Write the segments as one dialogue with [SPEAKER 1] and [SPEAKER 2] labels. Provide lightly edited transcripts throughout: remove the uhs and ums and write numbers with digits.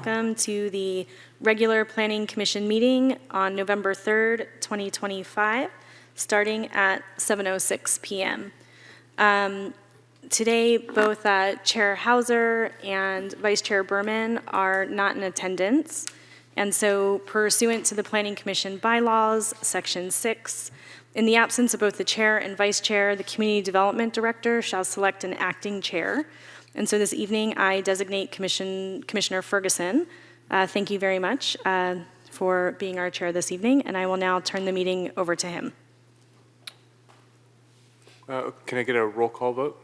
[SPEAKER 1] welcome to the regular Planning Commission meeting on November 3rd, 2025, starting at 7:06 p.m. Today, both Chair Hauser and Vice Chair Berman are not in attendance, and so pursuant to the Planning Commission bylaws, Section 6, in the absence of both the chair and vice chair, the Community Development Director shall select an acting chair. And so this evening, I designate Commissioner Ferguson. Thank you very much for being our chair this evening, and I will now turn the meeting over to him.
[SPEAKER 2] Can I get a roll call vote?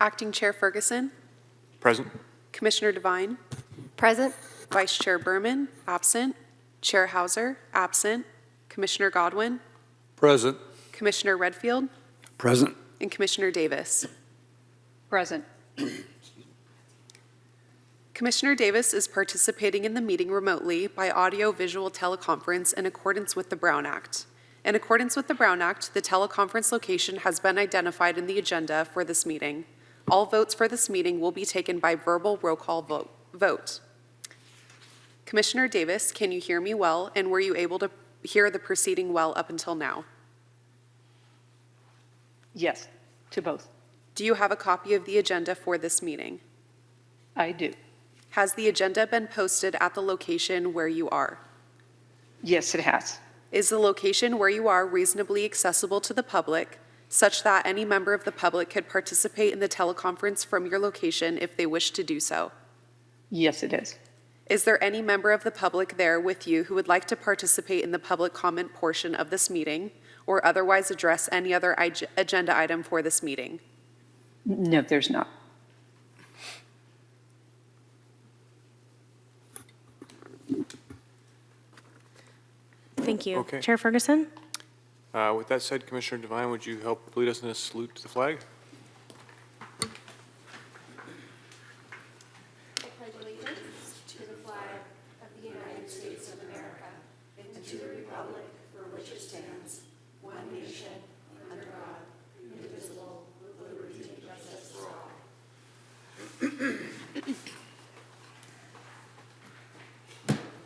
[SPEAKER 3] Acting Chair Ferguson.
[SPEAKER 2] Present.
[SPEAKER 3] Commissioner Devine.
[SPEAKER 4] Present.
[SPEAKER 3] Vice Chair Berman, absent. Chair Hauser, absent. Commissioner Godwin.
[SPEAKER 5] Present.
[SPEAKER 3] Commissioner Redfield.
[SPEAKER 5] Present.
[SPEAKER 3] And Commissioner Davis.
[SPEAKER 4] Present.
[SPEAKER 3] Commissioner Davis is participating in the meeting remotely by audio-visual teleconference in accordance with the Brown Act. In accordance with the Brown Act, the teleconference location has been identified in the agenda for this meeting. All votes for this meeting will be taken by verbal roll call vote. Commissioner Davis, can you hear me well, and were you able to hear the proceeding well up until now?
[SPEAKER 4] Yes, to both.
[SPEAKER 3] Do you have a copy of the agenda for this meeting?
[SPEAKER 4] I do.
[SPEAKER 3] Has the agenda been posted at the location where you are?
[SPEAKER 4] Yes, it has.
[SPEAKER 3] Is the location where you are reasonably accessible to the public, such that any member of the public could participate in the teleconference from your location if they wish to do so?
[SPEAKER 4] Yes, it is.
[SPEAKER 3] Is there any member of the public there with you who would like to participate in the public comment portion of this meeting or otherwise address any other agenda item for this meeting?
[SPEAKER 4] No, there's not.
[SPEAKER 1] Thank you.
[SPEAKER 2] Okay.
[SPEAKER 1] Chair Ferguson?
[SPEAKER 2] With that said, Commissioner Devine, would you help lead us in a salute to the flag?
[SPEAKER 6] I pledge allegiance to the flag of the United States of America and to the republic for which it stands, one nation, under God, indivisible, with liberty and justice for all.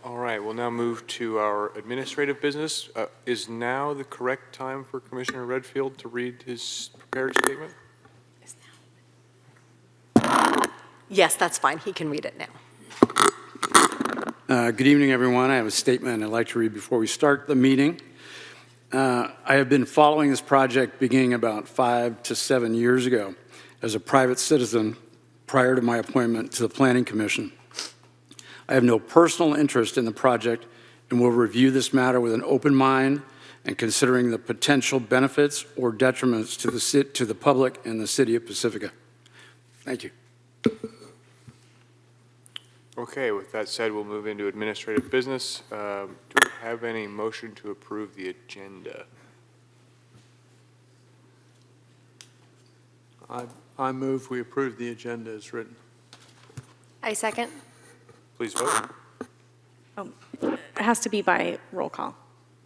[SPEAKER 2] All right, we'll now move to our administrative business. Is now the correct time for Commissioner Redfield to read his prepared statement?
[SPEAKER 7] Yes, that's fine. He can read it now.
[SPEAKER 5] Good evening, everyone. I have a statement I'd like to read before we start the meeting. I have been following this project beginning about 5 to 7 years ago as a private citizen prior to my appointment to the Planning Commission. I have no personal interest in the project and will review this matter with an open mind and considering the potential benefits or detriments to the public and the city of Pacifica. Thank you.
[SPEAKER 2] Okay, with that said, we'll move into administrative business. Do we have any motion to approve the agenda?
[SPEAKER 8] I move we approve the agenda as written.
[SPEAKER 4] I second.
[SPEAKER 2] Please vote.
[SPEAKER 1] It has to be by roll call.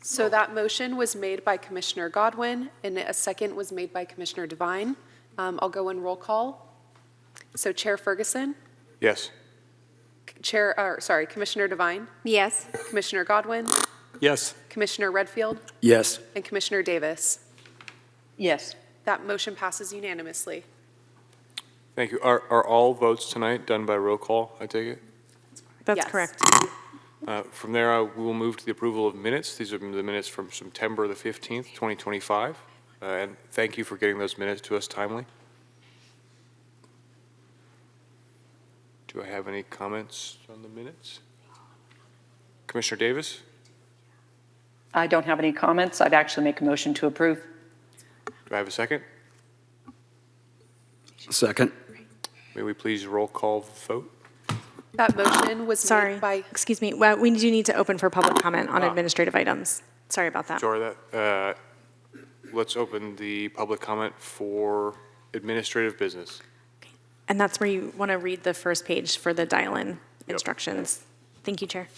[SPEAKER 3] So that motion was made by Commissioner Godwin, and a second was made by Commissioner Devine. I'll go in roll call. So Chair Ferguson,
[SPEAKER 2] Yes.
[SPEAKER 3] Commissioner Devine,
[SPEAKER 4] Yes.
[SPEAKER 3] Commissioner Godwin,
[SPEAKER 8] Yes.
[SPEAKER 3] Commissioner Redfield,
[SPEAKER 5] Yes.
[SPEAKER 3] and Commissioner Davis.
[SPEAKER 4] Yes.
[SPEAKER 3] That motion passes unanimously.
[SPEAKER 2] Thank you. Are all votes tonight done by roll call, I take it?
[SPEAKER 1] That's
[SPEAKER 3] Yes.
[SPEAKER 1] correct.
[SPEAKER 2] From there, we will move to the approval of minutes. These are the minutes from September the 15th, 2025. And thank you for getting those minutes to us timely. Do I have any comments on the minutes? Commissioner Davis?
[SPEAKER 4] I don't have any comments. I'd actually make a motion to approve.
[SPEAKER 2] Do I have a second?
[SPEAKER 5] Second.
[SPEAKER 2] May we please roll call vote?
[SPEAKER 3] That motion was
[SPEAKER 1] Sorry,
[SPEAKER 3] made by,
[SPEAKER 1] excuse me. Well, we do need to open for public comment on administrative items. Sorry about that.
[SPEAKER 2] Sure, that. Let's open the public comment for administrative business.
[SPEAKER 1] And that's where you want to read the first page for the dial-in instructions. Thank you, Chair.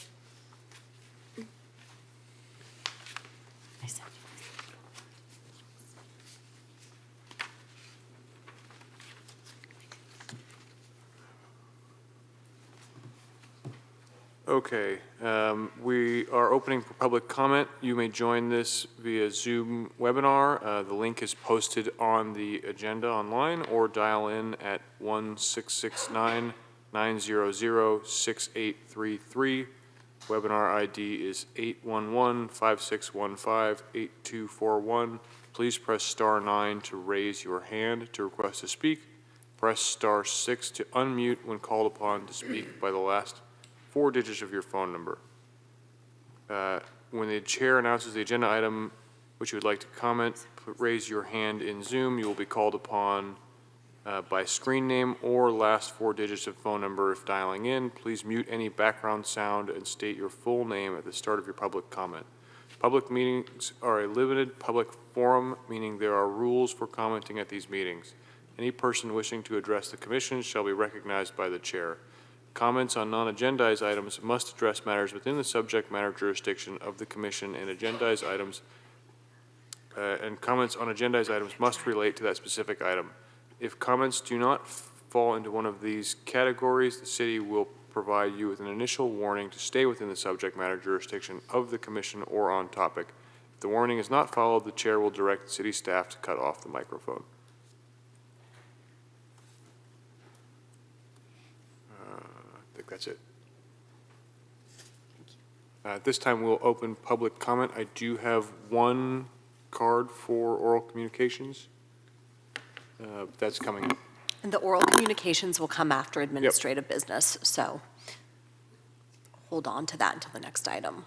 [SPEAKER 2] Okay, we are opening for public comment. You may join this via Zoom webinar. The link is posted on the agenda online, or dial in at 1-669-900-6833. Webinar ID is 811-5615-8241. Please press star 9 to raise your hand to request to speak. Press star 6 to unmute when called upon to speak by the last 4 digits of your phone number. When the chair announces the agenda item which you would like to comment, raise your hand in Zoom. You will be called upon by screen name or last 4 digits of phone number if dialing in. Please mute any background sound and state your full name at the start of your public comment. Public meetings are a limited public forum, meaning there are rules for commenting at these meetings. Any person wishing to address the commission shall be recognized by the chair. Comments on non-agendized items must address matters within the subject matter jurisdiction of the commission, and comments on agendized items must relate to that specific item. If comments do not fall into one of these categories, the city will provide you with an initial warning to stay within the subject matter jurisdiction of the commission or on topic. If the warning is not followed, the chair will direct the city staff to cut off the microphone. I think that's it. At this time, we'll open public comment. I do have one card for oral communications. That's coming.
[SPEAKER 7] And the oral communications will come after administrative business, so hold on to that until the next item.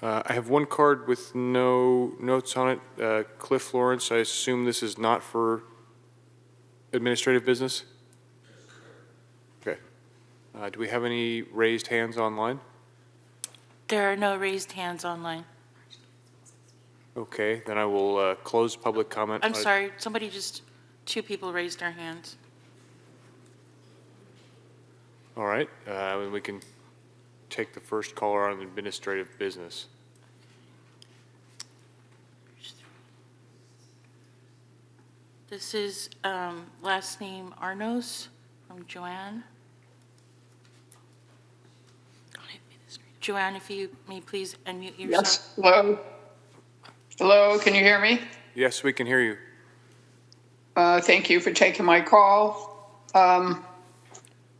[SPEAKER 2] I have one card with no notes on it. Cliff Lawrence, I assume this is not for administrative business? Okay. Do we have any raised hands online?
[SPEAKER 9] There are no raised hands online.
[SPEAKER 2] Okay, then I will close public comment.
[SPEAKER 9] I'm sorry, two people raised their hands.
[SPEAKER 2] All right, we can take the first caller on administrative business.
[SPEAKER 9] This is last name Arnos from Joanne. Joanne, if you may please unmute yourself.
[SPEAKER 10] Yes, hello. Hello, can you hear me?
[SPEAKER 2] Yes, we can hear you.
[SPEAKER 10] Thank you for taking my call.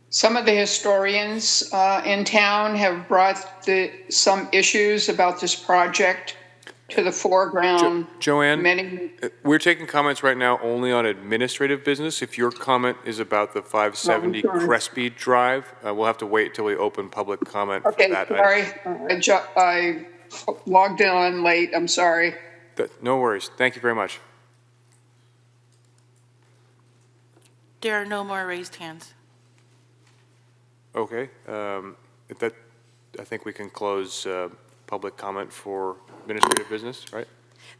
[SPEAKER 10] Some of the historians in town have brought some issues about this project to the foreground.
[SPEAKER 2] Joanne, we're taking comments right now only on administrative business. If your comment is about the 570 Crespi Drive, we'll have to wait till we open public comment for that.
[SPEAKER 10] Okay, sorry. I logged in on late. I'm sorry.
[SPEAKER 2] No worries. Thank you very much.
[SPEAKER 9] There are no more raised hands.
[SPEAKER 2] Okay. I think we can close public comment for administrative business, right?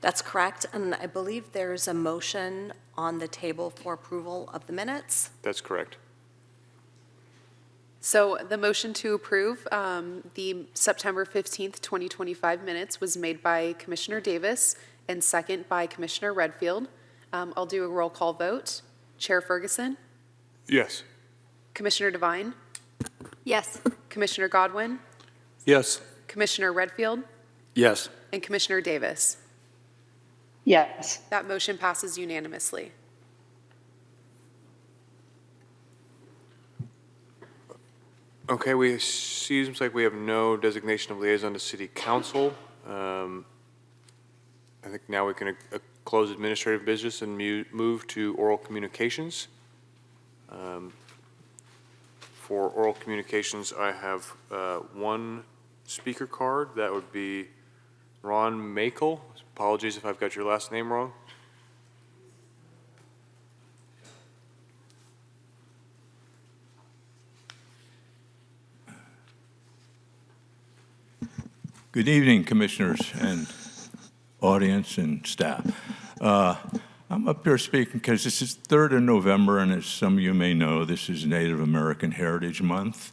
[SPEAKER 7] That's correct, and I believe there's a motion on the table for approval of the minutes.
[SPEAKER 2] That's correct.
[SPEAKER 3] So the motion to approve the September 15th, 2025 minutes was made by Commissioner Davis and second by Commissioner Redfield. I'll do a roll call vote. Chair Ferguson?
[SPEAKER 2] Yes.
[SPEAKER 3] Commissioner Devine?
[SPEAKER 6] Yes.
[SPEAKER 3] Commissioner Godwin?
[SPEAKER 8] Yes.
[SPEAKER 3] Commissioner Redfield?
[SPEAKER 5] Yes.
[SPEAKER 3] And Commissioner Davis?
[SPEAKER 4] Yes.
[SPEAKER 3] That motion passes unanimously.
[SPEAKER 2] Okay, seems like we have no designation of liaison to city council. I think now we can close administrative business and move to oral communications. For oral communications, I have one speaker card. That would be Ron Makel. Apologies if I've got your last name wrong.
[SPEAKER 11] Good evening, commissioners and audience and staff. I'm up here speaking because this is 3rd of November, and as some of you may know, this is Native American Heritage Month.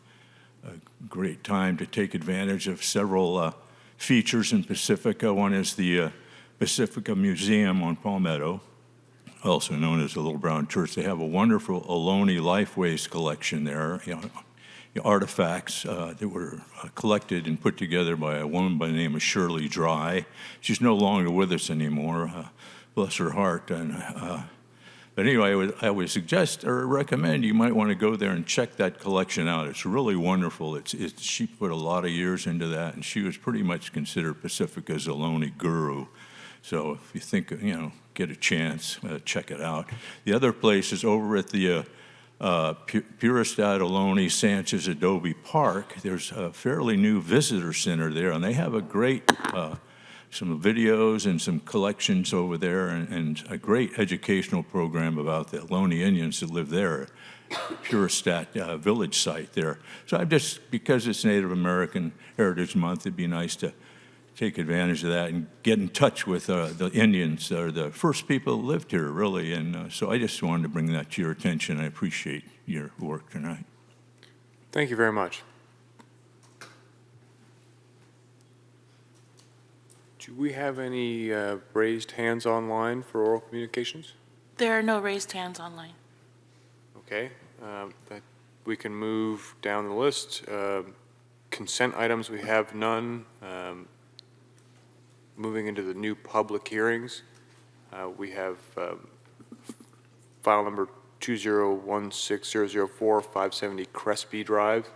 [SPEAKER 11] A great time to take advantage of several features in Pacifica. One is the Pacifica Museum on Palmetto. also known as the Little Brown Church. They have a wonderful Ohlone Lifeways collection there, artifacts that were collected and put together by a woman by the name of Shirley Dry. She's no longer with us anymore, bless her heart. But anyway, I would suggest or recommend you might want to go there and check that collection out. It's really wonderful. She put a lot of years into that, and she was pretty much considered Pacifica's Ohlone guru. So if you think, get a chance, check it out. The other place is over at the Puristad Ohlone Sanchez Adobe Park. There's a fairly new visitor center there, and they have a great some videos and some collections over there, and a great educational program about the Ohlone Indians that live there, Puristad village site there. So because it's Native American Heritage Month, it'd be nice to take advantage of that and get in touch with the Indians, the first people who lived here, really. And so I just wanted to bring that to your attention. I appreciate your work tonight.
[SPEAKER 2] Thank you very much. Do we have any raised hands online for oral communications?
[SPEAKER 9] There are no raised hands online.
[SPEAKER 2] Okay, that we can move down the list. Consent items, we have none. Moving into the new public hearings, we have file number 2016004, 570 Crespi Drive.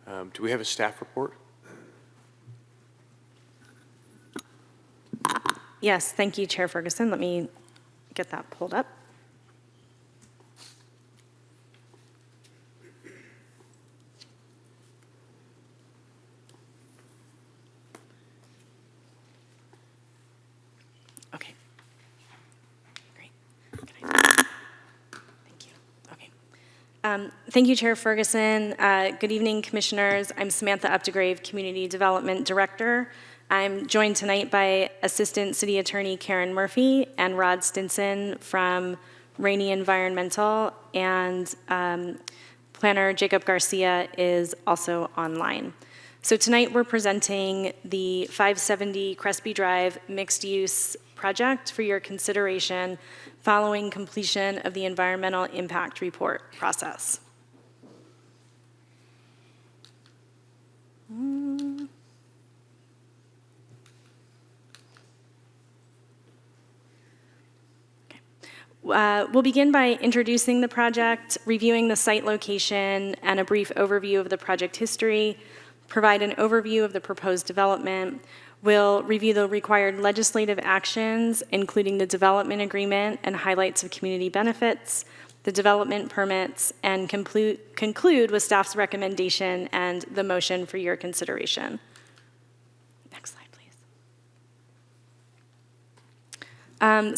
[SPEAKER 2] Do we have a staff report?
[SPEAKER 1] Yes, thank you, Chair Ferguson. Let me get that pulled up. Okay. Great. Thank you. Okay. Thank you, Chair Ferguson. Good evening, Commissioners. I'm Samantha Updegrave, Community Development Director. I'm joined tonight by Assistant City Attorney Karen Murphy and Rod Stinson from Rainey Environmental, and Planner Jacob Garcia is also online. So tonight we're presenting the 570 Crespi Drive mixed-use project for your consideration following completion of the environmental impact report process. We'll begin by introducing the project, reviewing the site location, and a brief overview of the project history, provide an overview of the proposed development. We'll review the required legislative actions, including the development agreement and highlights of community benefits, the development permits, and conclude with staff's recommendation and the motion for your consideration. Next slide, please.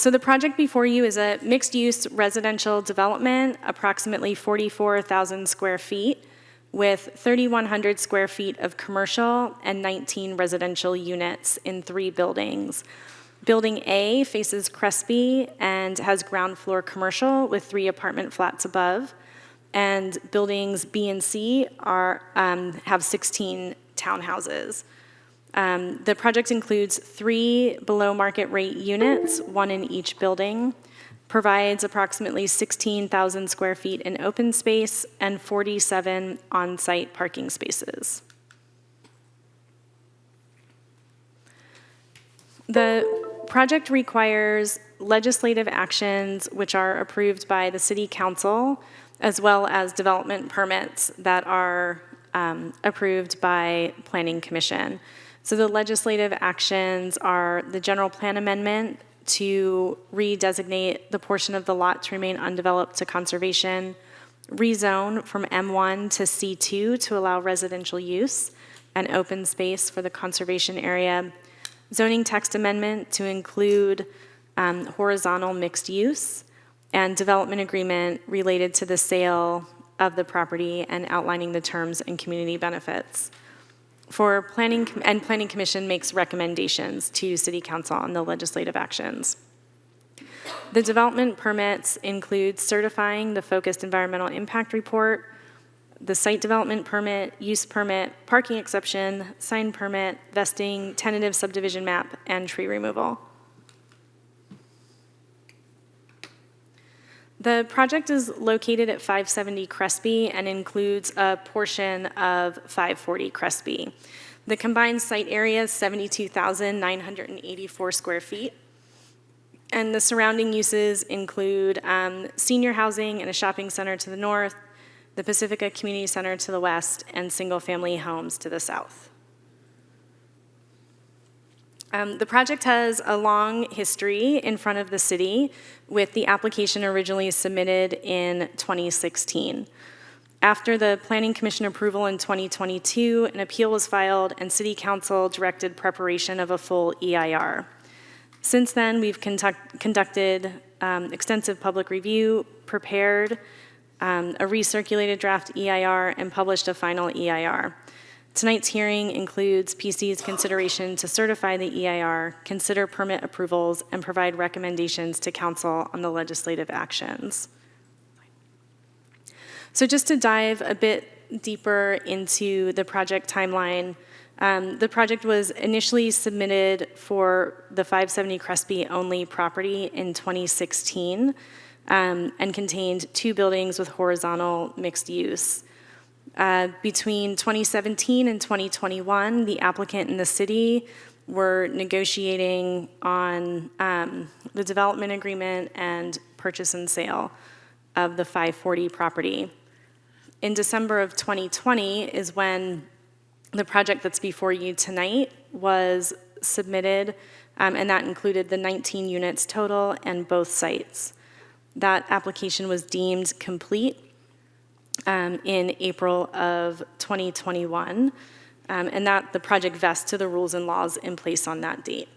[SPEAKER 1] So the project before you is a mixed-use residential development, approximately 44,000 square feet, with 3,100 square feet of commercial and 19 residential units in 3 buildings. Building A faces Crespi and has ground floor commercial with 3 apartment flats above, and buildings B and C have 16 townhouses. The project includes 3 below-market rate units, 1 in each building, provides approximately 16,000 square feet in open space and 47 on-site parking spaces. The project requires legislative actions which are approved by the City Council, as well as development permits that are approved by Planning Commission. So the legislative actions are the general plan amendment to redesignate the portion of the lot to remain undeveloped to conservation, rezone from M1 to C2 to allow residential use and open space for the conservation area, zoning text amendment to include horizontal mixed use, and development agreement related to the sale of the property and outlining the terms and community benefits. Planning Commission makes recommendations to City Council on the legislative actions. The development permits include certifying the focused environmental impact report, the site development permit, use permit, parking exception, sign permit, vesting, tentative subdivision map, and tree removal. The project is located at 570 Crespi and includes a portion of 540 Crespi. The combined site area is 72,984 square feet. And the surrounding uses include senior housing and a shopping center to the north, the Pacifica Community Center to the west, and single-family homes to the south. The project has a long history in front of the city, with the application originally submitted in 2016. After the Planning Commission approval in 2022, an appeal was filed and City Council directed preparation of a full EIR. Since then, we've conducted extensive public review, prepared a recirculated draft EIR, and published a final EIR. Tonight's hearing includes PC's consideration to certify the EIR, consider permit approvals, and provide recommendations to council on the legislative actions. So just to dive a bit deeper into the project timeline, the project was initially submitted for the 570 Crespi only property in 2016 and contained 2 buildings with horizontal mixed use. Between 2017 and 2021, the applicant and the city were negotiating on the development agreement and purchase and sale of the 540 property. In December of 2020 is when the project that's before you tonight was submitted, and that included the 19 units total and both sites. That application was deemed complete in April of 2021, and that the project vests to the rules and laws in place on that date.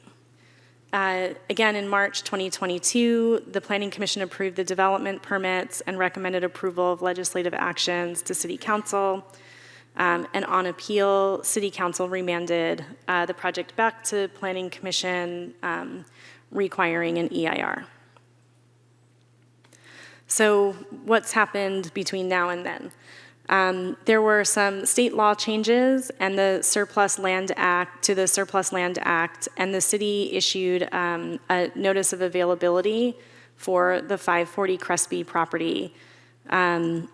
[SPEAKER 1] Again, in March 2022, the Planning Commission approved the development permits and recommended approval of legislative actions to City Council. And on appeal, City Council remanded the project back to Planning Commission, requiring an EIR. So what's happened between now and then? There were some state law changes and the Surplus Land Act to the Surplus Land Act, and the city issued a notice of availability for the 540 Crespi property. The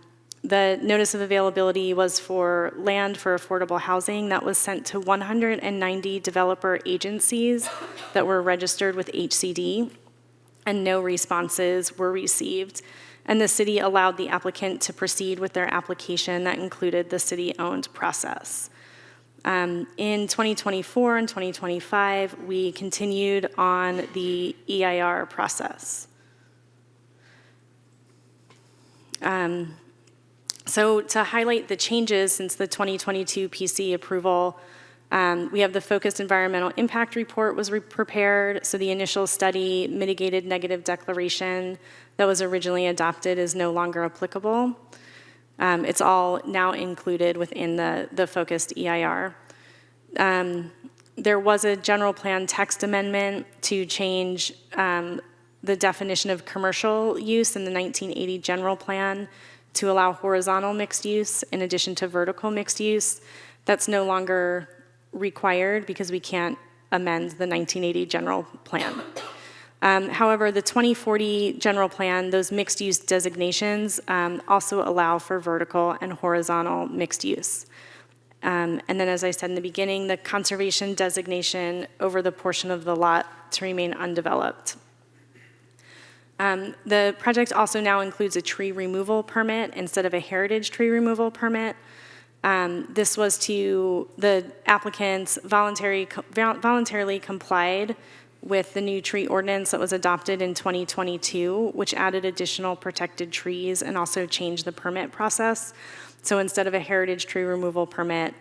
[SPEAKER 1] notice of availability was for land for affordable housing that was sent to 190 developer agencies that were registered with HCD, and no responses were received. And the city allowed the applicant to proceed with their application that included the city-owned process. In 2024 and 2025, we continued on the EIR process. So to highlight the changes since the 2022 PC approval, we have the focused environmental impact report was prepared. So the initial study mitigated negative declaration that was originally adopted is no longer applicable. It's all now included within the focused EIR. There was a general plan text amendment to change the definition of commercial use in the 1980 general plan to allow horizontal mixed use in addition to vertical mixed use. That's no longer required because we can't amend the 1980 general plan. However, the 2040 general plan, those mixed use designations also allow for vertical and horizontal mixed use. And then, as I said in the beginning, the conservation designation over the portion of the lot to remain undeveloped. The project also now includes a tree removal permit instead of a heritage tree removal permit. This was to the applicants voluntarily complied with the new tree ordinance that was adopted in 2022, which added additional protected trees and also changed the permit process. So instead of a heritage tree removal permit,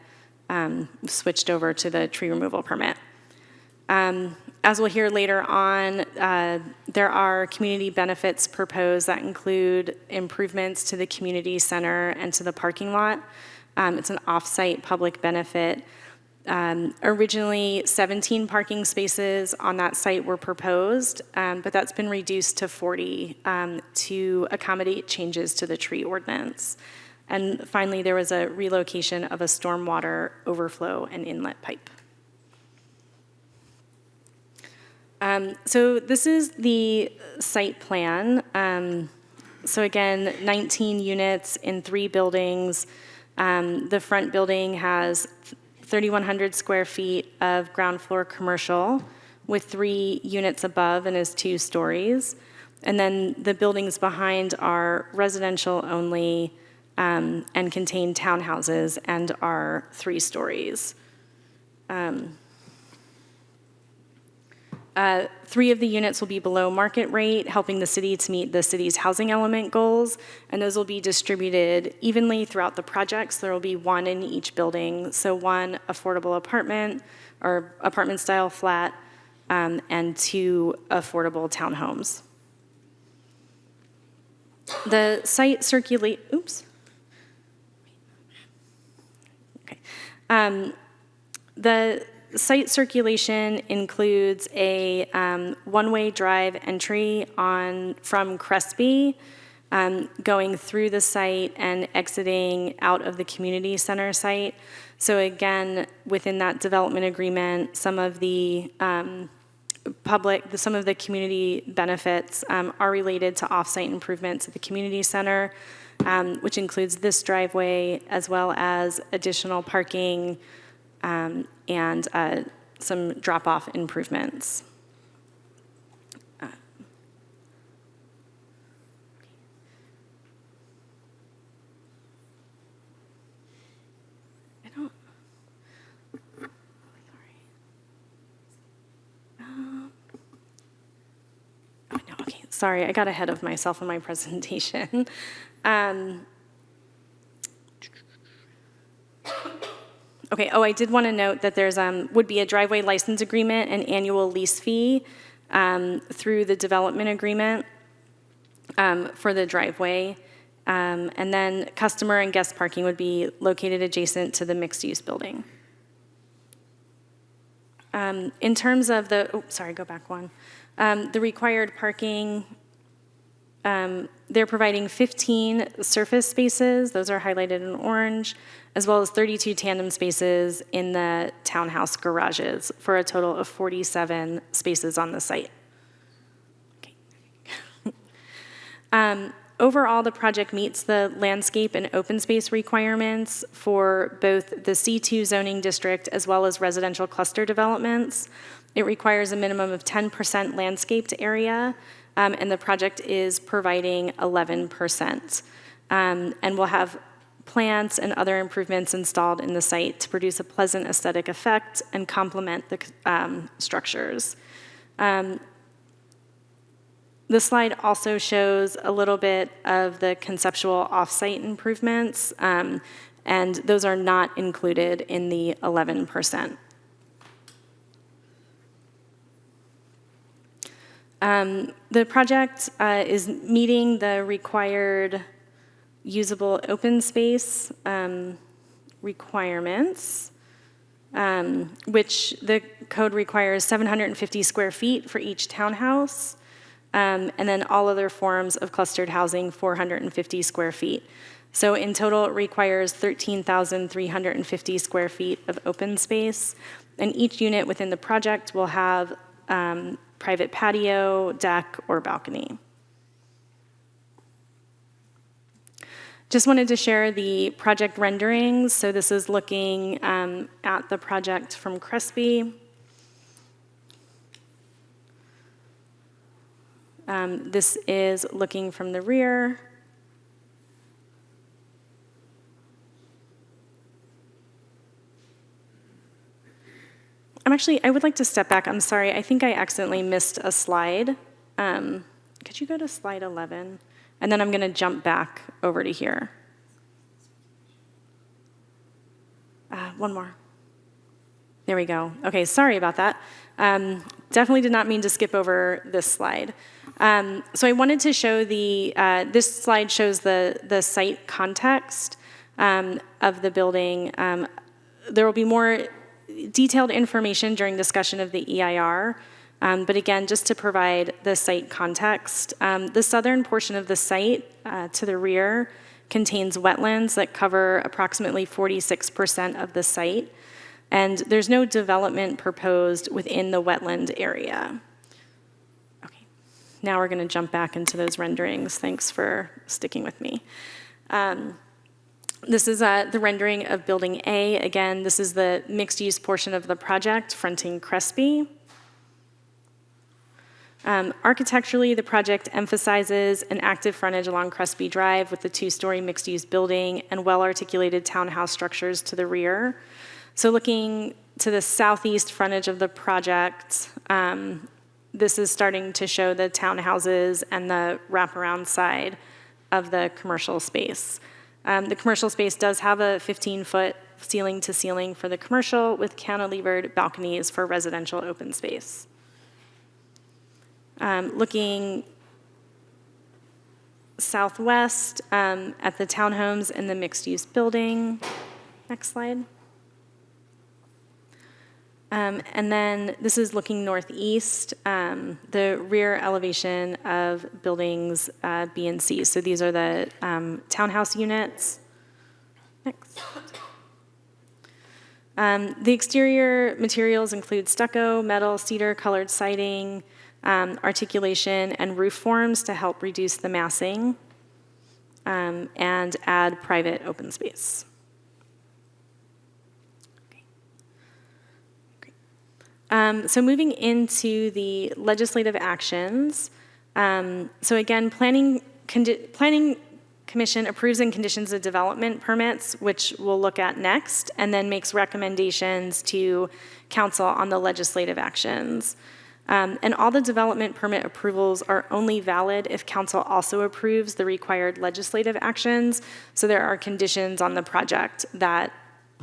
[SPEAKER 1] switched over to the tree removal permit. As we'll hear later on, there are community benefits proposed that include improvements to the community center and to the parking lot. It's an off-site public benefit. Originally, 17 parking spaces on that site were proposed, but that's been reduced to 40 to accommodate changes to the tree ordinance. And finally, there was a relocation of a stormwater overflow and inlet pipe. So this is the site plan. So again, 19 units in 3 buildings. The front building has 3,100 square feet of ground floor commercial with 3 units above and is 2 stories. And then the buildings behind are residential only and contain townhouses and are 3 stories. 3 of the units will be below market rate, helping the city to meet the city's housing element goals, and those will be distributed evenly throughout the projects. There will be 1 in each building, so 1 affordable apartment or apartment-style flat, and 2 affordable townhomes. The site the site circulation includes a one-way drive entry from Crespi, going through the site and exiting out of the community center site. So again, within that development agreement, some of the community benefits are related to off-site improvements at the community center, which includes this driveway as well as additional parking and some drop-off improvements. Sorry, I got ahead of myself in my presentation. Okay, I did want to note that there's would be a driveway license agreement and annual lease fee through the development agreement for the driveway. And then customer and guest parking would be located adjacent to the mixed-use building. In terms of the, go back one. The required parking, they're providing 15 surface spaces, those are highlighted in orange, as well as 32 tandem spaces in the townhouse garages for a total of 47 spaces on the site. Okay. Overall, the project meets the landscape and open space requirements for both the C2 zoning district as well as residential cluster developments. It requires a minimum of 10% landscaped area, and the project is providing 11%. And we'll have plants and other improvements installed in the site to produce a pleasant aesthetic effect and complement the structures. The slide also shows a little bit of the conceptual off-site improvements, and those are not included in the 11%. The project is meeting the required usable open space requirements, which the code requires 750 square feet for each townhouse, and then all other forms of clustered housing, 450 square feet. So in total, it requires 13,350 square feet of open space, and each unit within the project will have private patio, deck, or balcony. Just wanted to share the project renderings. So this is looking at the project from Crespi. This is looking from the rear. I would like to step back. I'm sorry, I think I accidentally missed a slide. Could you go to slide 11? And then I'm going to jump back over to here. One more. There we go. Okay, sorry about that. Definitely did not mean to skip over this slide. So I wanted to show this slide shows the site context of the building. There will be more detailed information during discussion of the EIR, but again, just to provide the site context, the southern portion of the site to the rear contains wetlands that cover approximately 46% of the site, and there's no development proposed within the wetland area. Okay, now we're going to jump back into those renderings. Thanks for sticking with me. This is the rendering of Building A. Again, this is the mixed-use portion of the project fronting Crespi. Architecturally, the project emphasizes an active frontage along Crespi Drive with the two-story mixed-use building and well-articulated townhouse structures to the rear. So looking to the southeast frontage of the project, this is starting to show the townhouses and the wraparound side of the commercial space. The commercial space does have a 15-foot ceiling-to-ceiling for the commercial with cantilevered balconies for residential open space. Looking southwest at the townhomes and the mixed-use building. Next slide. And then this is looking northeast, the rear elevation of buildings B and C. So these are the townhouse units. Next. The exterior materials include stucco, metal, cedar-colored siding, articulation, and roof forms to help reduce the massing and add private open space. So moving into the legislative actions. So again, Planning Commission approves and conditions the development permits, which we'll look at next, and then makes recommendations to council on the legislative actions. And all the development permit approvals are only valid if council also approves the required legislative actions. So there are conditions on the project that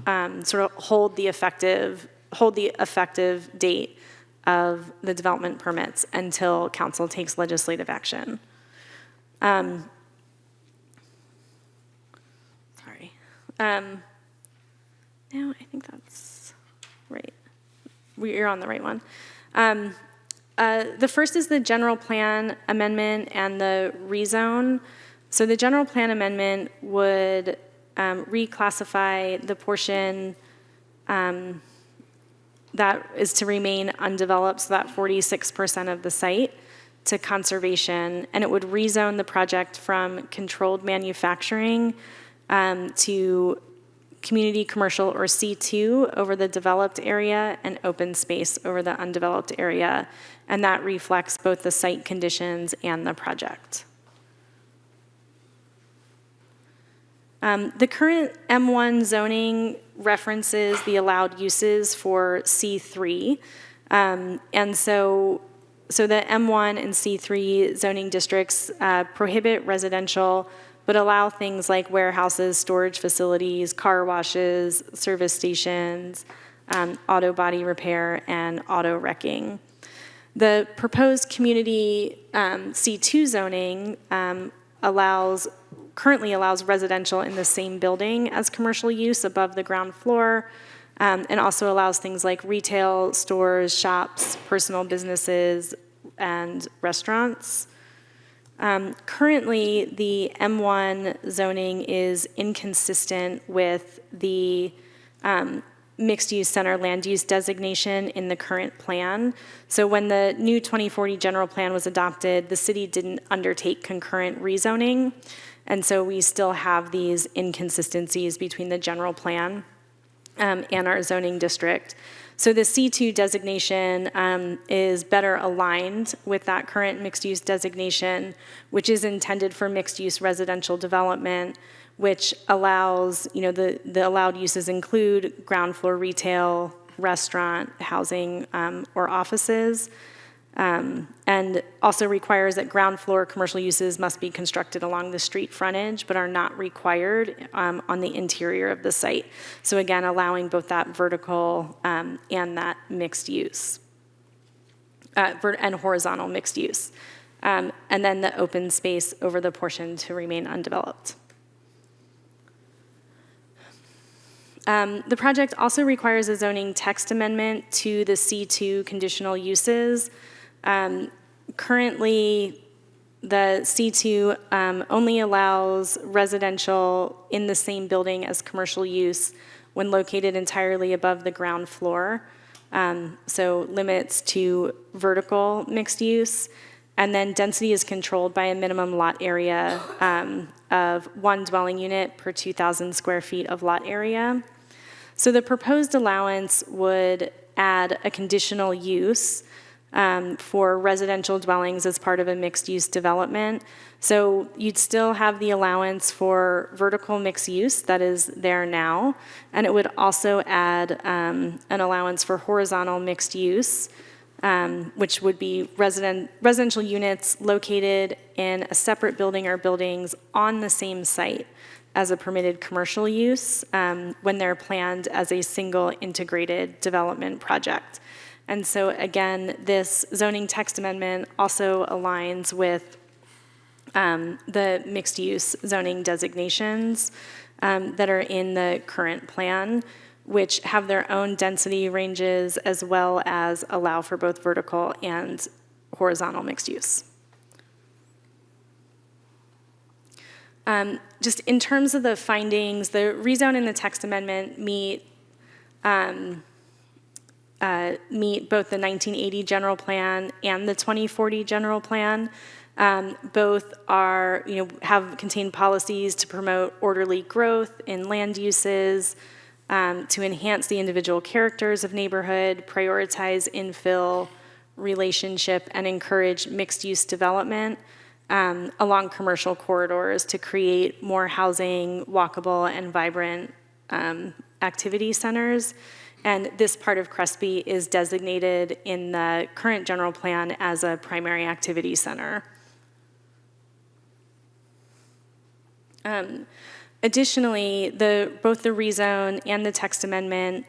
[SPEAKER 1] sort of hold the effective date of the development permits until council takes legislative action. Sorry. Now I think that's right. We're on the right one. The first is the general plan amendment and the rezone. So the general plan amendment would reclassify the portion that is to to undeveloped, so that 46% of the site, to conservation, and it would rezone the project from controlled manufacturing to community commercial or C2 over the developed area and open space over the undeveloped area, and that reflects both the site conditions and the project. The current M1 zoning references the allowed uses for C3, and so the M1 and C3 zoning districts prohibit residential, but allow things like warehouses, storage facilities, car washes, service stations, auto body repair, and auto wrecking. The proposed community C2 zoning currently allows residential in the same building as commercial use above the ground floor, and also allows things like retail, stores, shops, personal businesses, and restaurants. Currently, the M1 zoning is inconsistent with the mixed-use center land use designation in the current plan. So when the new 2040 general plan was adopted, the city didn't undertake concurrent rezoning, and so we still have these inconsistencies between the general plan and our zoning district. So the C2 designation is better aligned with that current mixed-use designation, which is intended for mixed-use residential development, which allows, the allowed uses include ground floor retail, restaurant, housing, or offices, and also requires that ground floor commercial uses must be constructed along the street frontage, but are not required on the interior of the site. So again, allowing both that vertical and that mixed use, and horizontal mixed use. And then the open space over the portion to remain undeveloped. The project also requires a zoning text amendment to the C2 conditional uses. Currently, the C2 only allows residential in the same building as commercial use when located entirely above the ground floor, so limits to vertical mixed use. And then density is controlled by a minimum lot area of 1 dwelling unit per 2,000 square feet of lot area. So the proposed allowance would add a conditional use for residential dwellings as part of a mixed-use development. So you'd still have the allowance for vertical mixed use that is there now, and it would also add an allowance for horizontal mixed use, which would be residential units located in a separate building or buildings on the same site as a permitted commercial use when they're planned as a single integrated development project. And so again, this zoning text amendment also aligns with the mixed-use zoning designations that are in the current plan, which have their own density ranges as well as allow for both vertical and horizontal mixed use. Just in terms of the findings, the rezone and the text amendment meet both the 1980 general plan and the 2040 general plan. Both are, contain policies to promote orderly growth in land uses, to enhance the individual characters of neighborhood, prioritize infill, relationship, and encourage mixed-use development along commercial corridors to create more housing, walkable, and vibrant activity centers. And this part of Crespi is designated in the current general plan as a primary activity center. Additionally, both the rezone and the text amendment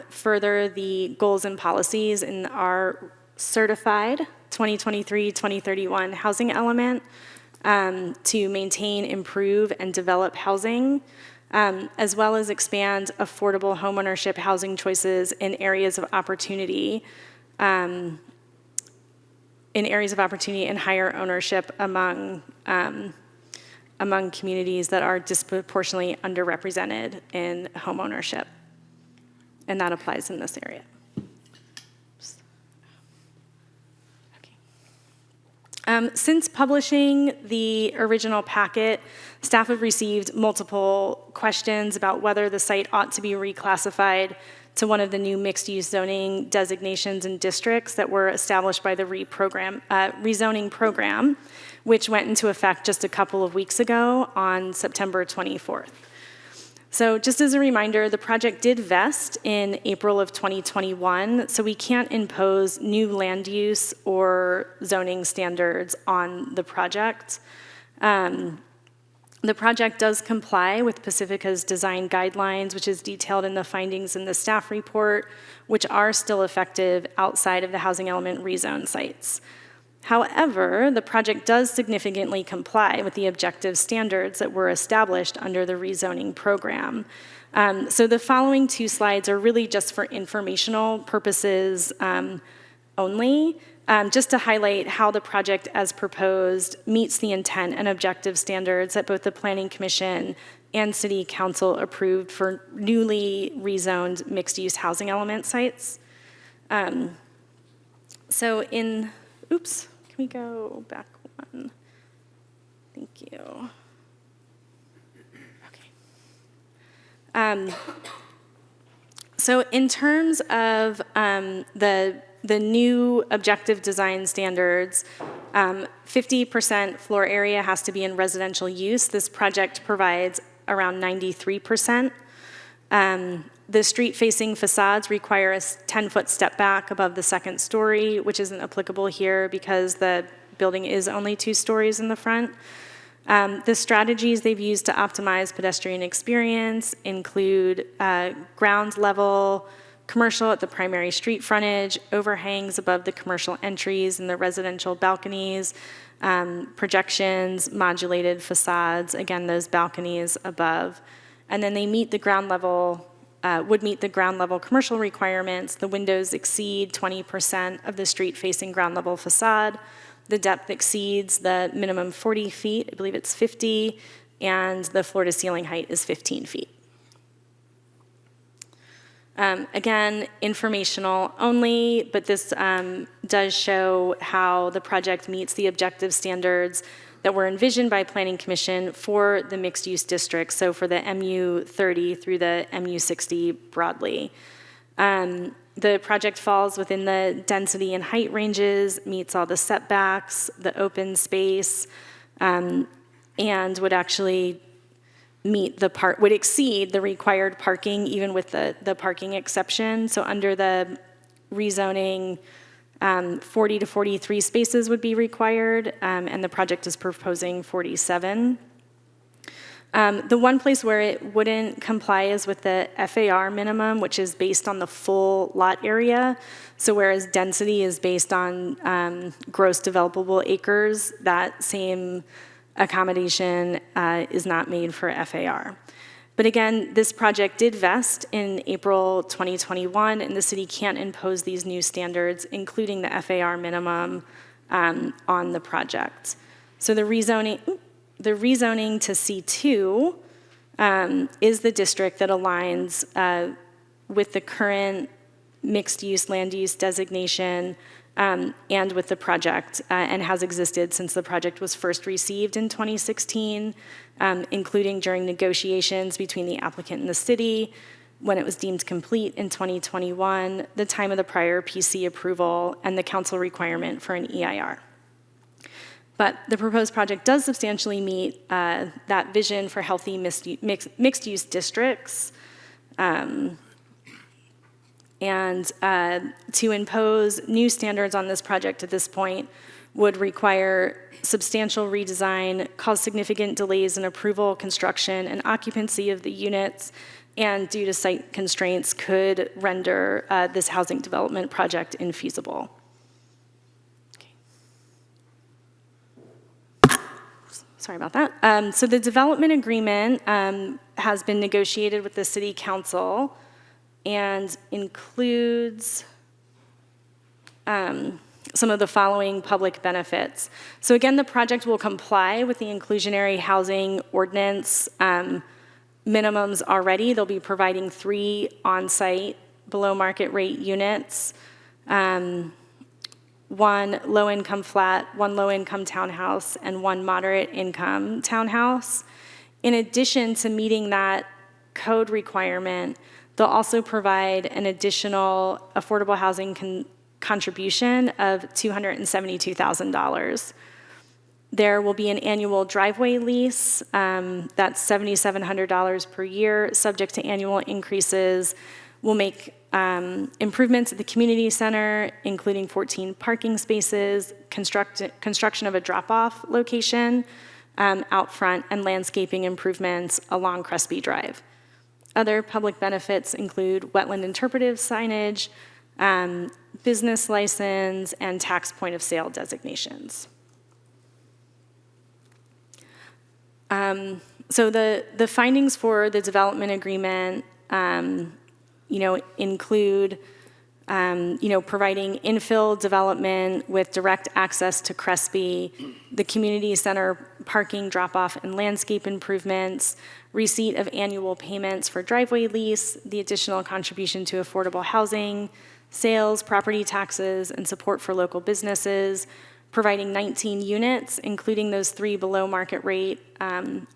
[SPEAKER 1] further the goals and policies in our certified 2023-2031 housing element to maintain, improve, and develop housing, as well as expand affordable homeownership housing choices in areas of opportunity, and higher ownership among communities that are disproportionately underrepresented in homeownership. And that applies in this area. Since publishing the original packet, staff have received multiple questions about whether the site ought to be reclassified to one of the new mixed-use zoning designations and districts that were established by the rezoning program, which went into effect just a couple of weeks ago on September 24th. So just as a reminder, the project did vest in April of 2021, so we can't impose new land use or zoning standards on the project. The project does comply with Pacifica's design guidelines, which is detailed in the findings in the staff report, which are still effective outside of the housing element rezone sites. However, the project does significantly comply with the objective standards that were established under the rezoning program. So the following two slides are really just for informational purposes only, just to highlight how the project as proposed meets the intent and objective standards that both the Planning Commission and City Council approved for newly rezoned mixed-use housing element sites. Oops. Can we go back one? Thank you. Okay. So in terms of the new objective design standards, 50% floor area has to be in residential use. This project provides around 93%. The street-facing facades require a 10-foot step back above the second story, which isn't applicable here because the building is only 2 stories in the front. The strategies they've used to optimize pedestrian experience include ground level commercial at the primary street frontage, overhangs above the commercial entries and the residential balconies, projections, modulated facades, again, those balconies above. And then they meet the ground level would meet the ground level commercial requirements. The windows exceed 20% of the street-facing ground level facade. The depth exceeds the minimum 40 feet, I believe it's 50, and the floor-to-ceiling height is 15 feet. Again, informational only, but this does show how the project meets the objective standards that were envisioned by Planning Commission for the mixed-use districts, so for the MU 30 through the MU 60 broadly. The project falls within the density and height ranges, meets all the setbacks, the open space, and would actually would exceed the required parking, even with the parking exception. So under the rezoning, 40 to 43 spaces would be required, and the project is proposing 47. The one place where it wouldn't comply is with the FAR minimum, which is based on the full lot area. So whereas density is based on gross developable acres, that same accommodation is not made for FAR. But again, this project did vest in April 2021, and the city can't impose these new standards, including the FAR minimum, on the project. So the rezoning to C2 is the district that aligns with the current mixed-use land use designation and with the project, and has existed since the project was first received in 2016, including during negotiations between the applicant and the city, when it was deemed complete in 2021, the time of the prior PC approval, and the council requirement for an EIR. But the proposed project does substantially meet that vision for healthy mixed-use districts. And to impose new standards on this project at this point would require substantial redesign, cause significant delays in approval, construction, and occupancy of the units, and due to site constraints could render this housing development project infeasible. Sorry about that. So the development agreement has been negotiated with the city council and includes some of the following public benefits. So again, the project will comply with the inclusionary housing ordinance minimums already. They'll be providing 3 on-site below market rate units, 1 low-income flat, 1 low-income townhouse, and 1 moderate-income townhouse. In addition to meeting that code requirement, they'll also provide an additional affordable housing contribution of $272,000. There will be an annual driveway lease that's $7,700 per year, subject to annual increases. We'll make improvements at the community center, including 14 parking spaces, construction of a drop-off location out front, and landscaping improvements along Crespi Drive. Other public benefits include wetland interpretive signage, business license, and tax point of sale designations. So the findings for the development agreement, include, providing infill development with direct access to Crespi, the community center parking drop-off and landscape improvements, receipt of annual payments for driveway lease, the additional contribution to affordable housing, sales, property taxes, and support for local businesses, providing 19 units, including those 3 below market rate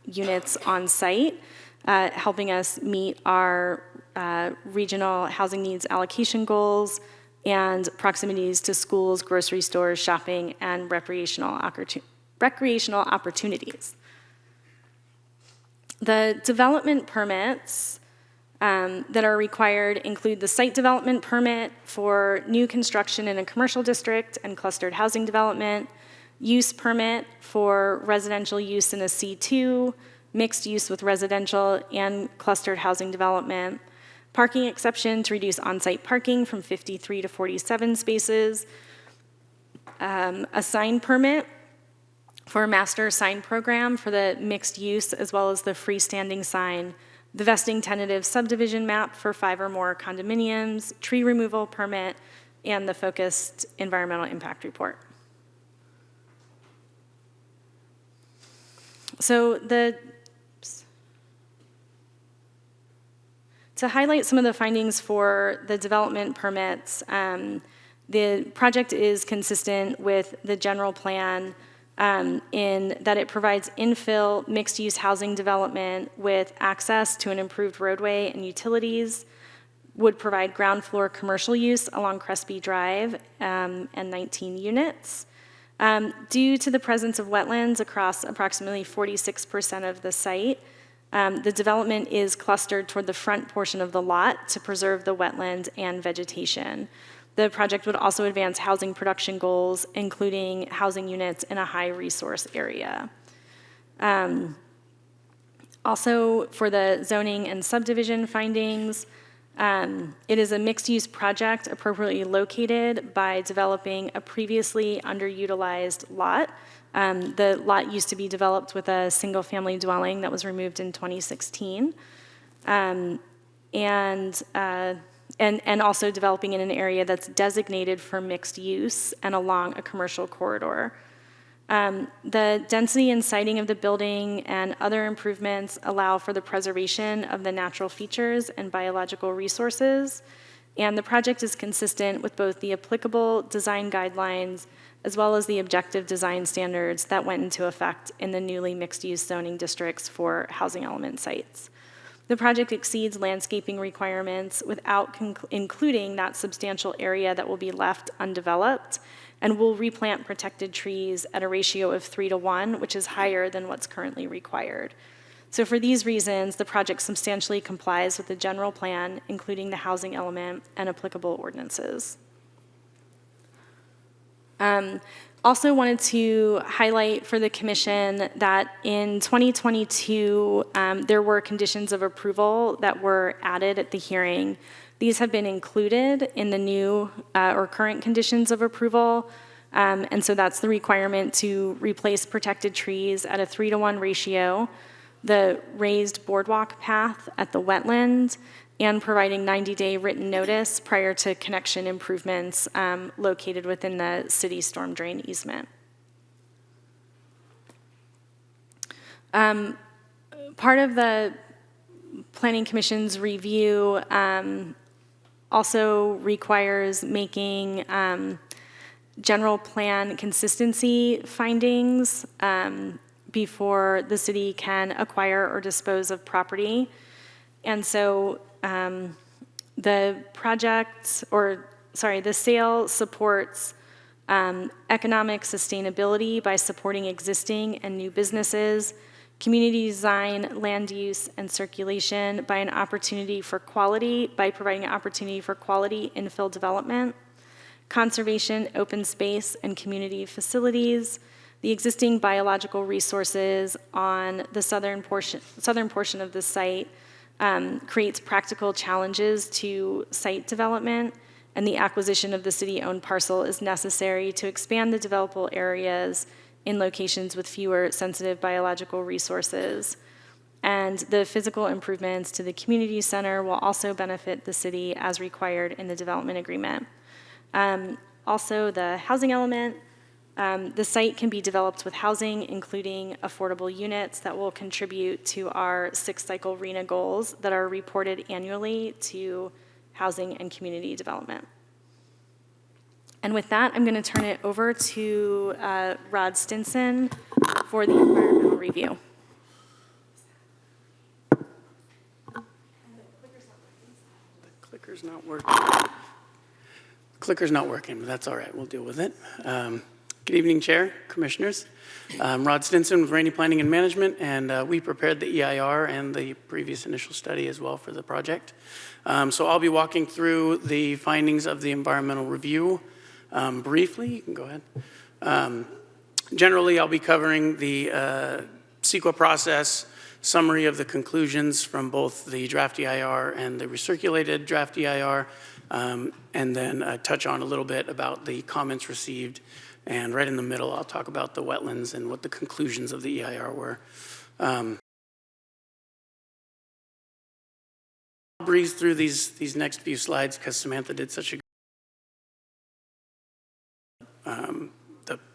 [SPEAKER 1] units on site, helping us meet our regional housing needs allocation goals, and proximities to schools, grocery stores, shopping, and recreational opportunities. The development permits that are required include the site development permit for new construction in a commercial district and clustered housing development, use permit for residential use in a C2, mixed use with residential and clustered housing development, parking exception to reduce on-site parking from 53 to 47 spaces, a sign permit for a master sign program for the mixed use as well as the freestanding sign, the vesting tentative subdivision map for 5 or more condominiums, tree removal permit, and the focused environmental impact report. So To highlight some of the findings for the development permits, the project is consistent with the general plan in that it provides infill mixed-use housing development with access to an improved roadway and utilities, would provide ground floor commercial use along Crespi Drive and 19 units. Due to the presence of wetlands across approximately 46% of the site, the development is clustered toward the front portion of the lot to preserve the wetland and vegetation. The project would also advance housing production goals, including housing units in a high resource area. Also, for the zoning and subdivision findings, it is a mixed-use project appropriately located by developing a previously underutilized lot. The lot used to be developed with a single-family dwelling that was removed in 2016. And also developing in an area that's designated for mixed use and along a commercial corridor. The density and siting of the building and other improvements allow for the preservation of the natural features and biological resources, and the project is consistent with both the applicable design guidelines as well as the objective design standards that went into effect in the newly mixed-use zoning districts for housing element sites. The project exceeds landscaping requirements without including that substantial area that will be left undeveloped, and will replant protected trees at a ratio of 3:1, which is higher than what's currently required. So for these reasons, the project substantially complies with the general plan, including the housing element and applicable ordinances. Also wanted to highlight for the commission that in 2022, there were conditions of approval that were added at the hearing. These have been included in the new or current conditions of approval. And so that's the requirement to replace protected trees at a 3:1 ratio, the raised boardwalk path at the wetland, and providing 90-day written notice prior to connection improvements located within the city storm drain easement. Part of the Planning Commission's review also requires making general plan consistency findings before the city can acquire or dispose of property. And so the sale supports economic sustainability by supporting existing and new businesses, community design, land use, and circulation by providing opportunity for quality infill development, conservation, open space, and community facilities, the existing biological resources on the southern portion of the site creates practical challenges to site development, and the acquisition of the city-owned parcel is necessary to expand the developable areas in locations with fewer sensitive biological resources. And the physical improvements to the community center will also benefit the city as required in the development agreement. Also, the housing element, the site can be developed with housing, including affordable units that will contribute to our 6-cycle RHNA goals that are reported annually to housing and community development. And with that, I'm going to turn it over to Rod Stinson for the environmental review.
[SPEAKER 12] The clicker's not working. Clicker's not working, but that's all right. We'll deal with it. Good evening, Chair, Commissioners. I'm Rod Stinson with Rainey Planning and Management, and we prepared the EIR and the previous initial study as well for the project. So I'll be walking through the findings of the environmental review briefly. You can go ahead. Generally, I'll be covering the CEQA process, summary of the conclusions from both the draft EIR and the recirculated draft EIR, and then touch on a little bit about the comments received. And right in the middle, I'll talk about the wetlands and what the conclusions of the EIR were. I'll breeze through these next few slides because Samantha did such a good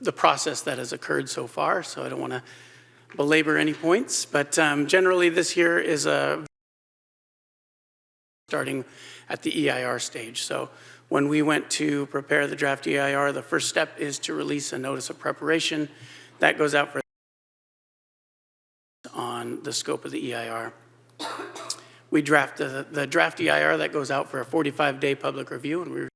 [SPEAKER 12] the process that has occurred so far, so I don't want to belabor any points. But generally, this here is a starting at the EIR stage. So when we went to prepare the draft EIR, the first step is to release a notice of preparation. That goes out for on the scope of the EIR. We draft the draft EIR that goes out for a 45-day public review, and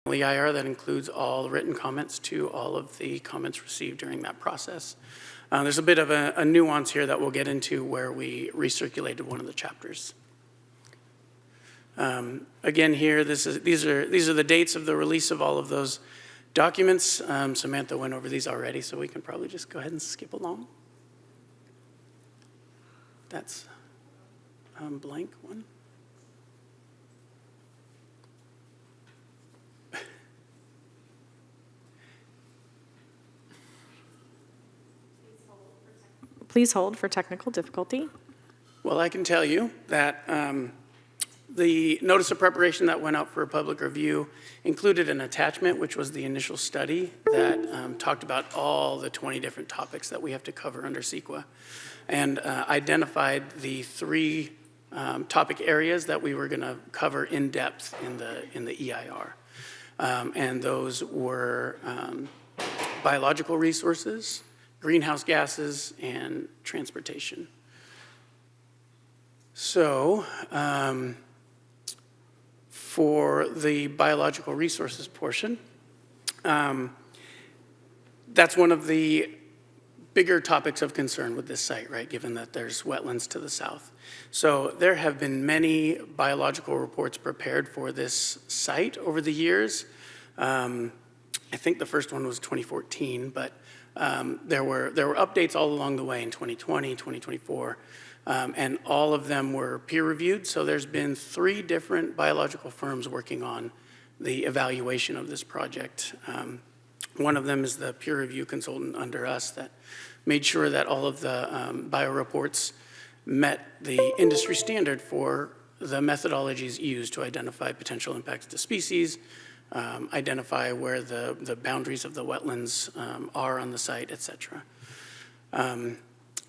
[SPEAKER 12] we EIR that includes all written comments to all of the comments received during that process. There's a bit of a nuance here that we'll get into where we recirculated one of the chapters. Again, here, these are the dates of the release of all of those documents. Samantha went over these already, so we can probably just go ahead and skip along. That's blank one.
[SPEAKER 1] Please hold for technical difficulty.
[SPEAKER 12] Well, I can tell you that the notice of preparation that went out for a public review included an attachment, which was the initial study that talked about all the 20 different topics that we have to cover under CEQA, and identified the 3 topic areas that we were going to cover in depth in the EIR. And those were biological resources, greenhouse gases, and transportation. So for the biological resources portion, that's one of the bigger topics of concern with this site, right, given that there's wetlands to the south. So there have been many biological reports prepared for this site over the years. I think the first one was 2014, but there were updates all along the way in 2020, 2024, and all of them were peer-reviewed. So there's been 3 different biological firms working on the evaluation of this project. One of them is the peer review consultant under us that made sure that all of the bio reports met the industry standard for the methodologies used to identify potential impacts to species, identify where the boundaries of the wetlands are on the site, et cetera.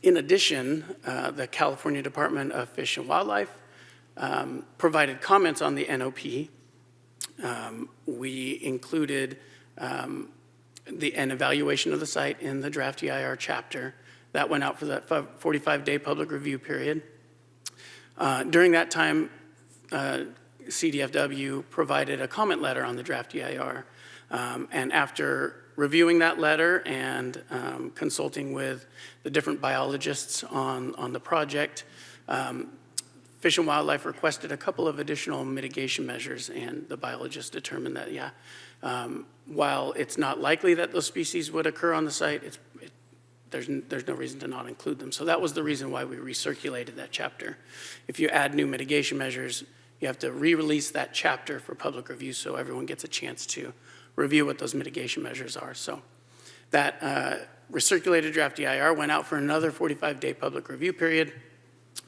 [SPEAKER 12] In addition, the California Department of Fish and Wildlife provided comments on the NOP. We included an evaluation of the site in the draft EIR chapter. That went out for that 45-day public review period. During that time, CDFW provided a comment letter on the draft EIR. And after reviewing that letter and consulting with the different biologists on the project, Fish and Wildlife requested a couple of additional mitigation measures, and the biologists determined that, while it's not likely that those species would occur on the site, there's no reason to not include them. So that was the reason why we recirculated that chapter. If you add new mitigation measures, you have to re-release that chapter for public review so everyone gets a chance to review what those mitigation measures are. So that recirculated draft EIR went out for another 45-day public review period,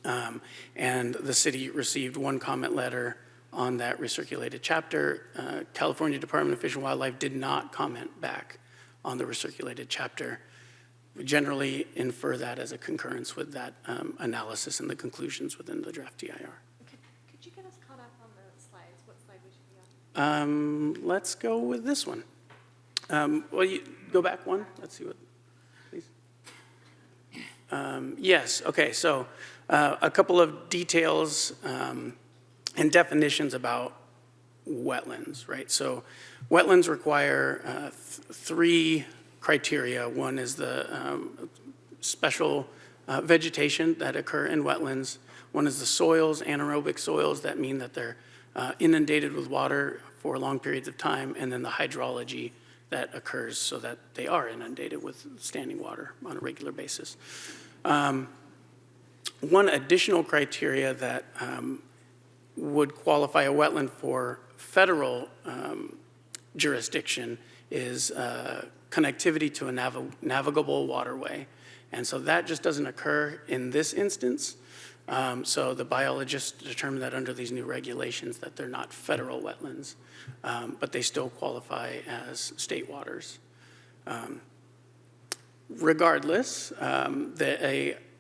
[SPEAKER 12] and the city received 1 comment letter on that recirculated chapter. California Department of Fish and Wildlife did not comment back on the recirculated chapter. We generally infer that as a concurrence with that analysis and the conclusions within the draft EIR.
[SPEAKER 1] Could you get us caught up on the slides? What slide we should be on?
[SPEAKER 12] Let's go with this one. Well, you go back one. Let's see what, please. Yes, okay, so a couple of details and definitions about wetlands, right? So wetlands require 3 criteria. One is the special vegetation that occur in wetlands. One is the soils, anaerobic soils, that mean that they're inundated with water for long periods of time, and then the hydrology that occurs so that they are inundated with standing water on a regular basis. One additional criteria that would qualify a wetland for federal jurisdiction is connectivity to a navigable waterway. And so that just doesn't occur in this instance. So the biologists determined that under these new regulations that they're not federal wetlands, but they still qualify as state waters. Regardless, a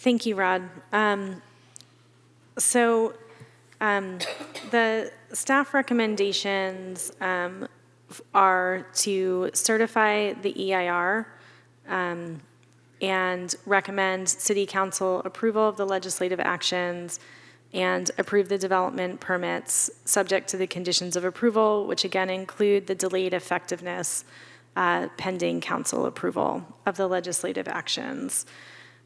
[SPEAKER 1] Thank you, Rod. The staff recommendations are to certify the EIR and recommend City Council approval of the legislative actions and approve the development permits subject to the conditions of approval, which again include the delayed effectiveness pending council approval of the legislative actions.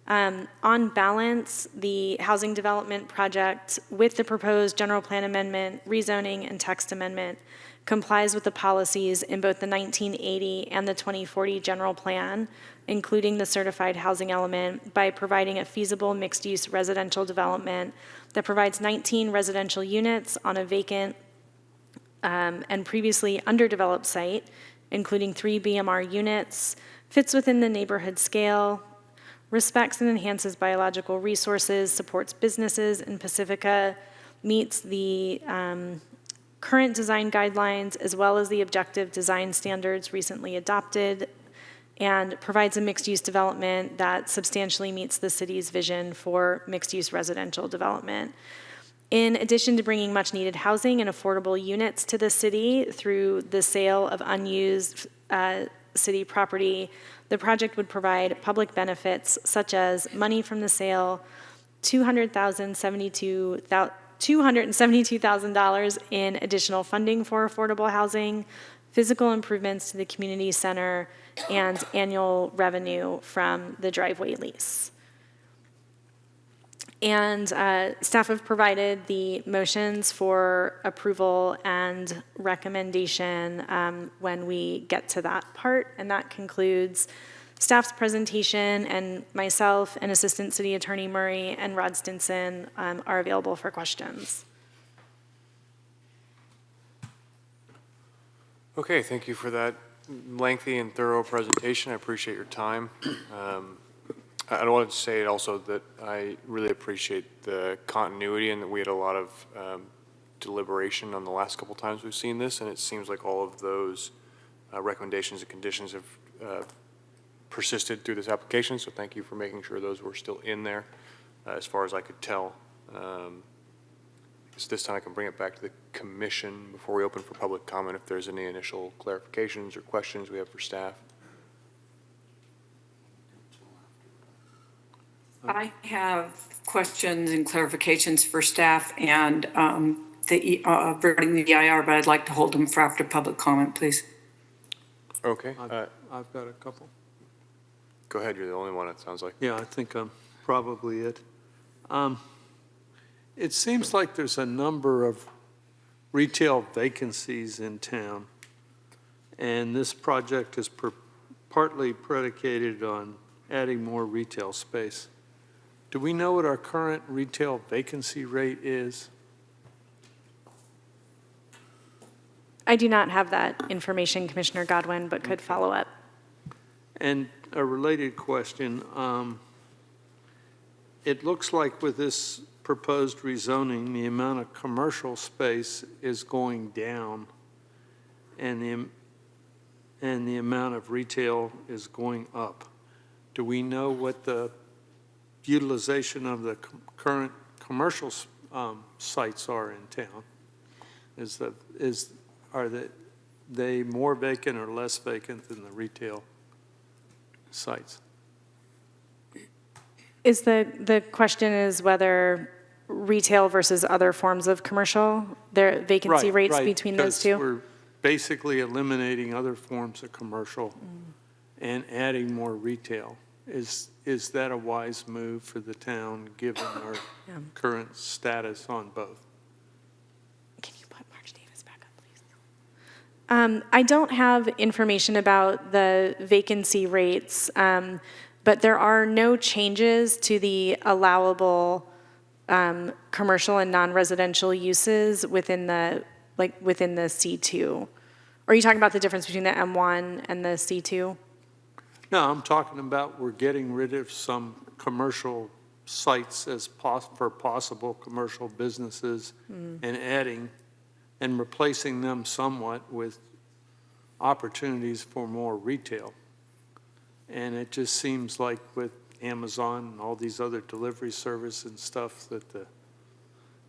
[SPEAKER 1] On balance, the housing development project with the proposed general plan amendment, rezoning, and text amendment complies with the policies in both the 1980 and the 2040 general plan, including the certified housing element, by providing a feasible mixed-use residential development that provides 19 residential units on a vacant and previously underdeveloped site, including 3 BMR units, fits within the neighborhood scale, respects and enhances biological resources, supports businesses in Pacifica, meets the current design guidelines as well as the objective design standards recently adopted, and provides a mixed-use development that substantially meets the city's vision for mixed-use residential development. In addition to bringing much-needed housing and affordable units to the city through the sale of unused city property, the project would provide public benefits such as money from the sale, $272,000 in additional funding for affordable housing, physical improvements to the community center, and annual revenue from the driveway lease. And staff have provided the motions for approval and recommendation when we get to that part, and that concludes staff's presentation, and myself and Assistant City Attorney Murray and Rod Stinson are available for questions.
[SPEAKER 2] Okay, thank you for that lengthy and thorough presentation. I appreciate your time. I wanted to say also that I really appreciate the continuity and that we had a lot of deliberation on the last couple times we've seen this, and it seems like all of those recommendations and conditions have persisted through this application, so thank you for making sure those were still in there as far as I could tell. So this time I can bring it back to the commission before we open for public comment if there's any initial clarifications or questions we have for staff.
[SPEAKER 13] I have questions and clarifications for staff and regarding the EIR, but I'd like to hold them for after public comment, please.
[SPEAKER 2] Okay.
[SPEAKER 8] I've got a couple.
[SPEAKER 2] Go ahead. You're the only one, it sounds like.
[SPEAKER 8] Yeah, I think I'm probably it. It seems like there's a number of retail vacancies in town, and this project is partly predicated on adding more retail space. Do we know what our current retail vacancy rate is?
[SPEAKER 1] I do not have that information, Commissioner Godwin, but could follow up.
[SPEAKER 8] And a related question, it looks like with this proposed rezoning, the amount of commercial space is going down and the amount of retail is going up. Do we know what the utilization of the current commercial sites are in town? Are they more vacant or less vacant than the retail sites?
[SPEAKER 1] Is the question is whether retail versus other forms of commercial, their vacancy rates between those two?
[SPEAKER 8] We're basically eliminating other forms of commercial and adding more retail. Is that a wise move for the town, given our current status on both?
[SPEAKER 1] Can you put March Davis back up, please? I don't have information about the vacancy rates, but there are no changes to the allowable commercial and non-residential uses within the C2. Or are you talking about the difference between the M1 and the C2?
[SPEAKER 8] No, I'm talking about we're getting rid of some commercial sites for possible commercial businesses and adding and replacing them somewhat with opportunities for more retail. And it just seems like with Amazon and all these other delivery service and stuff, that the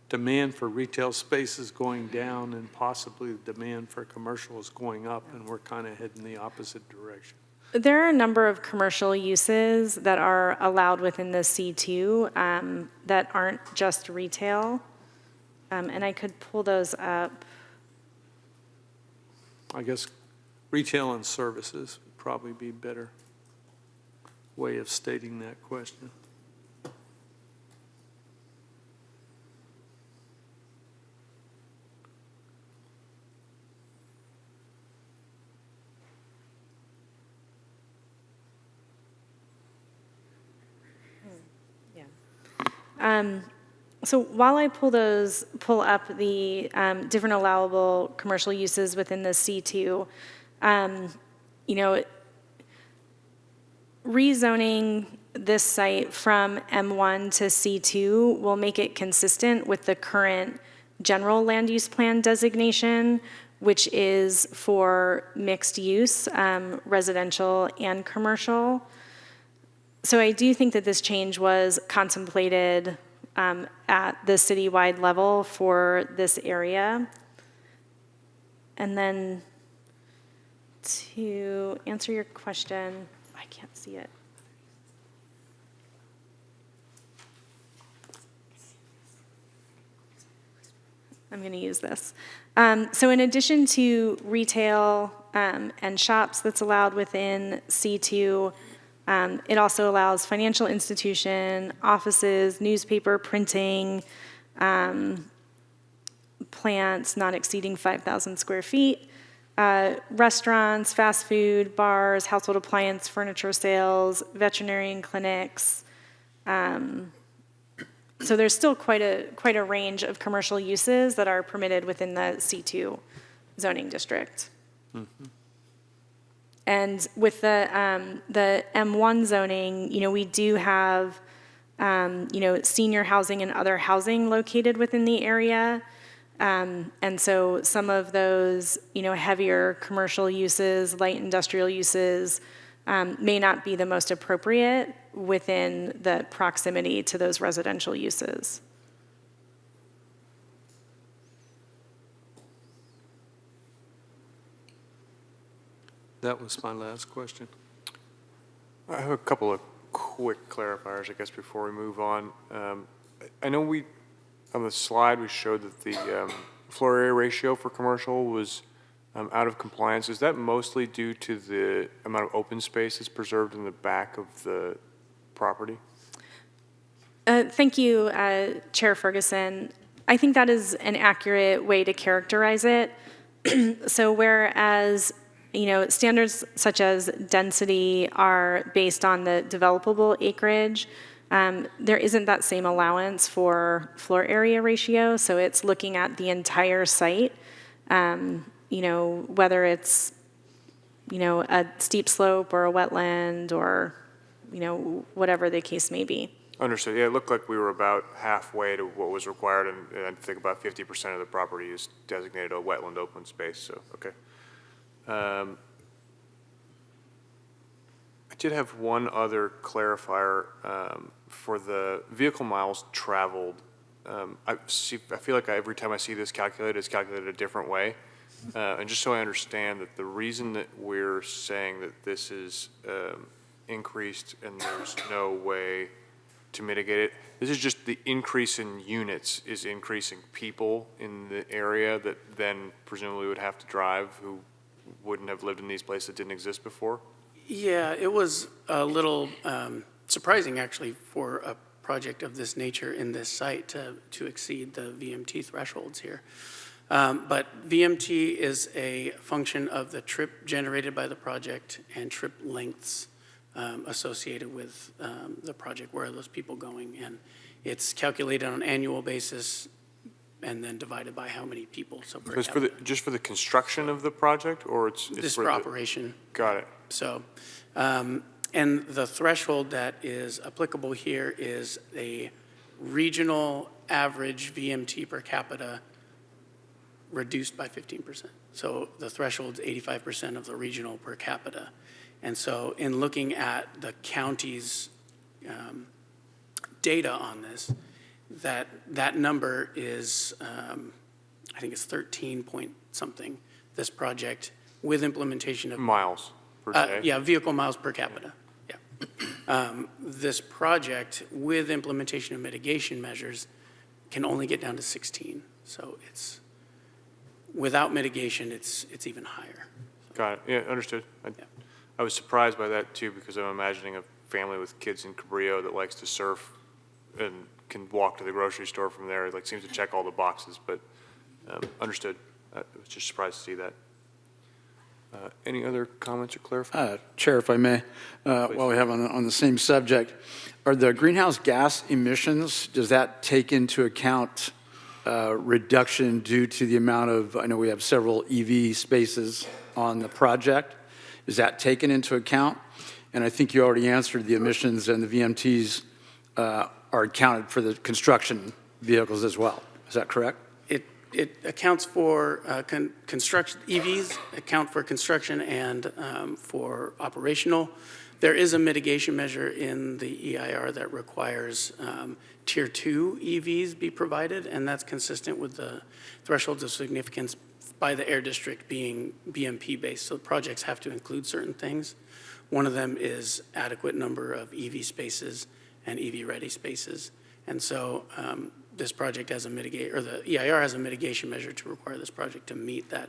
[SPEAKER 8] demand for retail space is going down and possibly the demand for commercial is going up, and we're kind of heading the opposite direction.
[SPEAKER 1] There are a number of commercial uses that are allowed within the C2 that aren't just retail, and I could pull those up.
[SPEAKER 8] I guess retail and services would probably be a better way of stating that question.
[SPEAKER 1] So while I pull up the different allowable commercial uses within the C2, rezoning this site from M1 to C2 will make it consistent with the current general land use plan designation, which is for mixed use, residential and commercial. So I do think that this change was contemplated at the citywide level for this area. And then to answer your question, I can't see it. I'm going to use this. So in addition to retail and shops that's allowed within C2, it also allows financial institution, offices, newspaper printing, plants not exceeding 5,000 square feet, restaurants, fast food, bars, household appliance, furniture sales, veterinarian clinics. So there's still quite a range of commercial uses that are permitted within the C2 zoning district. Mm-hmm. And with the M1 zoning, we do have, senior housing and other housing located within the area. And so some of those, heavier commercial uses, light industrial uses, may not be the most appropriate within the proximity to those residential uses.
[SPEAKER 8] That was my last question.
[SPEAKER 2] I have a couple of quick clarifiers, I guess, before we move on. I know on the slide, we showed that the floor area ratio for commercial was out of compliance. Is that mostly due to the amount of open space that's preserved in the back of the property?
[SPEAKER 1] Thank you, Chair Ferguson. I think that is an accurate way to characterize it. So whereas standards such as density are based on the developable acreage, there isn't that same allowance for floor area ratio, so it's looking at the entire site, whether it's, a steep slope or a wetland or, whatever the case may be.
[SPEAKER 2] Understood. Yeah, it looked like we were about halfway to what was required, and I think about 50% of the property is designated a wetland open space, so, okay. I did have one other clarifier for the vehicle miles traveled. I feel like every time I see this calculated, it's calculated a different way. And just so I understand that the reason that we're saying that this is increased and there's no way to mitigate it, this is just the increase in units is increasing people in the area that then presumably would have to drive who wouldn't have lived in these places that didn't exist before?
[SPEAKER 12] Yeah, it was a little surprising, actually, for a project of this nature in this site to exceed the VMT thresholds here. But VMT is a function of the trip generated by the project and trip lengths associated with the project. Where are those people going? And it's calculated on an annual basis and then divided by how many people. So per capita.
[SPEAKER 2] Just for the construction of the project, or it's
[SPEAKER 12] Just for operation.
[SPEAKER 2] Got it.
[SPEAKER 12] So, and the threshold that is applicable here is a regional average VMT per capita reduced by 15%. So the threshold is 85% of the regional per capita. And so in looking at the county's data on this, that number is, I think it's 13 point something, this project with implementation of.
[SPEAKER 2] Miles per day?
[SPEAKER 12] Yeah, vehicle miles per capita, yeah. This project with implementation of mitigation measures can only get down to 16. So it's, without mitigation, it's even higher.
[SPEAKER 2] Got it. Yeah, understood. I was surprised by that too, because I'm imagining a family with kids in Cabrillo that likes to surf and can walk to the grocery store from there. It like seems to check all the boxes, but understood. I was just surprised to see that. Any other comments or clarifications?
[SPEAKER 5] Chair, if I may, while we have on the same subject, are the greenhouse gas emissions, does that take into account reduction due to the amount of, I know we have several EV spaces on the project. Is that taken into account? And I think you already answered the emissions and the VMTs are accounted for the construction vehicles as well. Is that correct?
[SPEAKER 12] It accounts for construction, EVs account for construction and for operational. There is a mitigation measure in the EIR that requires Tier 2 EVs be provided, and that's consistent with the thresholds of significance by the Air District being BMP-based. So projects have to include certain things. One of them is adequate number of EV spaces and EV-ready spaces. And so this project has a the EIR has a mitigation measure to require this project to meet that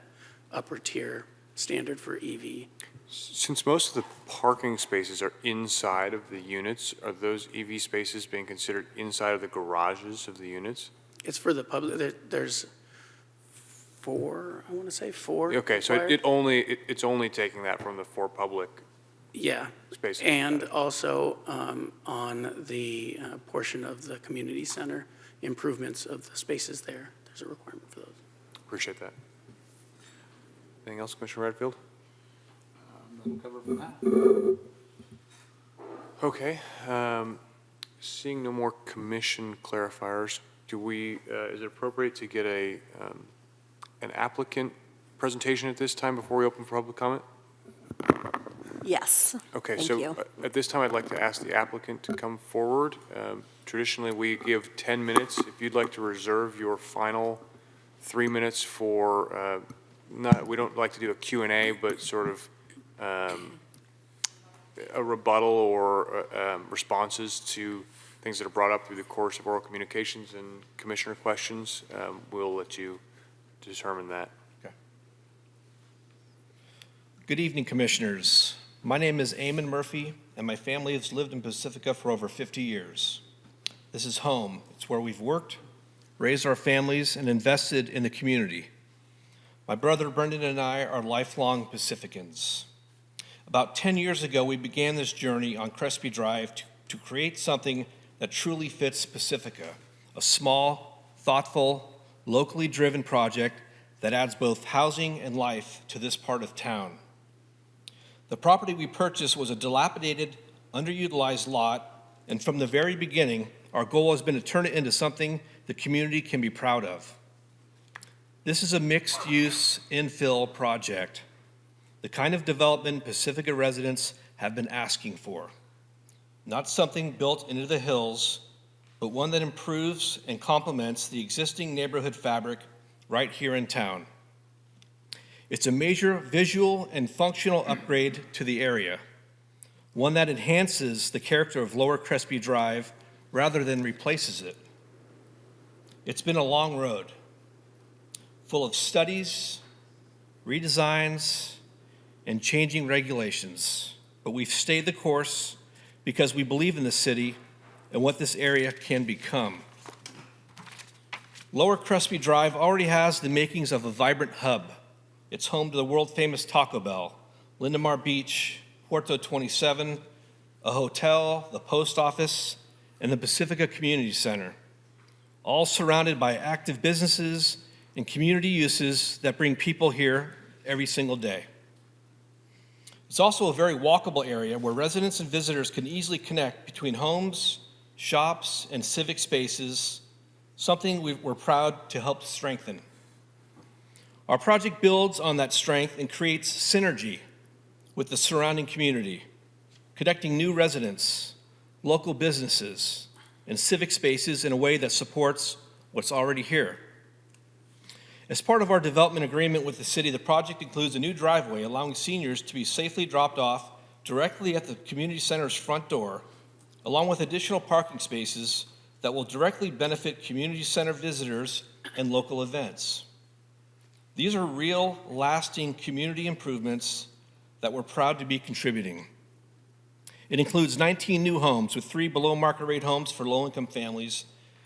[SPEAKER 12] upper tier standard for EV.
[SPEAKER 2] Since most of the parking spaces are inside of the units, are those EV spaces being considered inside of the garages of the units?
[SPEAKER 12] It's for the public. There's four, I want to say four.
[SPEAKER 2] Okay, so it's only taking that from the 4 public spaces.
[SPEAKER 12] And also on the portion of the community center, improvements of the spaces there. There's a requirement for those.
[SPEAKER 2] Appreciate that. Anything else, Commissioner Redfield? Okay. Seeing no more commission clarifiers, is it appropriate to get an applicant presentation at this time before we open for public comment?
[SPEAKER 7] Yes.
[SPEAKER 2] Okay,
[SPEAKER 7] Thank
[SPEAKER 2] so
[SPEAKER 7] you.
[SPEAKER 2] at this time, I'd like to ask the applicant to come forward. Traditionally, we give 10 minutes. If you'd like to reserve your final 3 minutes for, we don't like to do a Q&A, but sort of a rebuttal or responses to things that are brought up through the course of oral communications and commissioner questions, we'll let you determine that.
[SPEAKER 14] Okay. Good evening, commissioners. My name is Eamon Murphy, and my family has lived in Pacifica for over 50 years. This is home. It's where we've worked, raised our families, and invested in the community. My brother Brendan and I are lifelong Pacificans. About 10 years ago, we began this journey on Crespi Drive to create something that truly fits Pacifica, a small, thoughtful, locally driven project that adds both housing and life to this part of town. The property we purchased was a dilapidated, underutilized lot, and from the very beginning, our goal has been to turn it into something the community can be proud of. This is a mixed-use infill project, the kind of development Pacifica residents have been asking for. Not something built into the hills, but one that improves and complements the existing neighborhood fabric right here in town. It's a major visual and functional upgrade to the area, one that enhances the character of Lower Crespi Drive rather than replaces it. It's been a long road, full of studies, redesigns, and changing regulations, but we've stayed the course because we believe in the city and what this area can become. Lower Crespi Drive already has the makings of a vibrant hub. It's home to the world-famous Taco Bell, Lindemar Beach, Puerto 27, a hotel, the post office, and the Pacifica Community Center, all surrounded by active businesses and community uses that bring people here every single day. It's also a very walkable area where residents and visitors can easily connect between homes, shops, and civic spaces, something we're proud to help strengthen. Our project builds on that strength and creates synergy with the surrounding community, connecting new residents, local businesses, and civic spaces in a way that supports what's already here. As part of our development agreement with the city, the project includes a new driveway allowing seniors to be safely dropped off directly at the community center's front door, along with additional parking spaces that will directly benefit community center visitors and local events. These are real, lasting community improvements that we're proud to be contributing. It includes 19 new homes with 3 below-market rate homes for low-income families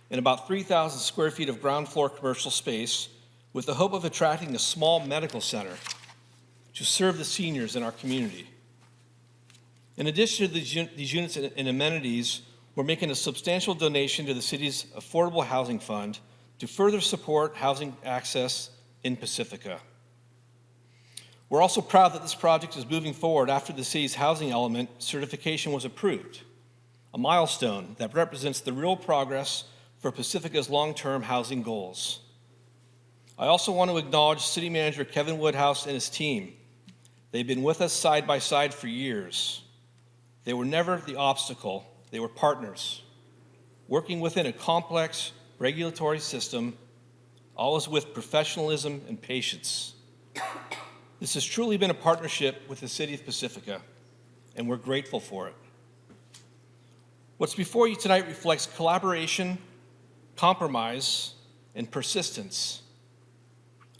[SPEAKER 14] and about 3,000 square feet of ground floor commercial space with the hope of attracting a small medical center to serve the seniors in our community. In addition to these units and amenities, we're making a substantial donation to the city's Affordable Housing Fund to further support housing access in Pacifica. We're also proud that this project is moving forward after the city's housing element certification was approved, a milestone that represents the real progress for Pacifica's long-term housing goals. I also want to acknowledge City Manager Kevin Woodhouse and his team. They've been with us side by side for years. They were never the obstacle, they were partners, working within a complex regulatory system, always with professionalism and patience. This has truly been a partnership with the City of Pacifica, and we're grateful for it. What's before you tonight reflects collaboration, compromise, and persistence.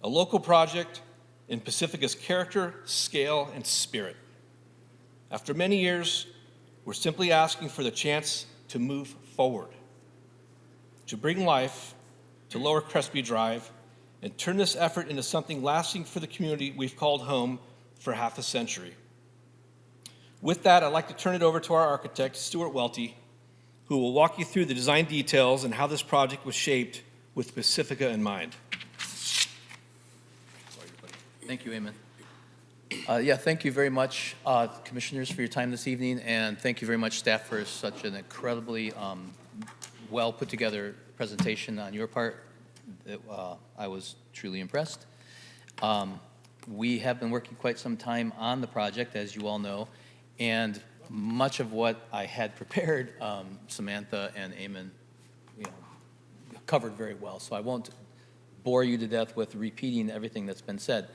[SPEAKER 14] A local project in Pacifica's character, scale, and spirit. After many years, we're simply asking for the chance to move forward, to bring life to Lower Crespi Drive and turn this effort into something lasting for the community we've called home for half a century. With that, I'd like to turn it over to our architect, Stuart Welty, who will walk you through the design details and how this project was shaped with Pacifica in mind.
[SPEAKER 15] Thank you, Eamon. Thank you very much, commissioners, for your time this evening, and thank you very much, staff, for such an incredibly well put together presentation on your part. I was truly impressed. We have been working quite some time on the project, as you all know, and much of what I had prepared, Samantha and Eamon, covered very well. So I won't bore you to death with repeating everything that's been said.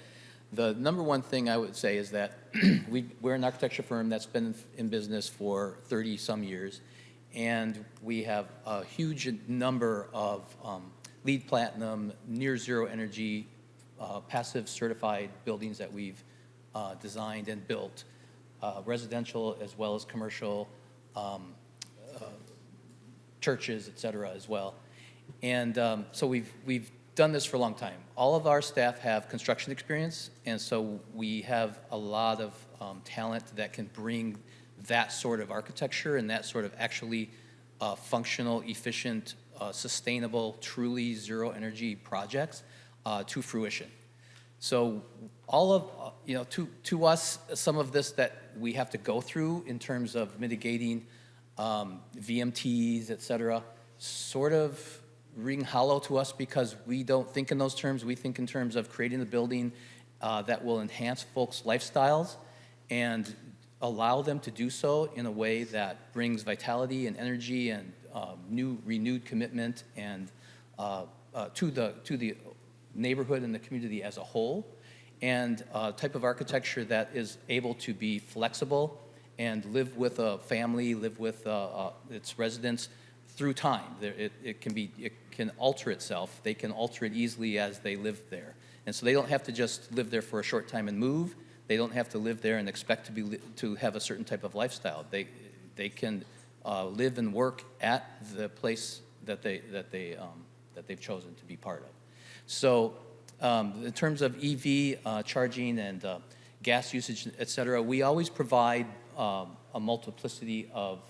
[SPEAKER 15] The number one thing I would say is that we're an architecture firm that's been in business for 30-some years, and we have a huge number of LEED Platinum, near zero energy, passive certified buildings that we've designed and built, residential as well as commercial, churches, et cetera, as well. And so we've done this for a long time. All of our staff have construction experience, and so we have a lot of talent that can bring that sort of architecture and that sort of actually functional, efficient, sustainable, truly zero energy projects to fruition. So all of, to us, some of this that we have to go through in terms of mitigating VMTs, et cetera, sort of ring hollow to us because we don't think in those terms. We think in terms of creating a building that will enhance folks' lifestyles and allow them to do so in a way that brings vitality and energy and renewed commitment and to the neighborhood and the community as a whole, and a type of architecture that is able to be flexible and live with a family, live with its residents through time. It can alter itself. They can alter it easily as they live there. And so they don't have to just live there for a short time and move. They don't have to live there and expect to have a certain type of lifestyle. They can live and work at the place that they've chosen to be part of. So in terms of EV charging and gas usage, et cetera, we always provide a multiplicity of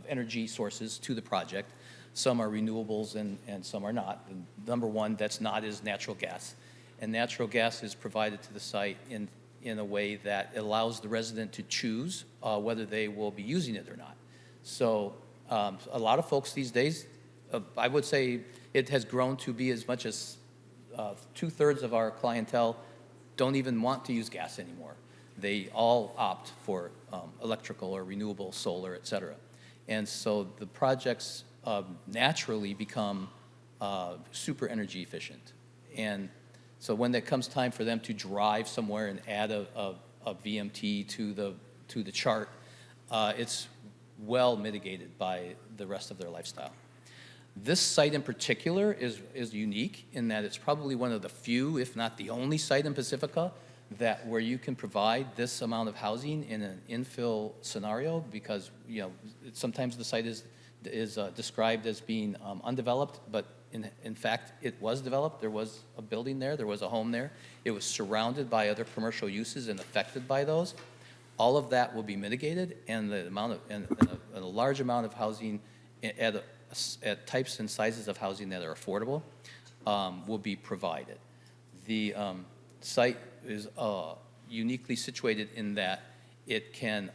[SPEAKER 15] energy sources to the project. Some are renewables and some are not. And number one that's not is natural gas. And natural gas is provided to the site in a way that allows the resident to choose whether they will be using it or not. So a lot of folks these days, I would say it has grown to be as much as 2/3 of our clientele don't even want to use gas anymore. they all opt for electrical or renewable solar, et cetera. And so the projects naturally become super energy efficient. And so when it comes time for them to drive somewhere and add a VMT to the chart, it's well mitigated by the rest of their lifestyle. This site in particular is unique in that it's probably one of the few, if not the only site in Pacifica where you can provide this amount of housing in an infill scenario, because sometimes the site is described as being undeveloped, but in fact it was developed. There was a building there, there was a home there. It was surrounded by other commercial uses and affected by those. All of that will be mitigated, and the amount of and a large amount of housing at types and sizes of housing that are affordable will be provided. The site is uniquely situated in that it can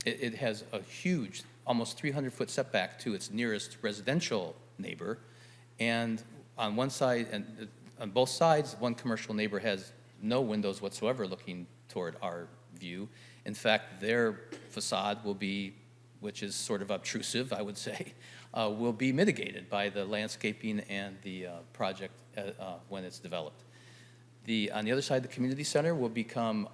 [SPEAKER 15] it has a huge, almost 300-foot setback to its nearest residential neighbor, and on one side and on both sides, one commercial neighbor has no windows whatsoever looking toward our view. In fact, their facade will be, which is sort of obtrusive, I would say, will be mitigated by the landscaping and the project when it's developed. On the other side, the community center will become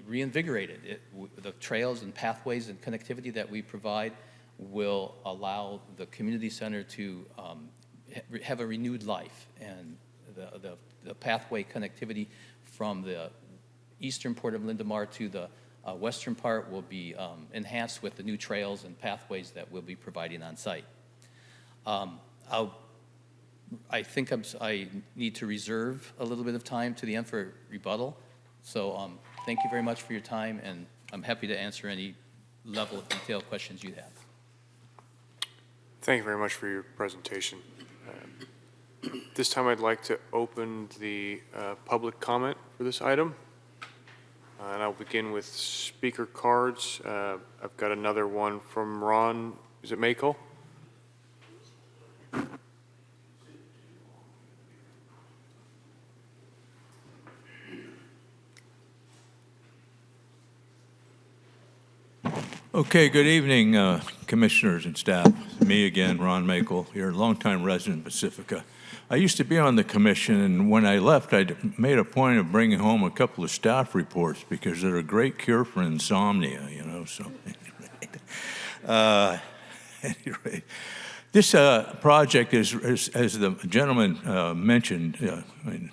[SPEAKER 15] reinvigorated. The trails and pathways and connectivity that we provide will allow the community center to have a renewed life, and the pathway connectivity from the eastern port of Lindemar to the western part will be enhanced with the new trails and pathways that we'll be providing on site. I think I need to reserve a little bit of time to the end for rebuttal. So thank you very much for your time, and I'm happy to answer any level of detailed questions you have.
[SPEAKER 2] Thank you very much for your presentation. This time I'd like to open the public comment for this item. And I'll begin with speaker cards. I've got another one from Ron. Is it Makel?
[SPEAKER 11] Okay, good evening, commissioners and staff. Me again, Ron Makel, here, longtime resident of Pacifica. I used to be on the commission, and when I left, I made a point of bringing home a couple of staff reports because they're a great cure for insomnia, so. Anyway, this project is, as the gentleman mentioned,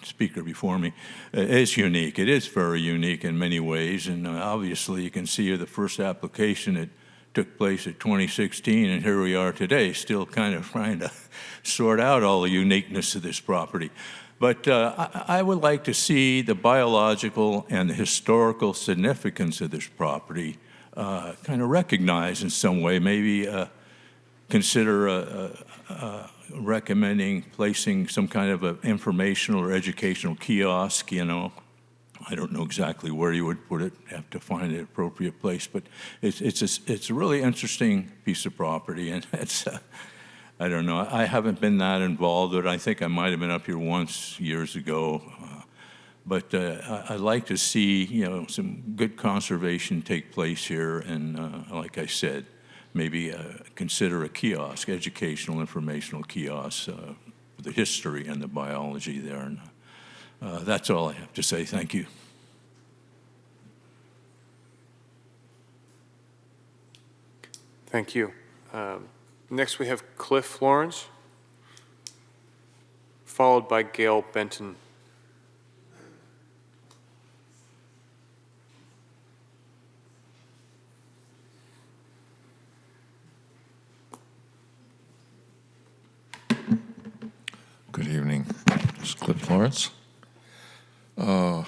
[SPEAKER 11] speaker before me, is unique. It is very unique in many ways, and obviously you can see the first application that took place in 2016, and here we are today, still kind of trying to sort out all the uniqueness of this property. But I would like to see the biological and the historical significance of this property kind of recognized in some way, maybe consider recommending placing some kind of an informational or educational kiosk, I don't know exactly where you would put it, have to find the appropriate place, but it's a really interesting piece of property, and it's, I don't know, I haven't been that involved, but I think I might have been up here once years ago, but I'd like to see, some good conservation take place here, and like I said, maybe consider a kiosk, educational, informational kiosk, the history and the biology there. And that's all I have to say. Thank you.
[SPEAKER 2] Thank you. Next, we have Cliff Lawrence, followed by Gail Benton.
[SPEAKER 16] Good evening. This is Cliff Lawrence from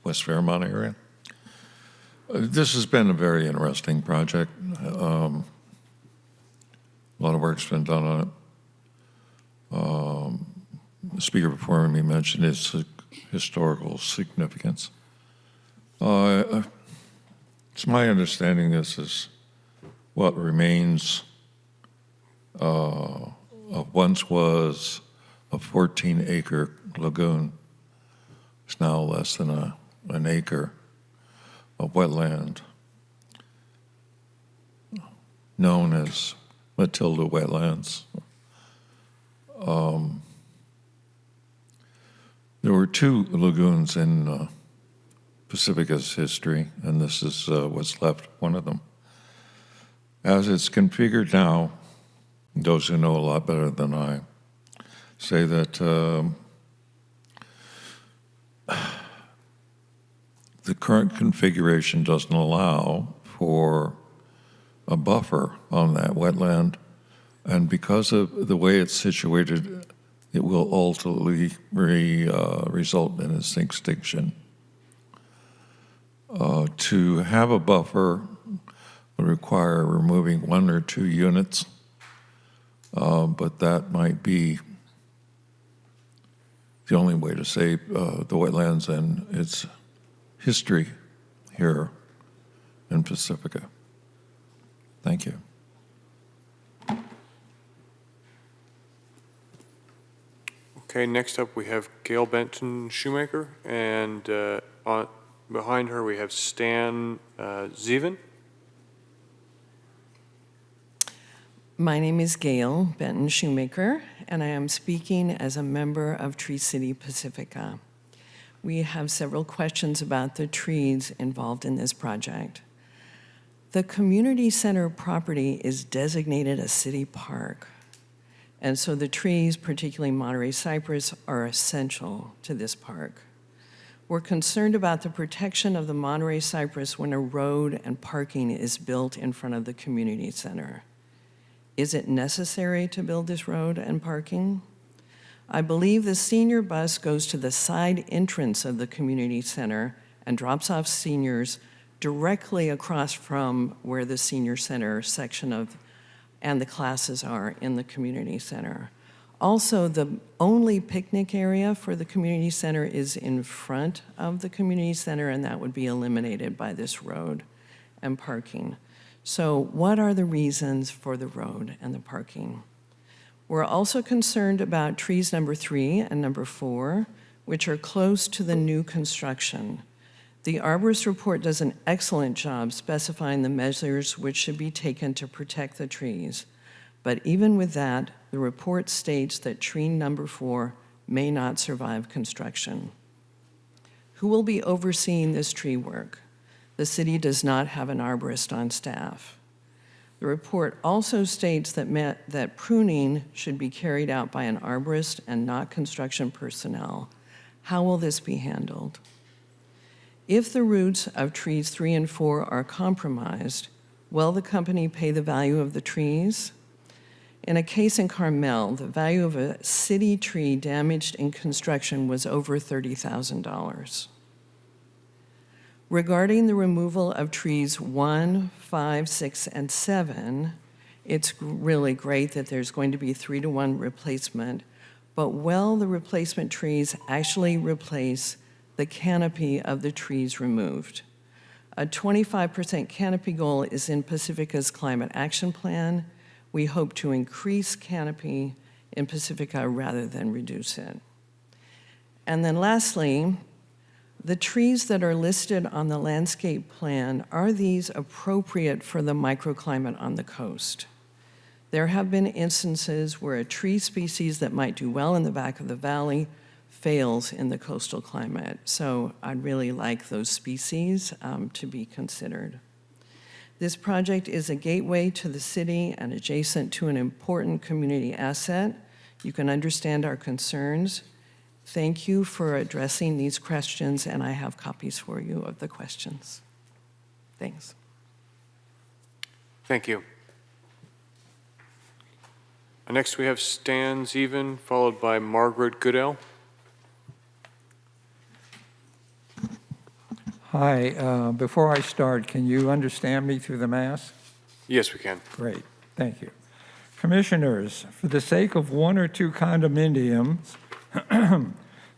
[SPEAKER 16] West Fairmont area. This has been a very interesting project. A lot of work's been done on it. The speaker before me mentioned its historical significance. It's my understanding this is what remains of once was a 14-acre lagoon is now less than an acre of wetland known as Matilda Wetlands. There were two lagoons in Pacifica's history, and this is what's left, one of them. As it's configured now, those who know a lot better than I say that the current configuration doesn't allow for a buffer on that wetland, and because of the way it's situated, it will ultimately result in its extinction. To have a buffer would require removing 1 or 2 units, but that might be the only way to save the wetlands and its history here in Pacifica. Thank you.
[SPEAKER 2] Okay, next up we have Gail Benton Shoemaker, and behind her we have Stan Zeven.
[SPEAKER 17] My name is Gail Benton Shoemaker, and I am speaking as a member of Tree City Pacifica. We have several questions about the trees involved in this project. The community center property is designated a city park, and so the trees, particularly Monterey cypress, are essential to this park. We're concerned about the protection of the Monterey cypress when a road and parking is built in front of the community center. Is it necessary to build this road and parking? I believe the senior bus goes to the side entrance of the community center and drops off seniors directly across from where the senior center section of and the classes are in the community center. Also, the only picnic area for the community center is in front of the community center, and that would be eliminated by this road and parking. So what are the reasons for the road and the parking? We're also concerned about trees number 3 and number 4, which are close to the new construction. The arborist report does an excellent job specifying the measures which should be taken to protect the trees. But even with that, the report states that tree number 4 may not survive construction. Who will be overseeing this tree work? The city does not have an arborist on staff. The report also states that pruning should be carried out by an arborist and not construction personnel. How will this be handled? If the roots of trees 3 and 4 are compromised, will the company pay the value of the trees? In a case in Carmel, the value of a city tree damaged in construction was over $30,000. Regarding the removal of trees 1, 5, 6, and 7, it's really great that there's going to be 3-to-1 replacement, but will the replacement trees actually replace the canopy of the trees removed? A 25% canopy goal is in Pacifica's Climate Action Plan. We hope to increase canopy in Pacifica rather than reduce it. And then lastly, the trees that are listed on the landscape plan, are these appropriate for the microclimate on the coast? There have been instances where a tree species that might do well in the back of the valley fails in the coastal climate. So I'd really like those species to be considered. This project is a gateway to the city and adjacent to an important community asset. You can understand our concerns. Thank you for addressing these questions, and I have copies for you of the questions. Thanks.
[SPEAKER 2] Thank you. Next we have Stan Zeven, followed by Margaret Goodell.
[SPEAKER 18] Hi, before I start, can you understand me through the mask?
[SPEAKER 2] Yes, we can.
[SPEAKER 18] Great, thank you. Commissioners, for the sake of 1 or 2 condominiums,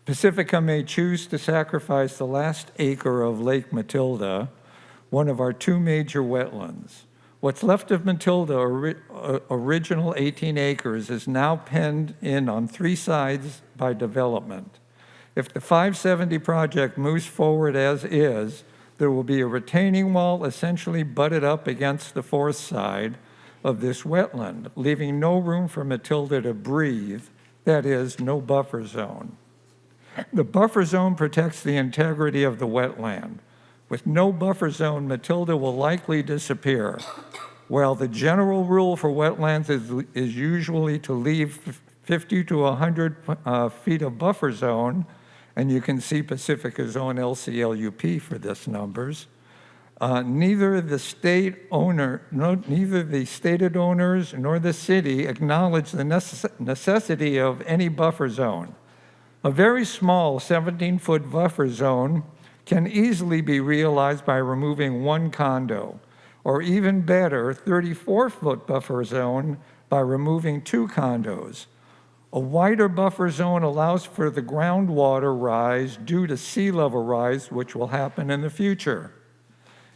[SPEAKER 18] Pacifica may choose to sacrifice the last acre of Lake Matilda, one of our 2 major wetlands. What's left of Matilda, original 18 acres, is now penned in on 3 sides by development. If the 570 project moves forward as is, there will be a retaining wall essentially butted up against the fourth side of this wetland, leaving no room for Matilda to breathe, that is, no buffer zone. The buffer zone protects the integrity of the wetland. With no buffer zone, Matilda will likely disappear. While the general rule for wetlands is usually to leave 50 to 100 feet of buffer zone, and you can see Pacifica's own LCLUP for this numbers, neither the stated owners nor the city acknowledge the necessity of any buffer zone. A very small 17-foot buffer zone can easily be realized by removing one condo, or even better, 34-foot buffer zone by removing 2 condos. A wider buffer zone allows for the groundwater rise due to sea level rise, which will happen in the future.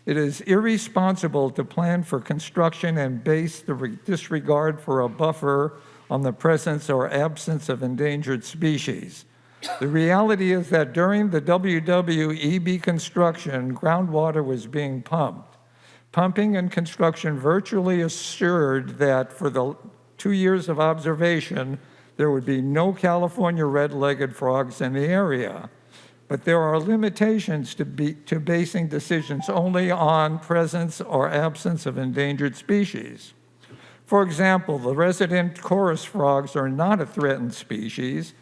[SPEAKER 18] It is irresponsible to plan for construction and base the disregard for a buffer on the presence or absence of endangered species. The reality is that during the WWEB construction, groundwater was being pumped. Pumping and construction virtually assured that for the 2 years of observation, there would be no California red-legged frogs in the area. But there are limitations to basing decisions only on presence or absence of endangered species. For example, the resident chorus frogs are not a threatened species,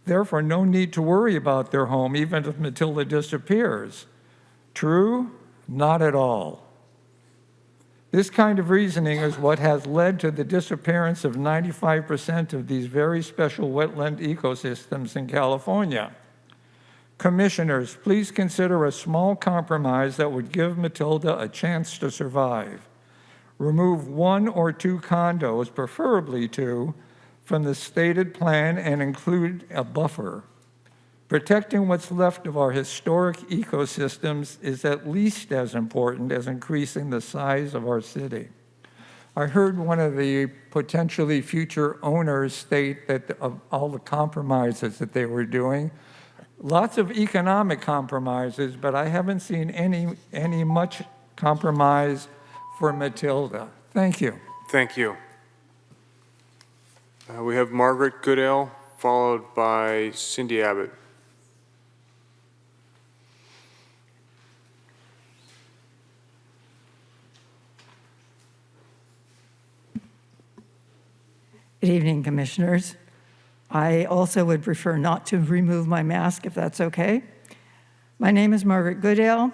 [SPEAKER 18] therefore no need to worry about their home even if Matilda disappears. True? Not at all. This kind of reasoning is what has led to the disappearance of 95% of these very special wetland ecosystems in California. Commissioners, please consider a small compromise that would give Matilda a chance to survive. Remove 1 or 2 condos, preferably 2, from the stated plan and include a buffer. Protecting what's left of our historic ecosystems is at least as important as increasing the size of our city. I heard one of the potentially future owners state that of all the compromises that they were doing, lots of economic compromises, but I haven't seen any much compromise for Matilda. Thank you.
[SPEAKER 2] Thank you. We have Margaret Goodale, followed by Cindy Abbott.
[SPEAKER 19] Good evening, Commissioners. I also would prefer not to remove my mask if that's okay. My name is Margaret Goodale.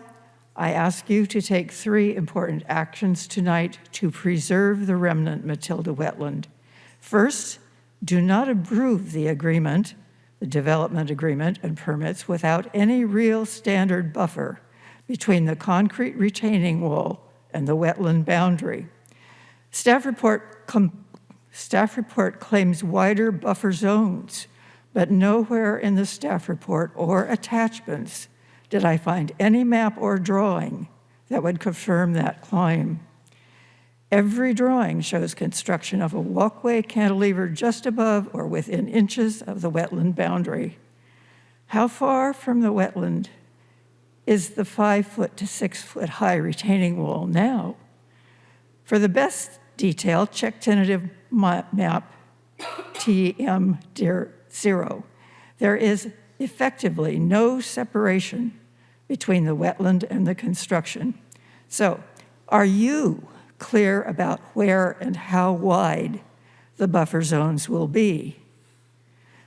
[SPEAKER 19] I ask you to take 3 important actions tonight to preserve the remnant Matilda wetland. First, do not approve the agreement, the development agreement and permits without any real standard buffer between the concrete retaining wall and the wetland boundary. Staff report claims wider buffer zones, but nowhere in the staff report or attachments did I find any map or drawing that would confirm that claim. Every drawing shows construction of a walkway cantilever just above or within inches of the wetland boundary. How far from the wetland is the 5-foot to 6-foot high retaining wall now? For the best detail, check tentative map TM-0. There is effectively no separation between the wetland and the construction. So, are you clear about where and how wide the buffer zones will be?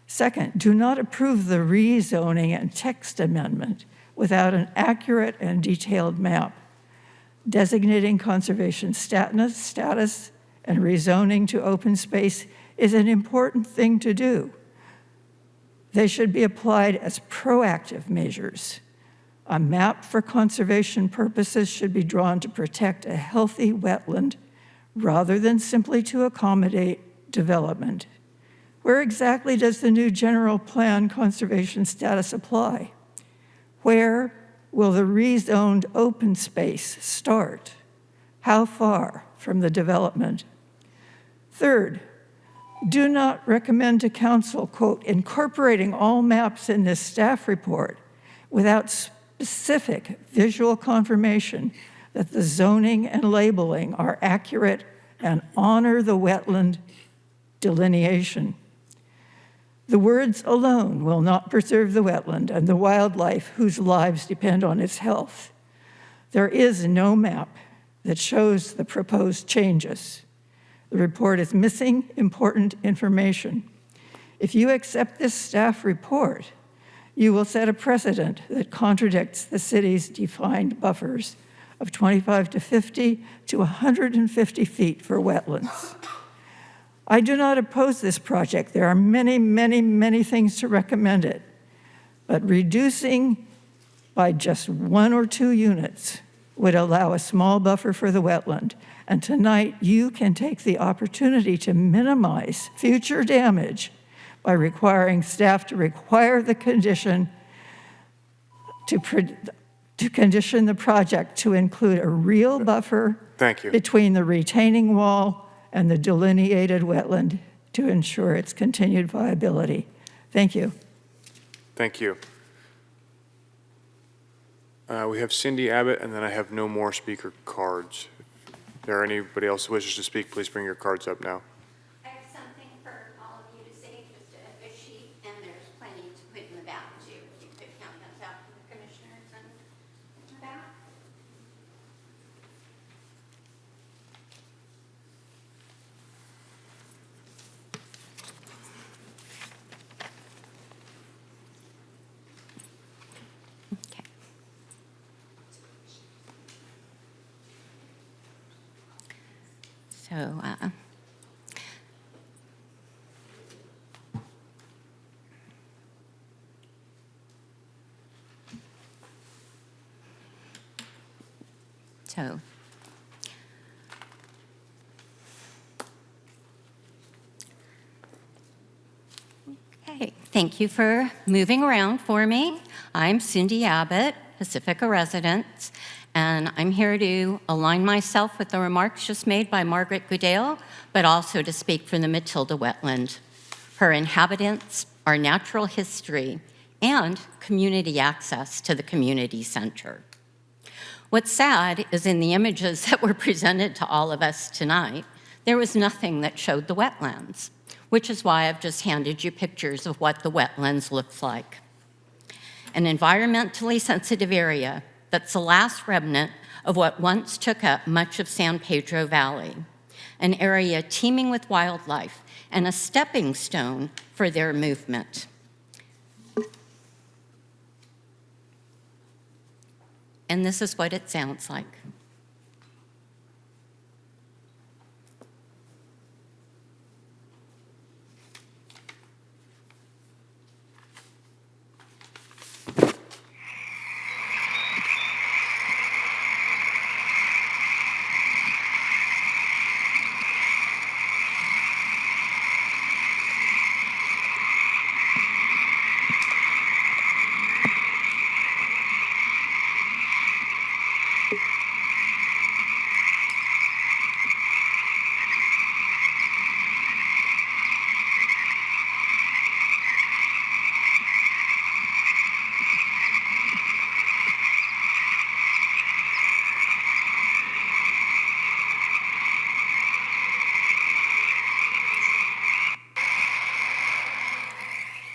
[SPEAKER 19] Second, do not approve the rezoning and text amendment without an accurate and detailed map. Designating conservation status and rezoning to open space is an important thing to do. They should be applied as proactive measures. A map for conservation purposes should be drawn to protect a healthy wetland rather than simply to accommodate development. Where exactly does the new general plan conservation status apply? Where will the rezoned open space start? How far from the development? Third, do not recommend to council, quote, incorporating all maps in this staff report without specific visual confirmation that the zoning and labeling are accurate and honor the wetland delineation. The words alone will not preserve the wetland and the wildlife whose lives depend on its health. There is no map that shows the proposed changes. The report is missing important information. If you accept this staff report, you will set a precedent that contradicts the city's defined buffers of 25 to 50 to 150 feet for wetlands. I do not oppose this project. There are many, many, many things to recommend it, but reducing by just 1 or 2 units would allow a small buffer for the wetland. And tonight, you can take the opportunity to minimize future damage by requiring staff to require the condition to condition the project to include a real buffer between the retaining wall and the delineated wetland to ensure its continued viability. Thank you.
[SPEAKER 2] Thank you. We have Cindy Abbott, and then I have no more speaker cards. If there anybody else who wishes to speak, please bring your cards up now.
[SPEAKER 6] I have something for all of you to say, just a sheet, and there's plenty to put in the back too. If you could count those out for the commissioners and the back. Okay. So, okay, thank you for moving around for me. I'm Cindy Abbott, Pacifica resident, and I'm here to align myself with the remarks just made by Margaret Goodale, but also to speak for the Matilda wetland, her inhabitants, our natural history, and community access to the community center. What's sad is in the images that were presented to all of us tonight, there was nothing that showed the wetlands, which is why I've just handed you pictures of what the wetlands looks like. An environmentally sensitive area that's the last remnant of what once took up much of San Pedro Valley, an area teeming with wildlife and a stepping stone for their movement. And this is what it sounds like.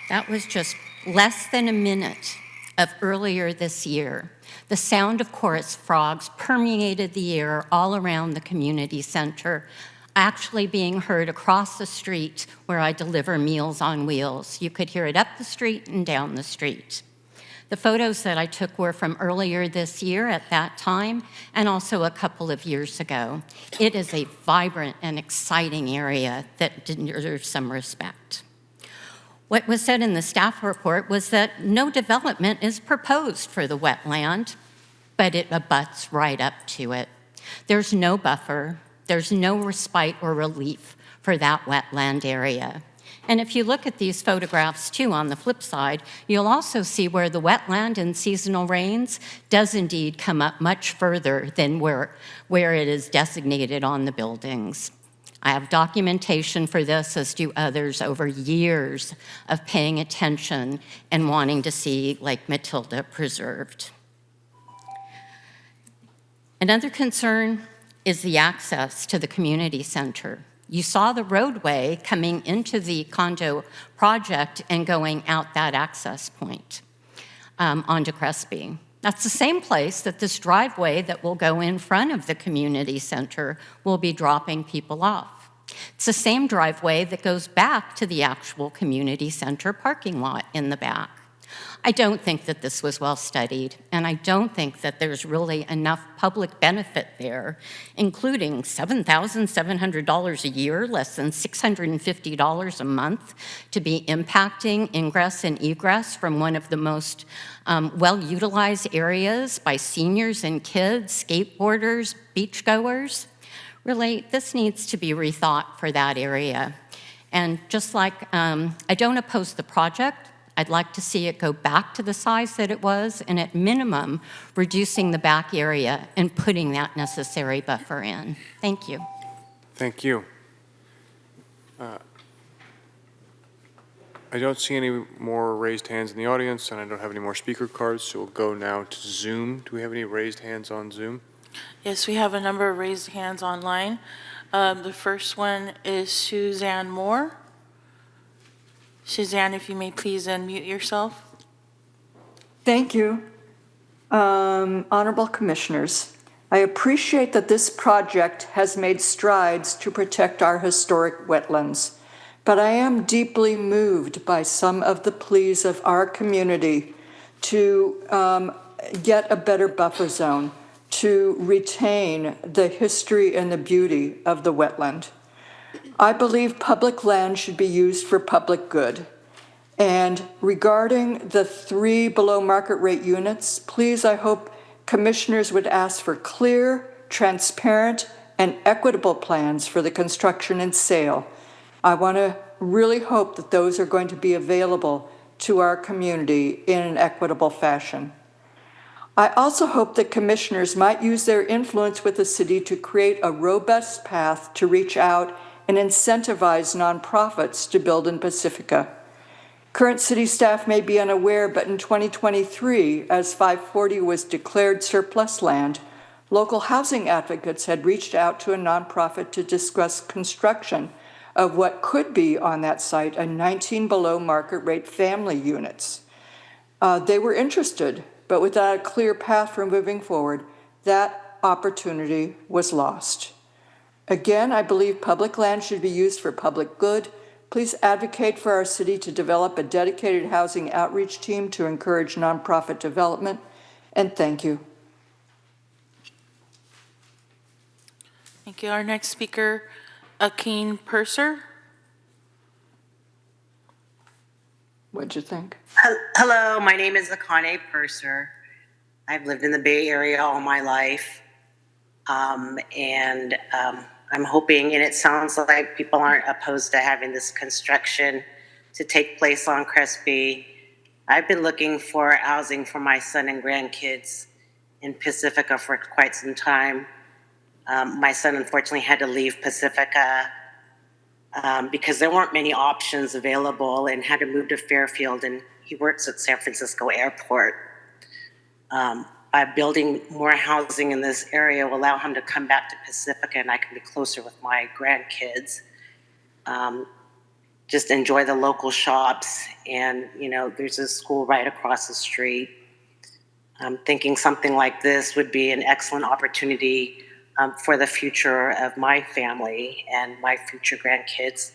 [SPEAKER 6] That was just less than a minute of earlier this year. The sound of chorus frogs permeated the air all around the community center, actually being heard across the street where I deliver Meals on Wheels. You could hear it up the street and down the street. The photos that I took were from earlier this year at that time, and also a couple of years ago. It is a vibrant and exciting area that deserves some respect. What was said in the staff report was that no development is proposed for the wetland, but it abuts right up to it. There's no buffer, there's no respite or relief for that wetland area. And if you look at these photographs too on the flip side, you'll also see where the wetland in seasonal rains does indeed come up much further than where it is designated on the buildings.
[SPEAKER 20] I have documentation for this, as do others, over years of paying attention and wanting to see Lake Matilda preserved. Another concern is the access to the community center. You saw the roadway coming into the condo project and going out that access point onto Crespi. That's the same place that this driveway that will go in front of the community center will be dropping people off. It's the same driveway that goes back to the actual community center parking lot in the back. I don't think that this was well studied, and I don't think that there's really enough public benefit there, including $7,700 a year, less than $650 a month, to be impacting ingress and egress from one of the most well-utilized areas by seniors and kids, skateboarders, beachgoers. Really, this needs to be rethought for that area. And just like I don't oppose the project, I'd like to see it go back to the size that it was, and at minimum, reducing the back area and putting that necessary buffer in. Thank you.
[SPEAKER 2] Thank you. I don't see any more raised hands in the audience, and I don't have any more speaker cards, so we'll go now to Zoom. Do we have any raised hands on Zoom?
[SPEAKER 9] Yes, we have a number of raised hands online. The first one is Suzanne Moore. Suzanne, if you may please unmute yourself.
[SPEAKER 21] Thank you. Honorable Commissioners, I appreciate that this project has made strides to protect our historic wetlands, but I am deeply moved by some of the pleas of our community to get a better buffer zone, to retain the history and the beauty of the wetland. I believe public land should be used for public good. And regarding the 3 below market rate units, please, I hope commissioners would ask for clear, transparent, and equitable plans for the construction and sale. I want to really hope that those are going to be available to our community in an equitable fashion. I also hope that commissioners might use their influence with the city to create a robust path to reach out and incentivize nonprofits to build in Pacifica. Current city staff may be unaware, but in 2023, as 540 was declared surplus land, local housing advocates had reached out to a nonprofit to discuss construction of what could be on that site a 19 below market rate family units. They were interested, but without a clear path for moving forward, that opportunity was lost. Again, I believe public land should be used for public good. Please advocate for our city to develop a dedicated housing outreach team to encourage nonprofit development, and thank you.
[SPEAKER 9] Thank you. Our next speaker, Akeen Purser.
[SPEAKER 21] What'd you think?
[SPEAKER 22] Hello, my name is Akane Purser. I've lived in the Bay Area all my life. I'm hoping, and it sounds like people aren't opposed to having this construction to take place on Crespi. I've been looking for housing for my son and grandkids in Pacifica for quite some time. My son unfortunately had to leave Pacifica because there weren't many options available and had to move to Fairfield, and he works at San Francisco Airport. By building more housing in this area will allow him to come back to Pacifica, and I can be closer with my grandkids. Just enjoy the local shops, and there's a school right across the street. I'm thinking something like this would be an excellent opportunity for the future of my family and my future grandkids'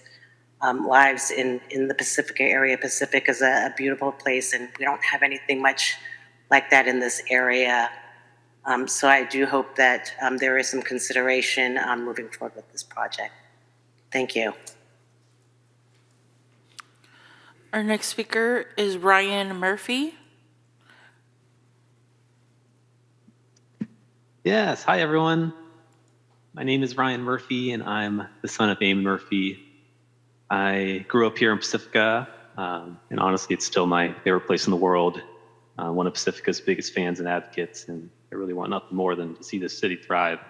[SPEAKER 22] lives in the Pacifica area. Pacifica is a beautiful place, and we don't have anything much like that in this area. So I do hope that there is some consideration on moving forward with this project. Thank you.
[SPEAKER 9] Our next speaker is Ryan Murphy.
[SPEAKER 23] Yes, hi everyone. My name is Ryan Murphy, and I'm the son of Eamon Murphy. I grew up here in Pacifica, and honestly, it's still my favorite place in the world. One of Pacifica's biggest fans and advocates, and I really want nothing more than to see this city thrive.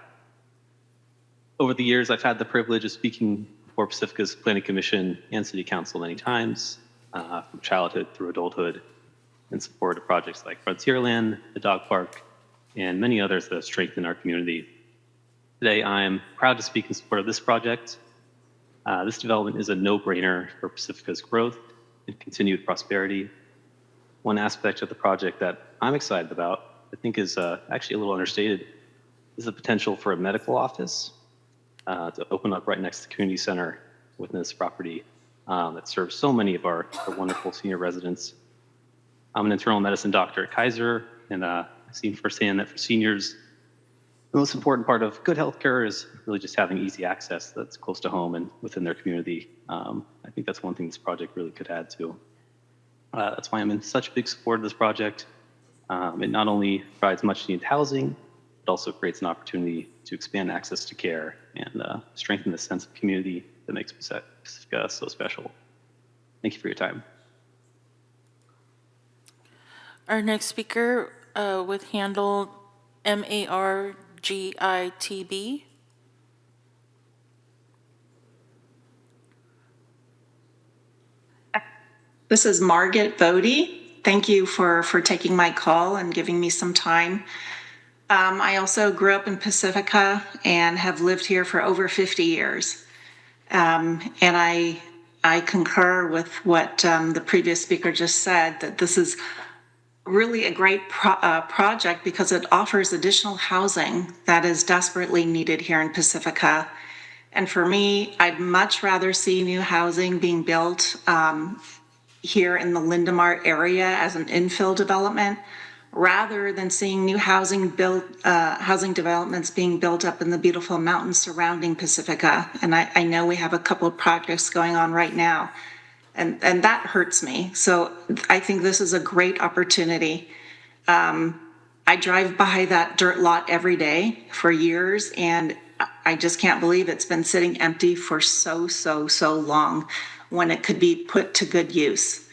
[SPEAKER 23] Over the years, I've had the privilege of speaking before Pacifica's Planning Commission and City Council many times, from childhood through adulthood, in support of projects like Frontierland, the dog park, and many others that strengthen our community. Today, I'm proud to speak in support of this project. This development is a no-brainer for Pacifica's growth and continued prosperity. One aspect of the project that I'm excited about, I think is actually a little understated, is the potential for a medical office to open up right next to the community center within this property that serves so many of our wonderful senior residents. I'm an internal medicine doctor at Kaiser, and I've seen firsthand that for seniors, the most important part of good healthcare is really just having easy access that's close to home and within their community. I think that's one thing this project really could add to. That's why I'm in such big support of this project. It not only provides much needed housing, it also creates an opportunity to expand access to care and strengthen the sense of community that makes Pacifica so special. Thank you for your time.
[SPEAKER 9] Our next speaker with handle MARGITB.
[SPEAKER 3] This is Margaret Bodie. Thank you for taking my call and giving me some time. I also grew up in Pacifica and have lived here for over 50 years. And I concur with what the previous speaker just said, that this is really a great project because it offers additional housing that is desperately needed here in Pacifica. And for me, I'd much rather see new housing being built here in the Lindemar area as an infill development, rather than seeing new housing developments being built up in the beautiful mountains surrounding Pacifica. And I know we have a couple of projects going on right now, and that hurts me. So I think this is a great opportunity. I drive by that dirt lot every day for years, and I just can't believe it's been sitting empty for so long when it could be put to good use.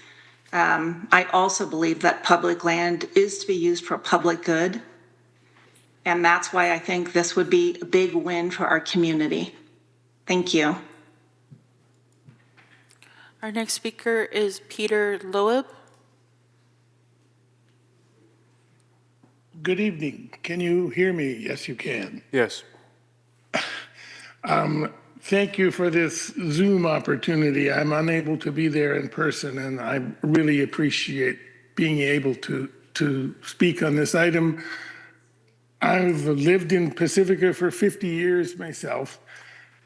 [SPEAKER 3] I also believe that public land is to be used for public good, and that's why I think this would be a big win for our community. Thank you.
[SPEAKER 9] Our next speaker is Peter Loeb.
[SPEAKER 4] Good evening. Can you hear me? Yes, you can.
[SPEAKER 2] Yes.
[SPEAKER 4] Thank you for this Zoom opportunity. I'm unable to be there in person, and I really appreciate being able to speak on this item. I've lived in Pacifica for 50 years myself,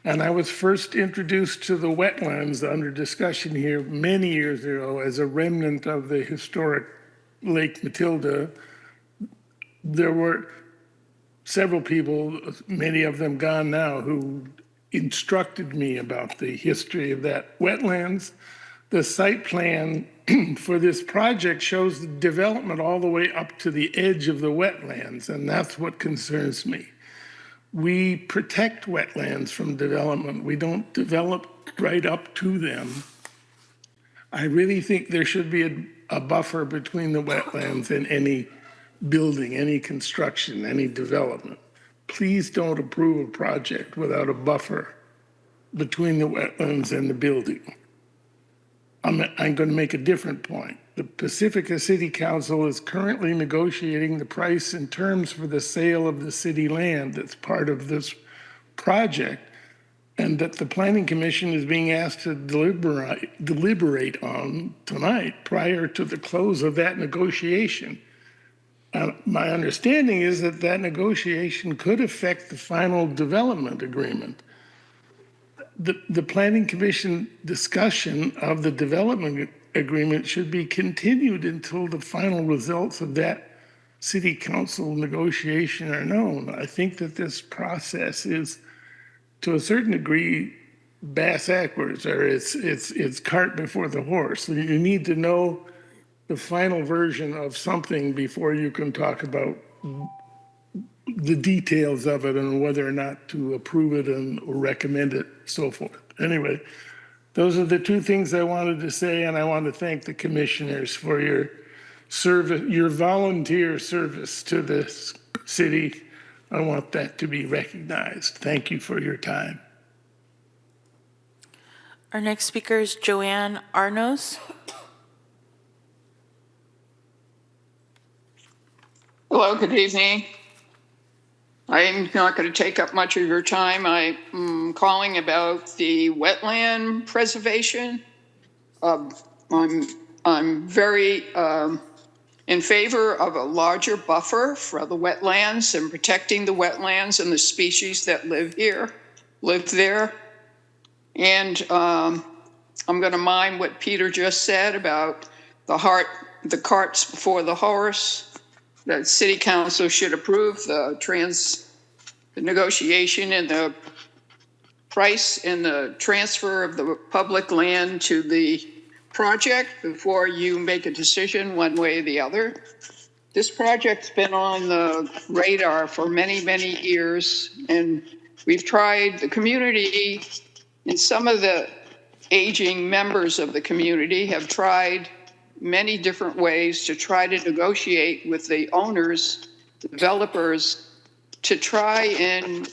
[SPEAKER 4] and I was first introduced to the wetlands under discussion here many years ago as a remnant of the historic Lake Matilda. There were several people, many of them gone now, who instructed me about the history of that wetlands. The site plan for this project shows the development all the way up to the edge of the wetlands, and that's what concerns me. We protect wetlands from development. We don't develop right up to them. I really think there should be a buffer between the wetlands and any building, any construction, any development. Please don't approve a project without a buffer between the wetlands and the building. I'm going to make a different point. The Pacifica City Council is currently negotiating the price and terms for the sale of the city land that's part of this project, and that the Planning Commission is being asked to deliberate on tonight prior to the close of that negotiation. My understanding is that that negotiation could affect the final development agreement. The Planning Commission discussion of the development agreement should be continued until the final results of that City Council negotiation are known. I think that this process is, to a certain degree, backwards, or it's cart before the horse. You need to know the final version of something before you can talk about the details of it and whether or not to approve it and recommend it, so forth. Anyway, those are the two things I wanted to say, and I want to thank the commissioners for your service, your volunteer service to this city. I want that to be recognized. Thank you for your time.
[SPEAKER 9] Our next speaker is Joanne Arnos.
[SPEAKER 8] Hello, good evening. I'm not going to take up much of your time. I'm calling about the wetland preservation. I'm very in favor of a larger buffer for the wetlands and protecting the wetlands and the species that live there. And I'm going to mind what Peter just said about the carts before the horse. That City Council should approve the negotiation and the price and the transfer of the public land to the project before you make a decision one way or the other. This project's been on the radar for many, many years, and we've tried, the community and some of the aging members of the community have tried many different ways to try to negotiate with the owners, developers, to try and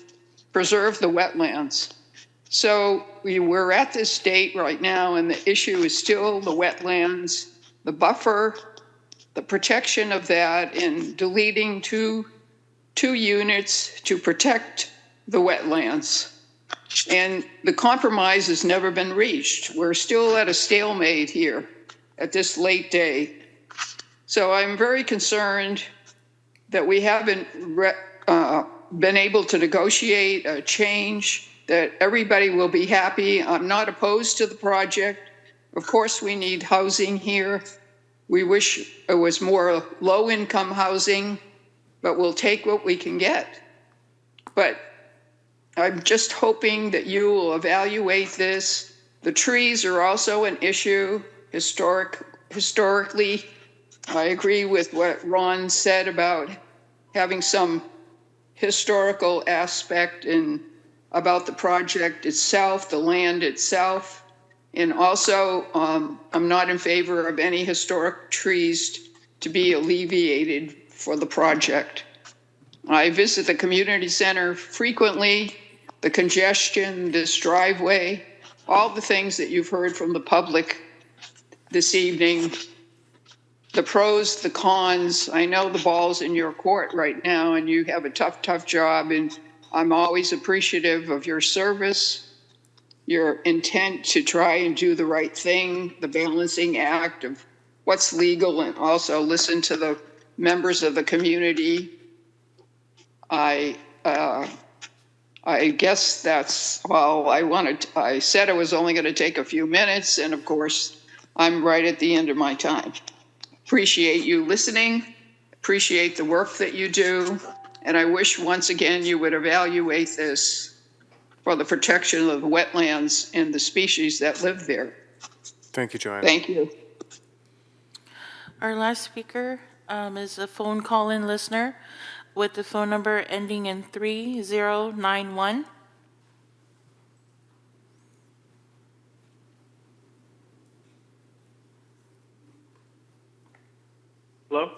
[SPEAKER 8] preserve the wetlands. So we're at this state right now, and the issue is still the wetlands, the buffer, the protection of that, and deleting two units to protect the wetlands. And the compromise has never been reached. We're still at a stalemate here at this late day. So I'm very concerned that we haven't been able to negotiate a change that everybody will be happy. I'm not opposed to the project. Of course, we need housing here. We wish it was more low-income housing, but we'll take what we can get. But I'm just hoping that you will evaluate this. The trees are also an issue historically. I agree with what Ron said about having some historical aspect about the project itself, the land itself. And also, I'm not in favor of any historic trees to be alleviated for the project. I visit the community center frequently, the congestion, this driveway, all the things that you've heard from the public this evening, the pros, the cons. I know the ball's in your court right now, and you have a tough job, and I'm always appreciative of your service, your intent to try and do the right thing, the balancing act of what's legal, and also listen to the members of the community. I guess that's all I wanted. I said I was only going to take a few minutes, and of course, I'm right at the end of my time. Appreciate you listening, appreciate the work that you do, and I wish once again you would evaluate this for the protection of the wetlands and the species that live there.
[SPEAKER 2] Thank you, Joanne.
[SPEAKER 8] Thank you.
[SPEAKER 9] Our last speaker is a phone call-in listener with the phone number ending in 3091.
[SPEAKER 10] Hello.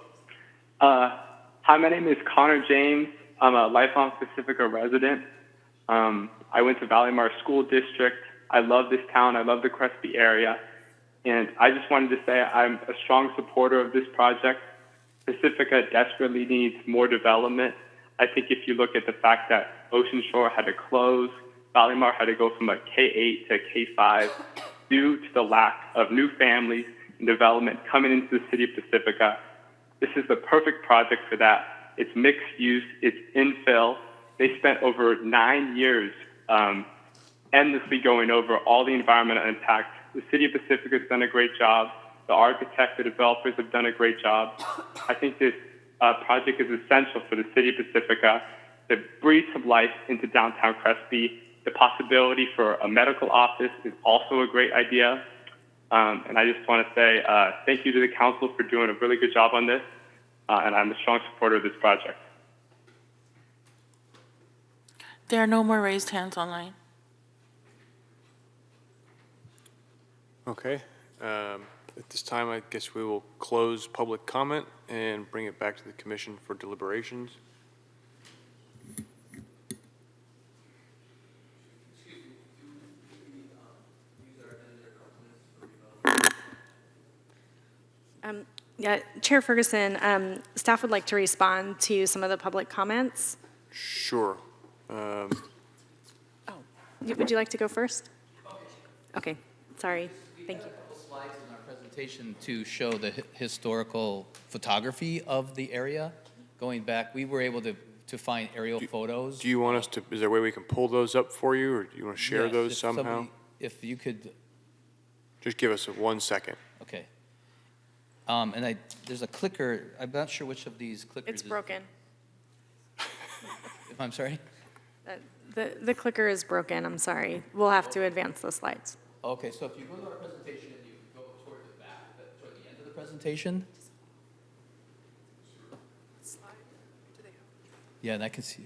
[SPEAKER 10] Hi, my name is Connor James. I'm a lifelong Pacifica resident. I went to Valley Mar School District. I love this town. I love the Crespi area. And I just wanted to say I'm a strong supporter of this project. Pacifica desperately needs more development. I think if you look at the fact that Ocean Shore had to close, Valley Mar had to go from a K8 to K5 due to the lack of new families and development coming into the city of Pacifica. This is the perfect project for that. It's mixed use, it's infill. They spent over 9 years endlessly going over all the environmental impacts. The city of Pacifica has done a great job. The architects, the developers have done a great job. I think this project is essential for the city of Pacifica to breathe some life into downtown Crespi. The possibility for a medical office is also a great idea. And I just want to say thank you to the council for doing a really good job on this. And I'm a strong supporter of this project.
[SPEAKER 9] There are no more raised hands online.
[SPEAKER 2] Okay. At this time, I guess we will close public comment and bring it back to the commission for deliberations.
[SPEAKER 1] Yeah, Chair Ferguson, staff would like to respond to some of the public comments.
[SPEAKER 2] Sure.
[SPEAKER 1] Would you like to go first? Okay, sorry, thank you.
[SPEAKER 15] Slides in our presentation to show the historical photography of the area. Going back, we were able to find aerial photos.
[SPEAKER 2] Do you want us to, is there a way we can pull those up for you, or do you want to share
[SPEAKER 15] Yes,
[SPEAKER 2] those
[SPEAKER 15] if
[SPEAKER 2] somehow?
[SPEAKER 15] somebody- If you could,
[SPEAKER 2] Just give us 1 second.
[SPEAKER 15] okay. And there's a clicker, I'm not sure which of these clickers.
[SPEAKER 1] It's broken.
[SPEAKER 15] I'm sorry?
[SPEAKER 1] The clicker is broken, I'm sorry. We'll have to advance the slides.
[SPEAKER 15] Okay, so if you go to our presentation and you go toward the back, toward the end of the presentation. Yeah, and I can see.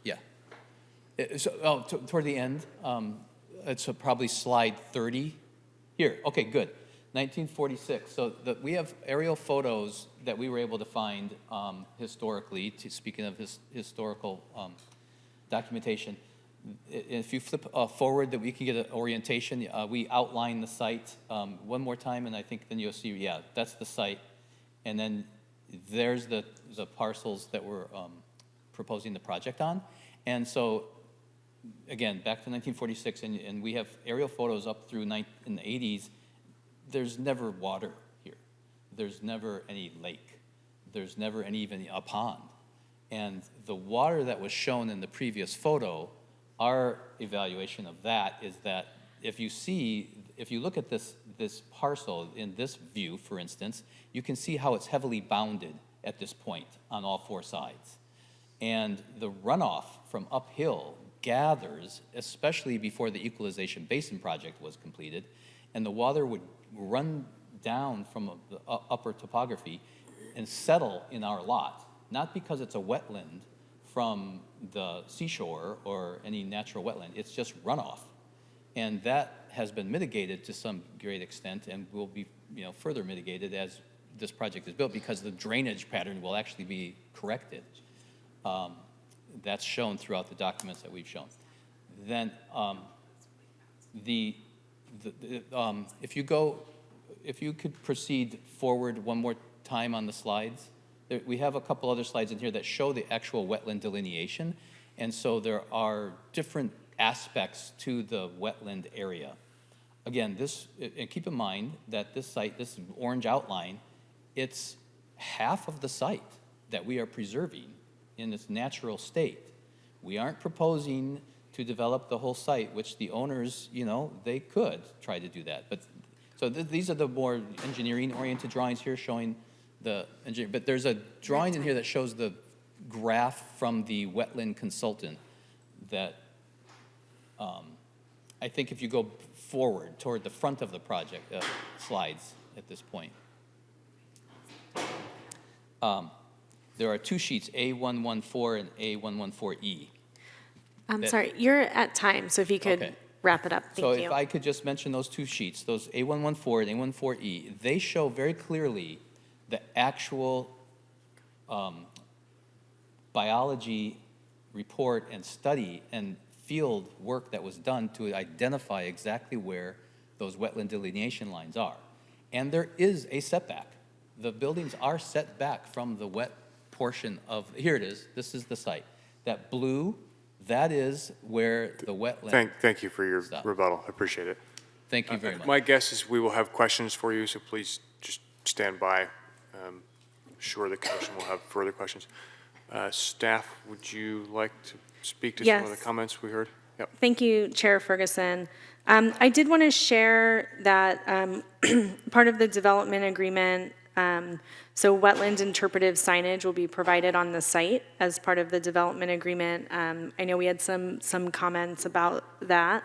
[SPEAKER 15] Yeah. Toward the end, it's probably slide 30. Here, okay, good. 1946. So we have aerial photos that we were able to find historically, speaking of historical documentation. If you flip forward, that we can get an orientation. We outline the site one more time, and I think then you'll see, yeah, that's the site. And then there's the parcels that we're proposing the project on. And so, again, back to 1946, and we have aerial photos up through in the 80s. There's never water here. There's never any lake. There's never even a pond. And the water that was shown in the previous photo, our evaluation of that is that if you look at this parcel in this view, for instance, you can see how it's heavily bounded at this point on all four sides. And the runoff from uphill gathers, especially before the equalization basin project was completed, and the water would run down from the upper topography and settle in our lot, not because it's a wetland from the seashore or any natural wetland, it's just runoff. And that has been mitigated to some great extent and will be further mitigated as this project is built, because the drainage pattern will actually be corrected. That's shown throughout the documents that we've shown. Then if you could proceed forward one more time on the slides. We have a couple other slides in here that show the actual wetland delineation. And so there are different aspects to the wetland area. Again, and keep in mind that this site, this orange outline, it's half of the site that we are preserving in its natural state. We aren't proposing to develop the whole site, which the owners, they could try to do that. But so these are the more engineering-oriented drawings here showing the engineer. But there's a drawing in here that shows the graph from the wetland consultant that I think if you go forward toward the front of the project slides at this point. There are two sheets, A114 and A114E.
[SPEAKER 1] I'm sorry, you're at time, so if you could wrap it up, thank you.
[SPEAKER 15] So if I could just mention those two sheets, those A114 and A114E, they show very clearly the actual biology report and study and field work that was done to identify exactly where those wetland delineation lines are. And there is a setback. The buildings are set back from the wet portion of, here it is, this is the site. That blue, that is where the wetland.
[SPEAKER 2] Thank you for your rebuttal. I appreciate it.
[SPEAKER 15] Thank you very much.
[SPEAKER 2] My guess is we will have questions for you, so please just stand by. I'm sure the commission will have further questions. Staff, would you like to speak to some of the comments we heard? Yep.
[SPEAKER 1] Thank you, Chair Ferguson. I did want to share that part of the development agreement, so wetland interpretive signage will be provided on the site as part of the development agreement. I know we had some comments about that.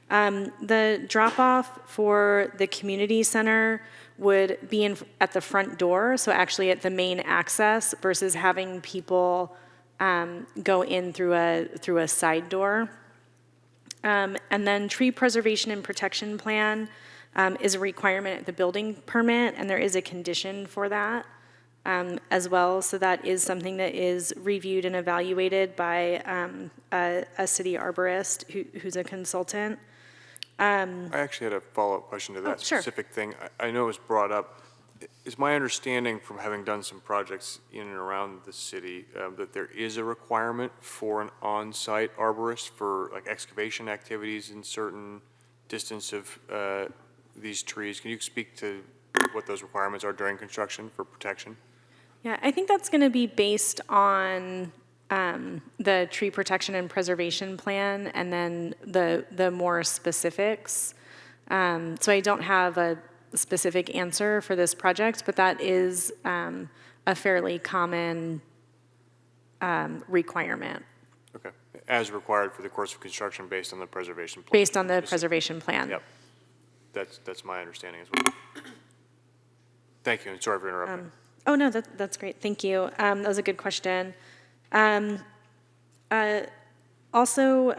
[SPEAKER 1] The drop-off for the community center would be at the front door, so actually at the main access, versus having people go in through a side door. And then tree preservation and protection plan is a requirement at the building permit, and there is a condition for that as well. So that is something that is reviewed and evaluated by a city arborist who's a consultant.
[SPEAKER 2] I actually had a follow-up question to that
[SPEAKER 1] sure.
[SPEAKER 2] specific thing. I know it was brought up. Is my understanding from having done some projects in and around the city that there is a requirement for an on-site arborist for like excavation activities in certain distance of these trees? Can you speak to what those requirements are during construction for protection?
[SPEAKER 1] Yeah, I think that's going to be based on the tree protection and preservation plan, and then the more specifics. So I don't have a specific answer for this project, but that is a fairly common requirement.
[SPEAKER 2] Okay, as required for the course of construction based on the preservation plan.
[SPEAKER 1] Based on the preservation plan.
[SPEAKER 2] Yep, that's my understanding as well. Thank you, and sorry for interrupting.
[SPEAKER 1] Oh, no, that's great. Thank you. That was a good question. Also,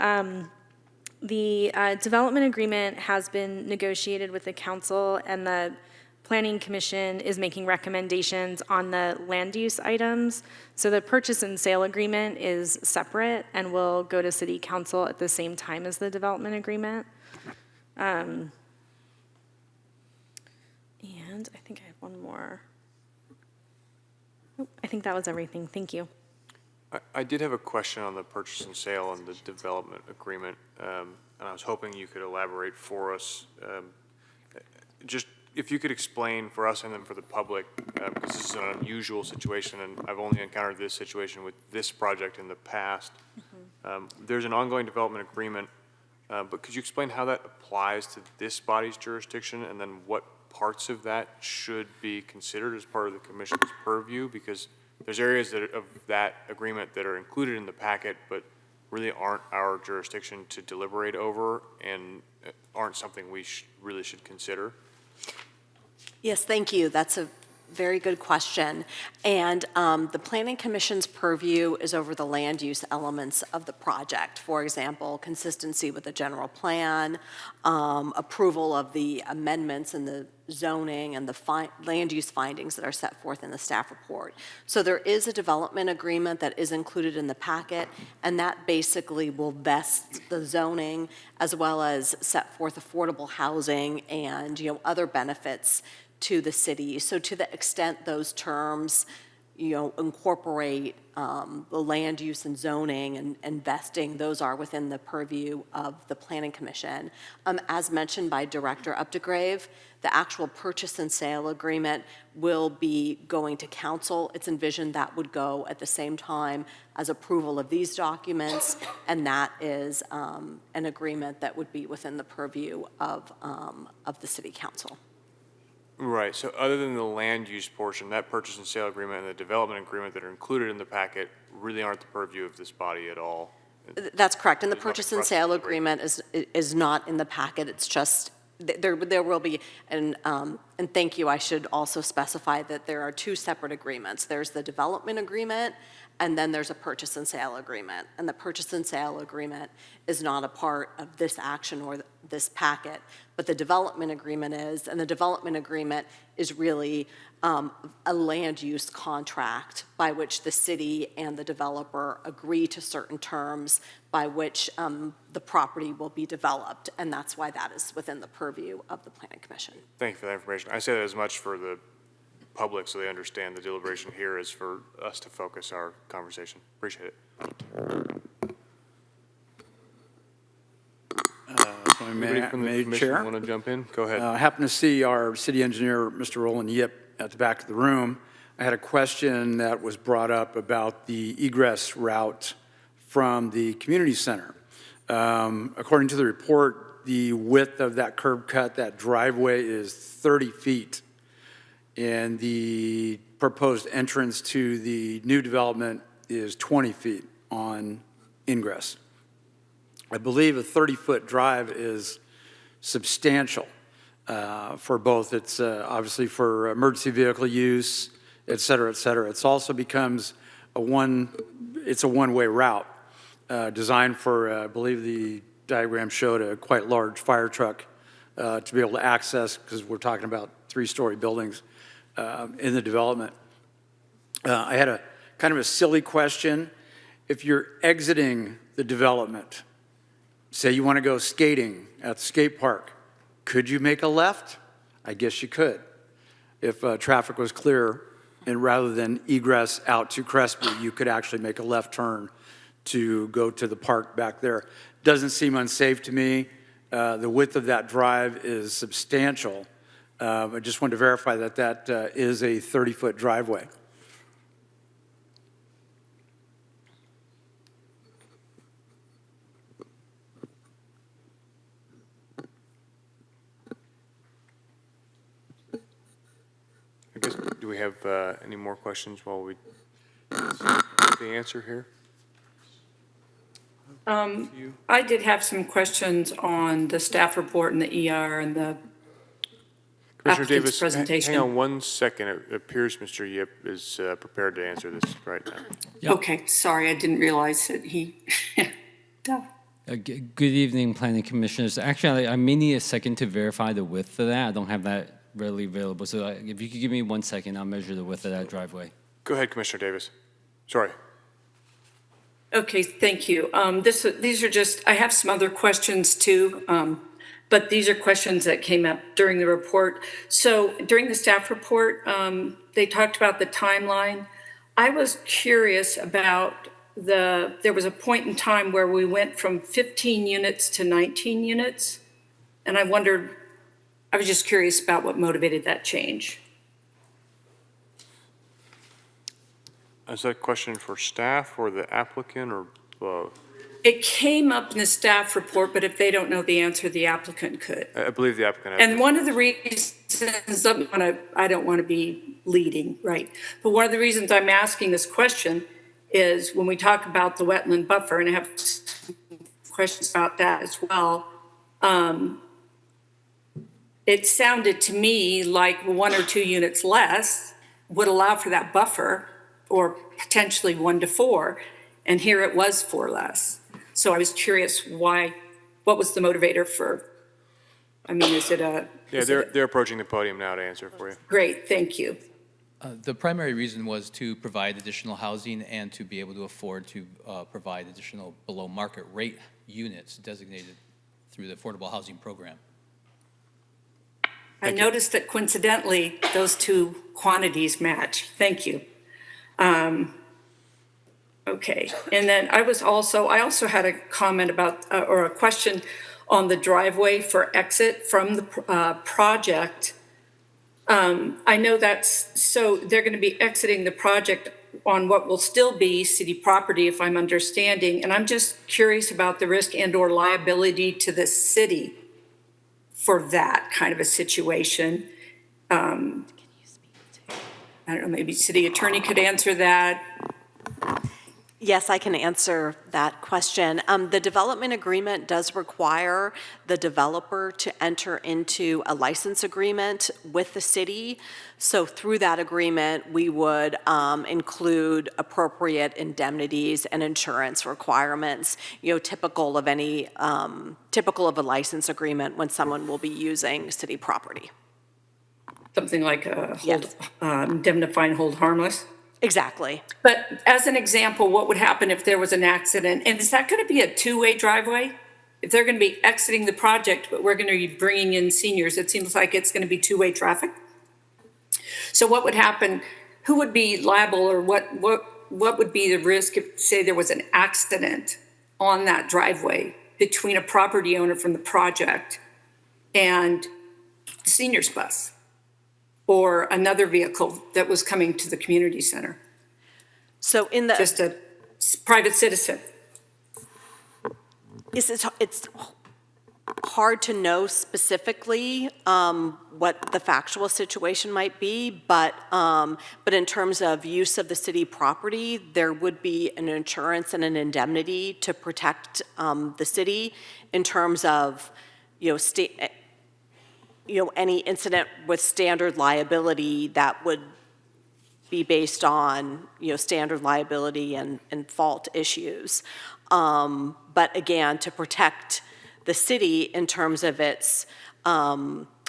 [SPEAKER 1] the development agreement has been negotiated with the council, and the Planning Commission is making recommendations on the land use items. So the purchase and sale agreement is separate and will go to City Council at the same time as the development agreement. And I think I have one more. Nope, I think that was everything. Thank you.
[SPEAKER 2] I did have a question on the purchase and sale and the development agreement, and I was hoping you could elaborate for us. Just if you could explain for us and then for the public, because this is an unusual situation, and I've only encountered this situation with this project in the past. There's an ongoing development agreement, but could you explain how that applies to this body's jurisdiction, and then what parts of that should be considered as part of the commission's purview? Because there's areas of that agreement that are included in the packet, but really aren't our jurisdiction to deliberate over and aren't something we really should consider.
[SPEAKER 7] Yes, thank you. That's a very good question. And the Planning Commission's purview is over the land use elements of the project. For example, consistency with the general plan, approval of the amendments and the zoning and the land use findings that are set forth in the staff report. So there is a development agreement that is included in the packet, and that basically will vest the zoning as well as set forth affordable housing and other benefits to the city. So to the extent those terms, incorporate the land use and zoning and investing, those are within the purview of the Planning Commission. As mentioned by Director Updegrave, the actual purchase and sale agreement will be going to council. It's envisioned that would go at the same time as approval of these documents, and that is an agreement that would be within the purview of the City Council.
[SPEAKER 2] Right, so other than the land use portion, that purchase and sale agreement and the development agreement that are included in the packet really aren't the purview of this body at all.
[SPEAKER 7] That's correct, and the purchase and sale agreement is not in the packet. It's just, there will be, and thank you, I should also specify that there are two separate agreements. There's the development agreement, and then there's a purchase and sale agreement. And the purchase and sale agreement is not a part of this action or this packet, but the development agreement is, and the development agreement is really a land use contract by which the city and the developer agree to certain terms by which the property will be developed, and that's why that is within the purview of the Planning Commission.
[SPEAKER 2] Thank you for that information. I say that as much for the public so they understand the deliberation here is for us to focus our conversation. Appreciate it. Anybody from the commission want to jump in? Go ahead.
[SPEAKER 5] I happen to see our city engineer, Mr. Roland Yip, at the back of the room. I had a question that was brought up about the egress route from the community center. According to the report, the width of that curb cut, that driveway, is 30 feet. And the proposed entrance to the new development is 20 feet on ingress. I believe a 30-foot drive is substantial for both. It's obviously for emergency vehicle use, et cetera, et cetera. It's also becomes a one-way route designed for, I believe the diagram showed a quite large fire truck to be able to access, because we're talking about 3-story buildings in the development. I had a kind of a silly question. If you're exiting the development Say you want to go skating at the skate park. Could you make a left? I guess you could. If traffic was clear, and rather than egress out to Crespi, you could actually make a left turn to go to the park back there. Doesn't seem unsafe to me. The width of that drive is substantial. I just wanted to verify that that is a 30-foot driveway.
[SPEAKER 2] I guess, do we have any more questions while we get the answer here?
[SPEAKER 12] I did have some questions on the staff report and the ER and the
[SPEAKER 2] Commissioner
[SPEAKER 12] applicant's
[SPEAKER 2] Davis,
[SPEAKER 12] presentation.
[SPEAKER 2] hang on 1 second. It appears Mr. Yip is prepared to answer this right now.
[SPEAKER 12] Okay, sorry, I didn't realize that he. Duh.
[SPEAKER 13] Good evening, Planning Commissioners. Actually, I may need a second to verify the width of that. I don't have that readily available. So if you could give me 1 second, I'll measure the width of that driveway.
[SPEAKER 2] Go ahead, Commissioner Davis. Sorry.
[SPEAKER 12] Okay, thank you. These are just, I have some other questions too, but these are questions that came up during the report. So during the staff report, they talked about the timeline. I was curious about there was a point in time where we went from 15 units to 19 units. And I was just curious about what motivated that change.
[SPEAKER 2] Is that a question for staff or the applicant or both?
[SPEAKER 12] It came up in the staff report, but if they don't know the answer, the applicant could.
[SPEAKER 2] I believe the applicant has.
[SPEAKER 12] And one of the reasons, I don't want to be leading, right? But one of the reasons I'm asking this question is when we talk about the wetland buffer, and I have questions about that as well, it sounded to me like 1 or 2 units less would allow for that buffer, or potentially 1 to 4, and here it was 4 less. So I was curious what was the motivator for, is it a?
[SPEAKER 2] Yeah, they're approaching the podium now to answer for you.
[SPEAKER 12] Great, thank you.
[SPEAKER 15] The primary reason was to provide additional housing and to be able to afford to provide additional below market rate units designated through the Affordable Housing Program.
[SPEAKER 12] I noticed that coincidentally, those two quantities match. Thank you. Okay, and then I also had a comment about, or a question on the driveway for exit from the project. I know so they're going to be exiting the project on what will still be city property, if I'm understanding, and I'm just curious about the risk and or liability to the city for that kind of a situation. I don't know, maybe city attorney could answer that.
[SPEAKER 7] Yes, I can answer that question. The development agreement does require the developer to enter into a license agreement with the city. So through that agreement, we would include appropriate indemnities and insurance requirements, typical of a license agreement when someone will be using city property.
[SPEAKER 12] Something like indemnify and hold harmless?
[SPEAKER 7] Exactly.
[SPEAKER 12] But as an example, what would happen if there was an accident? And is that going to be a two-way driveway? If they're going to be exiting the project, but we're going to be bringing in seniors, it seems like it's going to be two-way traffic. So what would happen? Who would be liable, or what would be the risk if, say, there was an accident on that driveway between a property owner from the project and the seniors bus? Or another vehicle that was coming to the community center?
[SPEAKER 7] So
[SPEAKER 12] just a private citizen.
[SPEAKER 7] It's hard to know specifically what the factual situation might be, but in terms of use of the city property, there would be an insurance and an indemnity to protect the city in terms of, any incident with standard liability that would be based on, standard liability and fault issues. But again, to protect the city in terms of its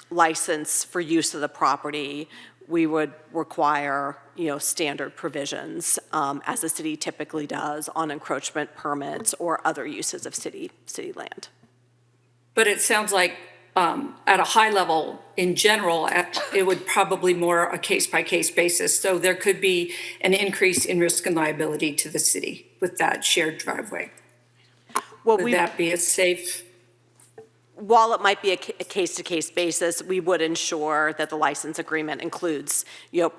[SPEAKER 7] license for use of the property, we would require, standard provisions, as the city typically does on encroachment permits or other uses of city land.
[SPEAKER 12] But it sounds like at a high level, in general, it would probably more a case-by-case basis. So there could be an increase in risk and liability to the city with that shared driveway. Would that be a safe?
[SPEAKER 7] While it might be a case-to-case basis, we would ensure that the license agreement includes,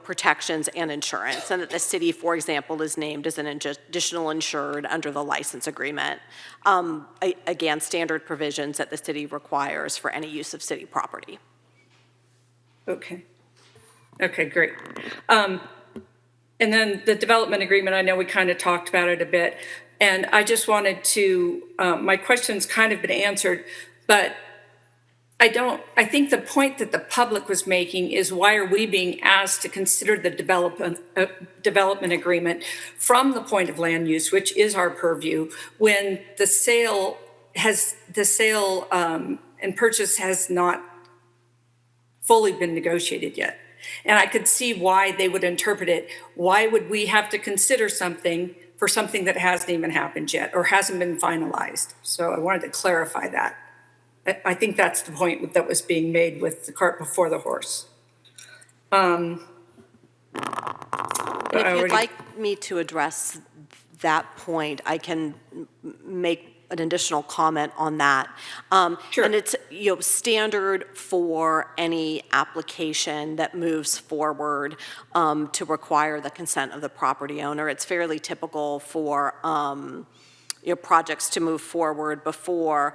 [SPEAKER 7] protections and insurance, and that the city, for example, is named as an additional insured under the license agreement. Again, standard provisions that the city requires for any use of city property.
[SPEAKER 12] Okay. Okay, great. And then the development agreement, I know we kind of talked about it a bit, and I just wanted to, my question's kind of been answered, but I think the point that the public was making is why are we being asked to consider the development agreement from the point of land use, which is our purview, when the sale and purchase has not fully been negotiated yet. And I could see why they would interpret it. Why would we have to consider something for something that hasn't even happened yet or hasn't been finalized? So I wanted to clarify that. I think that's the point that was being made with the cart before the horse.
[SPEAKER 7] And if you'd like me to address that point, I can make an additional comment on that. Sure. And it's standard for any application that moves forward to require the consent of the property owner. It's fairly typical for projects to move forward before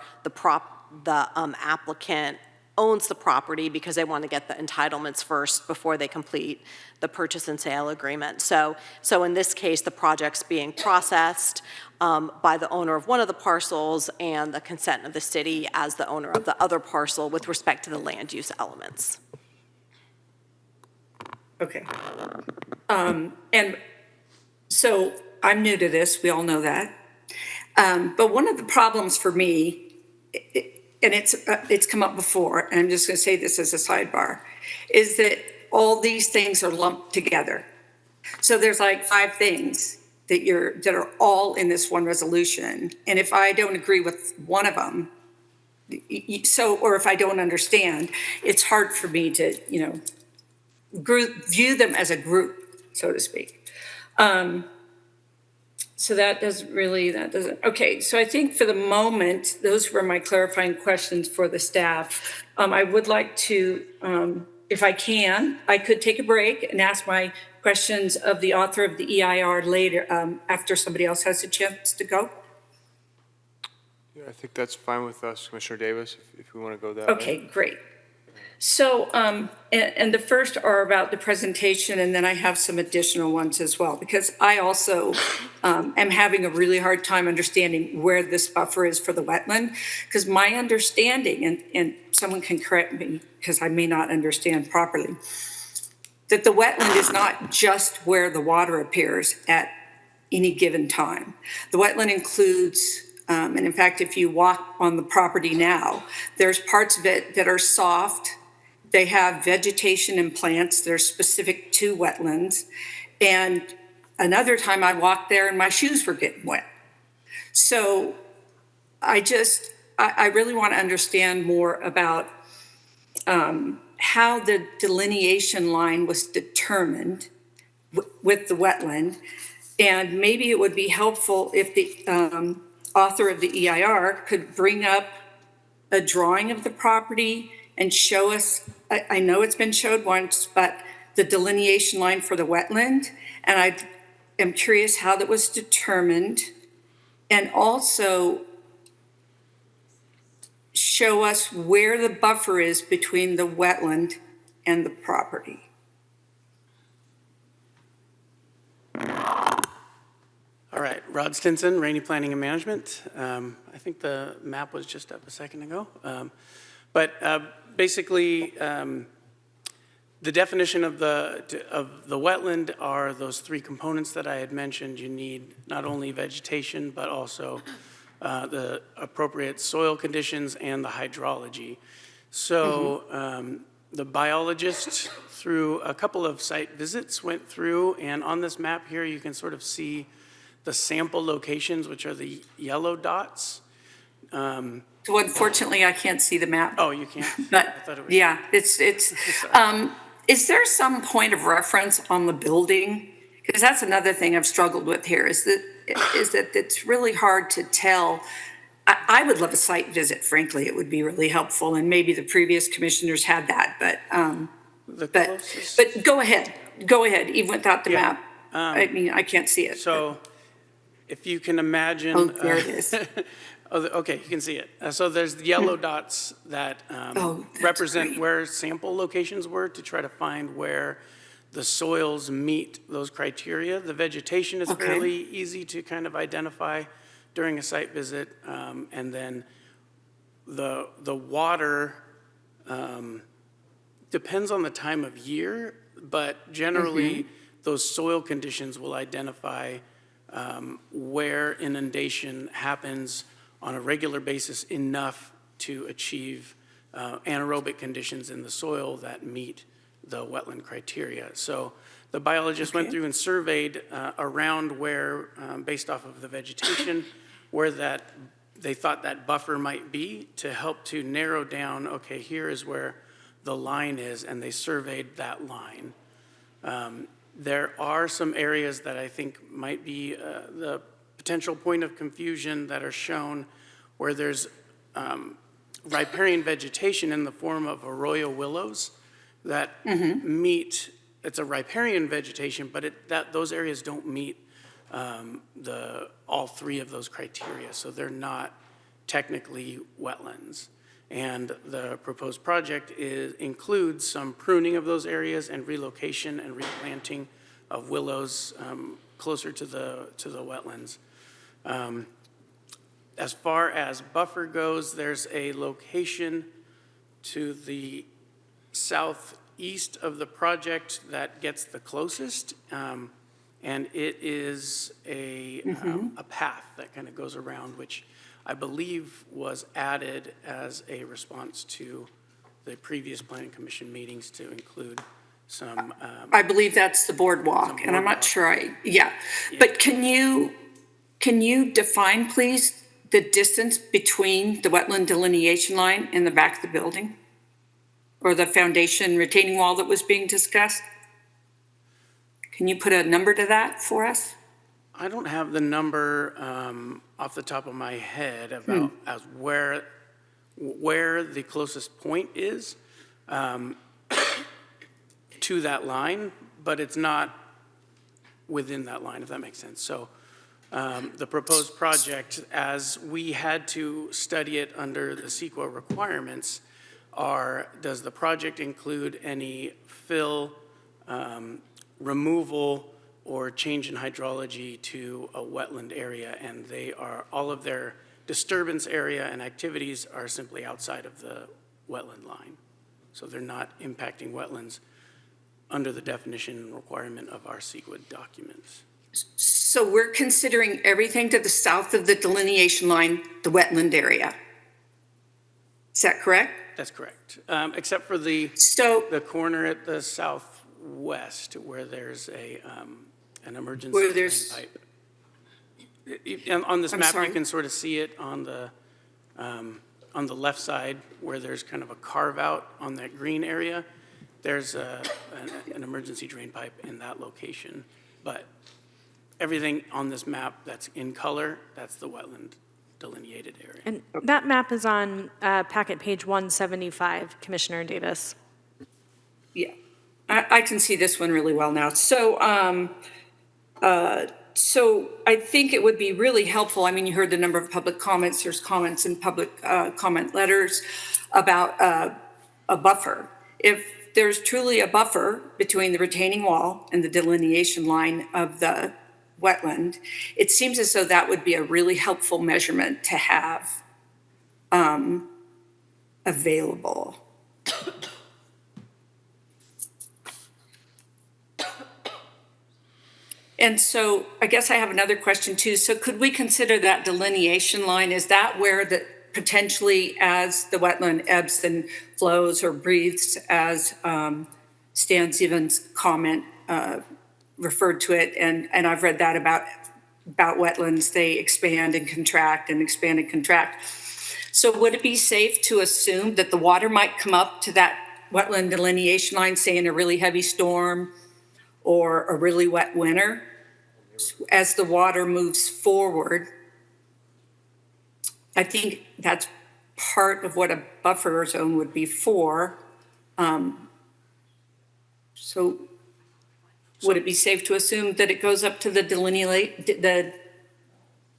[SPEAKER 7] the applicant owns the property because they want to get the entitlements first before they complete the purchase and sale agreement. So in this case, the project's being processed by the owner of one of the parcels and the consent of the city as the owner of the other parcel with respect to the land use elements.
[SPEAKER 12] Okay. And so I'm new to this, we all know that. But one of the problems for me, and it's come up before, and I'm just going to say this as a sidebar, is that all these things are lumped together. So there's like 5 things that are all in this one resolution, and if I don't agree with one of them, or if I don't understand, it's hard for me to view them as a group, so to speak. So that doesn't, okay, so I think for the moment, those were my clarifying questions for the staff. I would like to, if I can, I could take a break and ask my questions of the author of the EIR later, after somebody else has a chance to go.
[SPEAKER 2] Yeah, I think that's fine with us, Commissioner Davis, if we want to go that way.
[SPEAKER 12] Okay, great. So, and the first are about the presentation, and then I have some additional ones as well, because I also am having a really hard time understanding where this buffer is for the wetland, because my understanding, and someone can correct me because I may not understand properly, that the wetland is not just where the water appears at any given time. The wetland includes, and in fact, if you walk on the property now, there's parts of it that are soft. They have vegetation and plants that are specific to wetlands. And another time I walked there and my shoes were getting wet. So I really want to understand more about how the delineation line was determined with the wetland. And maybe it would be helpful if the author of the EIR could bring up a drawing of the property and show us, I know it's been showed once, but the delineation line for the wetland. And I am curious how that was determined. And also show us where the buffer is between the wetland and the property.
[SPEAKER 11] All right, Rod Stinson, Rainey Planning and Management. I think the map was just up a second ago. But basically, the definition of the wetland are those 3 components that I had mentioned. You need not only vegetation, but also the appropriate soil conditions and the hydrology. So The biologist, through a couple of site visits, went through, and on this map here, you can sort of see the sample locations, which are the yellow dots.
[SPEAKER 12] So unfortunately, I can't see the map.
[SPEAKER 11] Oh, you can't?
[SPEAKER 12] But,
[SPEAKER 11] I thought it was.
[SPEAKER 12] yeah, is there some point of reference on the building? Because that's another thing I've struggled with here, is that it's really hard to tell. I would love a site visit, frankly, it would be really helpful, and maybe the previous commissioners had that, but go ahead, even without the map. I mean, I can't see it.
[SPEAKER 11] So if you can imagine.
[SPEAKER 12] Oh, there it is.
[SPEAKER 11] Okay, you can see it. So there's the yellow dots that represent where sample locations were to try to find where the soils meet those criteria. The vegetation is fairly easy to kind of identify during a site visit. And then the water depends on the time of year, but generally those soil conditions will identify where inundation happens on a regular basis enough to achieve anaerobic conditions in the soil that meet the wetland criteria. So the biologist went through and surveyed around where, based off of the vegetation, where they thought that buffer might be to help to narrow down, okay, here is where the line is, and they surveyed that line. There are some areas that I think might be the potential point of confusion that are shown where there's riparian vegetation in the form of arroyo willows that meet, it's a riparian vegetation, but those areas don't meet all three of those criteria, so they're not technically wetlands. And the proposed project includes some pruning of those areas and relocation and replanting of willows closer to the wetlands. As far as buffer goes, there's a location to the southeast of the project that gets the closest, and it is a path that kind of goes around, which I believe was added as a response to the previous planning commission meetings to include some.
[SPEAKER 12] I believe that's the boardwalk, and I'm not sure But can you define, please, the distance between the wetland delineation line and the back of the building? Or the foundation retaining wall that was being discussed? Can you put a number to that for us?
[SPEAKER 11] I don't have the number off the top of my head about as where the closest point is to that line, but it's not within that line, if that makes sense. So the proposed project, as we had to study it under the CEQA requirements, does the project include any fill, removal, or change in hydrology to a wetland area? And all of their disturbance area and activities are simply outside of the wetland line. So they're not impacting wetlands under the definition and requirement of our CEQA documents.
[SPEAKER 12] So we're considering everything to the south of the delineation line, the wetland area. Is that correct?
[SPEAKER 11] That's correct, except for the corner at the southwest where there's an emergency drain pipe. On this map, you can sort of see it on the left side where there's kind of a carve out on that green area. There's an emergency drain pipe in that location, but everything on this map that's in color, that's the wetland delineated area.
[SPEAKER 1] And that map is on packet page 175, Commissioner Davis.
[SPEAKER 12] Yeah, I can see this one really well now. So I think it would be really helpful. I mean, you heard the number of public comments. There's comments in public comment letters about a buffer. If there's truly a buffer between the retaining wall and the delineation line of the wetland, it seems as though that would be a really helpful measurement to have available. And so I guess I have another question too. So could we consider that delineation line, is that where the potentially as the wetland ebbs and flows or breathes, as Stan Stevens' comment referred to it, and I've read that about wetlands, they expand and contract and expand and contract. So would it be safe to assume that the water might come up to that wetland delineation line, say in a really heavy storm or a really wet winter, as the water moves forward? I think that's part of what a buffer zone would be for. So would it be safe to assume that it goes up to the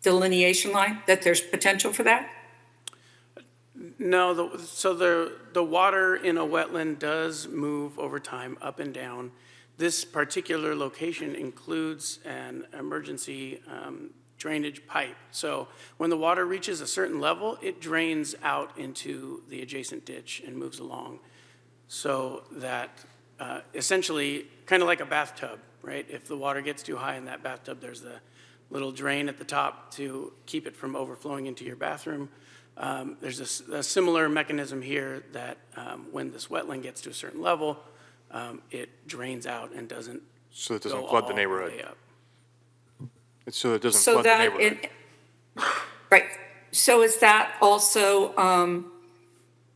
[SPEAKER 12] delineation line, that there's potential for that?
[SPEAKER 11] No, the water in a wetland does move over time up and down. This particular location includes an emergency drainage pipe. So when the water reaches a certain level, it drains out into the adjacent ditch and moves along. So that essentially, kind of like a bathtub, right? If the water gets too high in that bathtub, there's the little drain at the top to keep it from overflowing into your bathroom. There's a similar mechanism here that when this wetland gets to a certain level, it drains out and doesn't
[SPEAKER 2] So it doesn't
[SPEAKER 11] go
[SPEAKER 2] flood the
[SPEAKER 11] all
[SPEAKER 2] neighborhood.
[SPEAKER 11] way up.
[SPEAKER 2] So it doesn't flood the neighborhood.
[SPEAKER 12] Right. So is that also,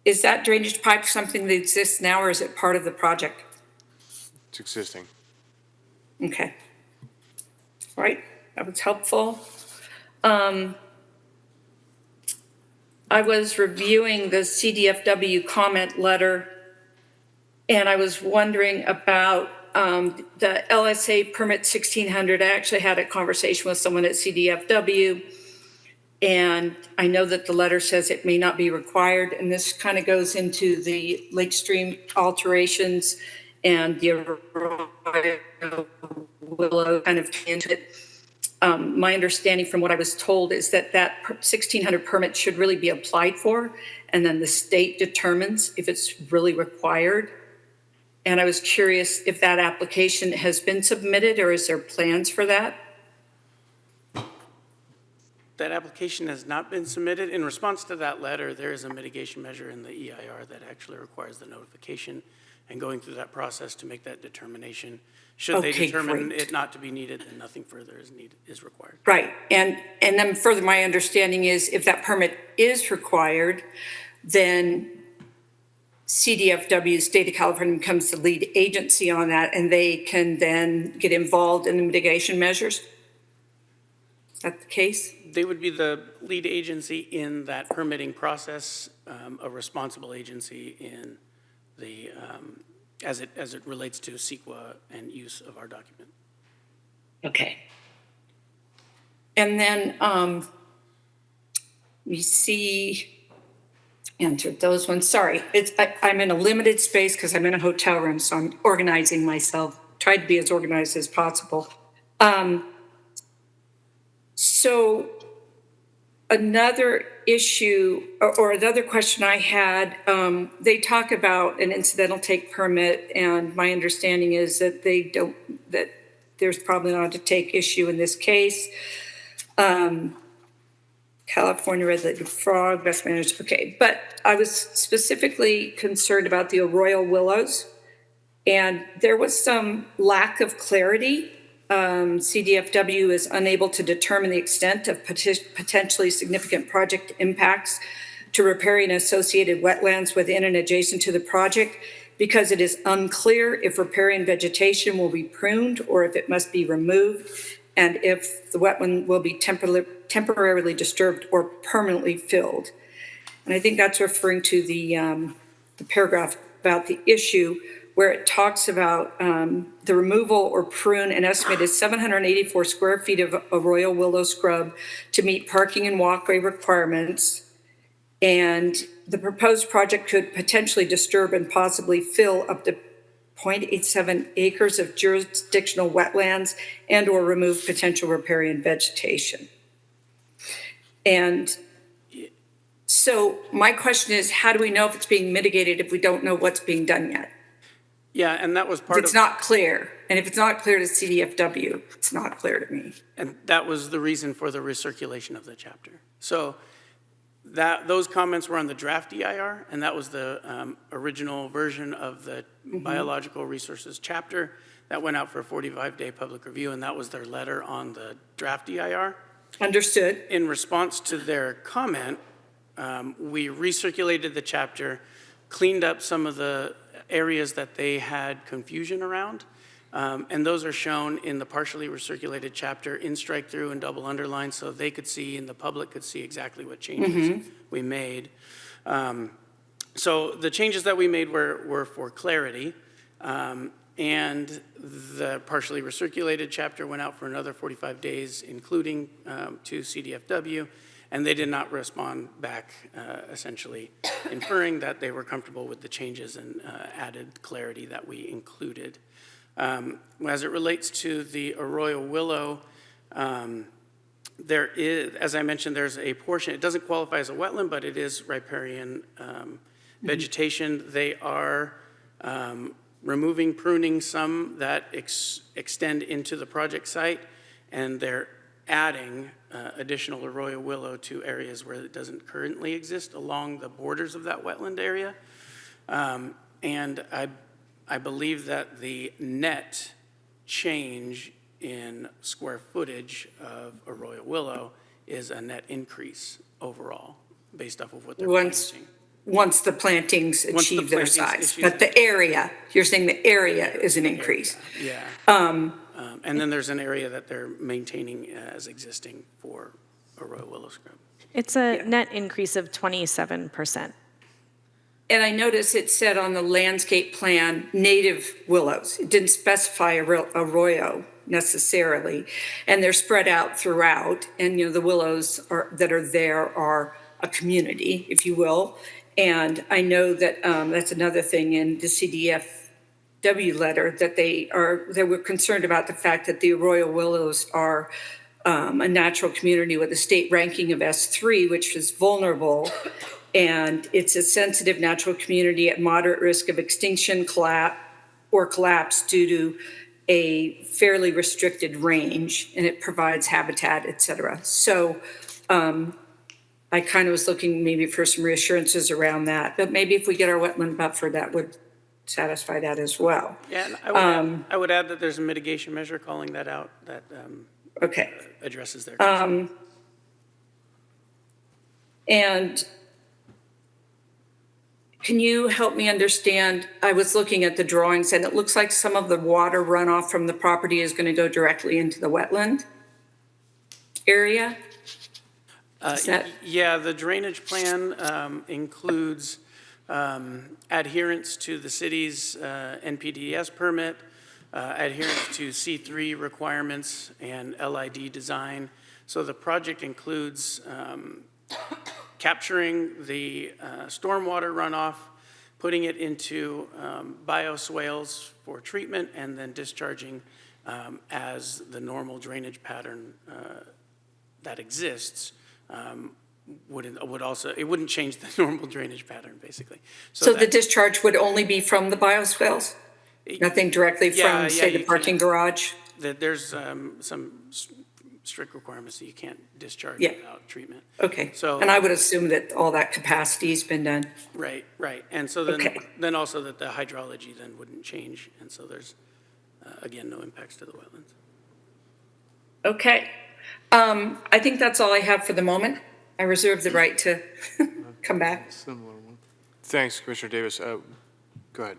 [SPEAKER 12] is that drainage pipe something that exists now, or is it part of the project?
[SPEAKER 2] It's existing.
[SPEAKER 12] Okay. All right, that was helpful. I was reviewing the CDFW comment letter, and I was wondering about the LSA permit 1600. I actually had a conversation with someone at CDFW, and I know that the letter says it may not be required, and this kind of goes into the lake stream alterations and the arroyo willow kind of into it. My understanding from what I was told is that 1600 permit should really be applied for, and then the state determines if it's really required. And I was curious if that application has been submitted, or is there plans for that?
[SPEAKER 11] That application has not been submitted. In response to that letter, there is a mitigation measure in the EIR that actually requires the notification and going through that process to make that determination. Should they determine it not to be needed, then nothing further is required.
[SPEAKER 12] Right, and then further, my understanding is if that permit is required, then CDFW, State of California, becomes the lead agency on that, and they can then get involved in the mitigation measures? Is that the case?
[SPEAKER 11] They would be the lead agency in that permitting process, a responsible agency in the, as it relates to CEQA and use of our document.
[SPEAKER 12] Okay. And then we see, answered those ones. Sorry, I'm in a limited space because I'm in a hotel room, so I'm organizing myself, tried to be as organized as possible. So another issue or another question I had, they talk about an incidental take permit, and my understanding is that that there's probably not a take issue in this case. California red-legged frog, best managed, okay. But I was specifically concerned about the arroyo willows, and there was some lack of clarity. CDFW is unable to determine the extent of potentially significant project impacts to riparian associated wetlands within and adjacent to the project, because it is unclear if riparian vegetation will be pruned or if it must be removed, and if the wetland will be temporarily disturbed or permanently filled. And I think that's referring to the paragraph about the issue where it talks about the removal or prune an estimated 784 square feet of arroyo willow scrub to meet parking and walkway requirements. And the proposed project could potentially disturb and possibly fill up to 0.87 acres of jurisdictional wetlands and or remove potential riparian vegetation. And so my question is, how do we know if it's being mitigated if we don't know what's being done yet?
[SPEAKER 11] Yeah, and that was part of...
[SPEAKER 12] It's not clear. And if it's not clear to CDFW, it's not clear to me.
[SPEAKER 11] And that was the reason for the recirculation of the chapter. So those comments were on the draft EIR, and that was the original version of the biological resources chapter that went out for a 45-day public review, and that was their letter on the draft EIR.
[SPEAKER 12] Understood.
[SPEAKER 11] In response to their comment, we recirculated the chapter, cleaned up some of the areas that they had confusion around, and those are shown in the partially recirculated chapter in strike through and double underline, so they could see and the public could see exactly what changes we made. So the changes that we made were for clarity, and the partially recirculated chapter went out for another 45 days, including to CDFW, and they did not respond back, essentially inferring that they were comfortable with the changes and added clarity that we included. As it relates to the Arroyo Willow, there is, as I mentioned, there's a portion, it doesn't qualify as a wetland, but it is riparian vegetation. They are removing, pruning some that extend into the project site, and they're adding additional Arroyo Willow to areas where it doesn't currently exist along the borders of that wetland area. And I believe that the net change in square footage of Arroyo Willow is a net increase overall, based off of what they're planting.
[SPEAKER 12] Once the plantings achieve their size. But the area, you're saying the area is an increase.
[SPEAKER 11] Yeah. And then there's an area that they're maintaining as existing for Arroyo Willow scrub.
[SPEAKER 1] It's a net increase of 27%.
[SPEAKER 12] And I noticed it said on the landscape plan, native willows. It didn't specify arroyo necessarily. And they're spread out throughout. And, you know, the willows that are there are a community, if you will. And I know that that's another thing in the CDFW letter, that they were concerned about the fact that the Arroyo Willows are a natural community with a state ranking of S3, which is vulnerable. And it's a sensitive natural community at moderate risk of extinction or collapse due to a fairly restricted range, and it provides habitat, et cetera. So I kind of was looking maybe for some reassurances around that, but maybe if we get our wetland buffer, that would satisfy that as well.
[SPEAKER 11] Yeah, and I would add that there's a mitigation measure calling that out that addresses their concern.
[SPEAKER 12] And can you help me understand, I was looking at the drawings and it looks like some of the water runoff from the property is going to go directly into the wetland area?
[SPEAKER 11] Yeah, the drainage plan includes adherence to the city's NPDES permit, adherence to C3 requirements and LID design. So the project includes capturing the stormwater runoff, putting it into bioswales for treatment, and then discharging as the normal drainage pattern that exists. It wouldn't change the normal drainage pattern, basically.
[SPEAKER 12] So the discharge would only be from the bioswales? Nothing directly from, say, the parking garage?
[SPEAKER 11] There's some strict requirements that you can't discharge without treatment.
[SPEAKER 12] Okay,
[SPEAKER 11] so,
[SPEAKER 12] and I would assume that all that capacity's been done.
[SPEAKER 11] Right. And so then also that the hydrology then wouldn't change, and so there's, again, no impacts to the wetlands.
[SPEAKER 12] Okay. I think that's all I have for the moment. I reserve the right to come back.
[SPEAKER 2] Similar one. Thanks, Commissioner Davis. Go ahead.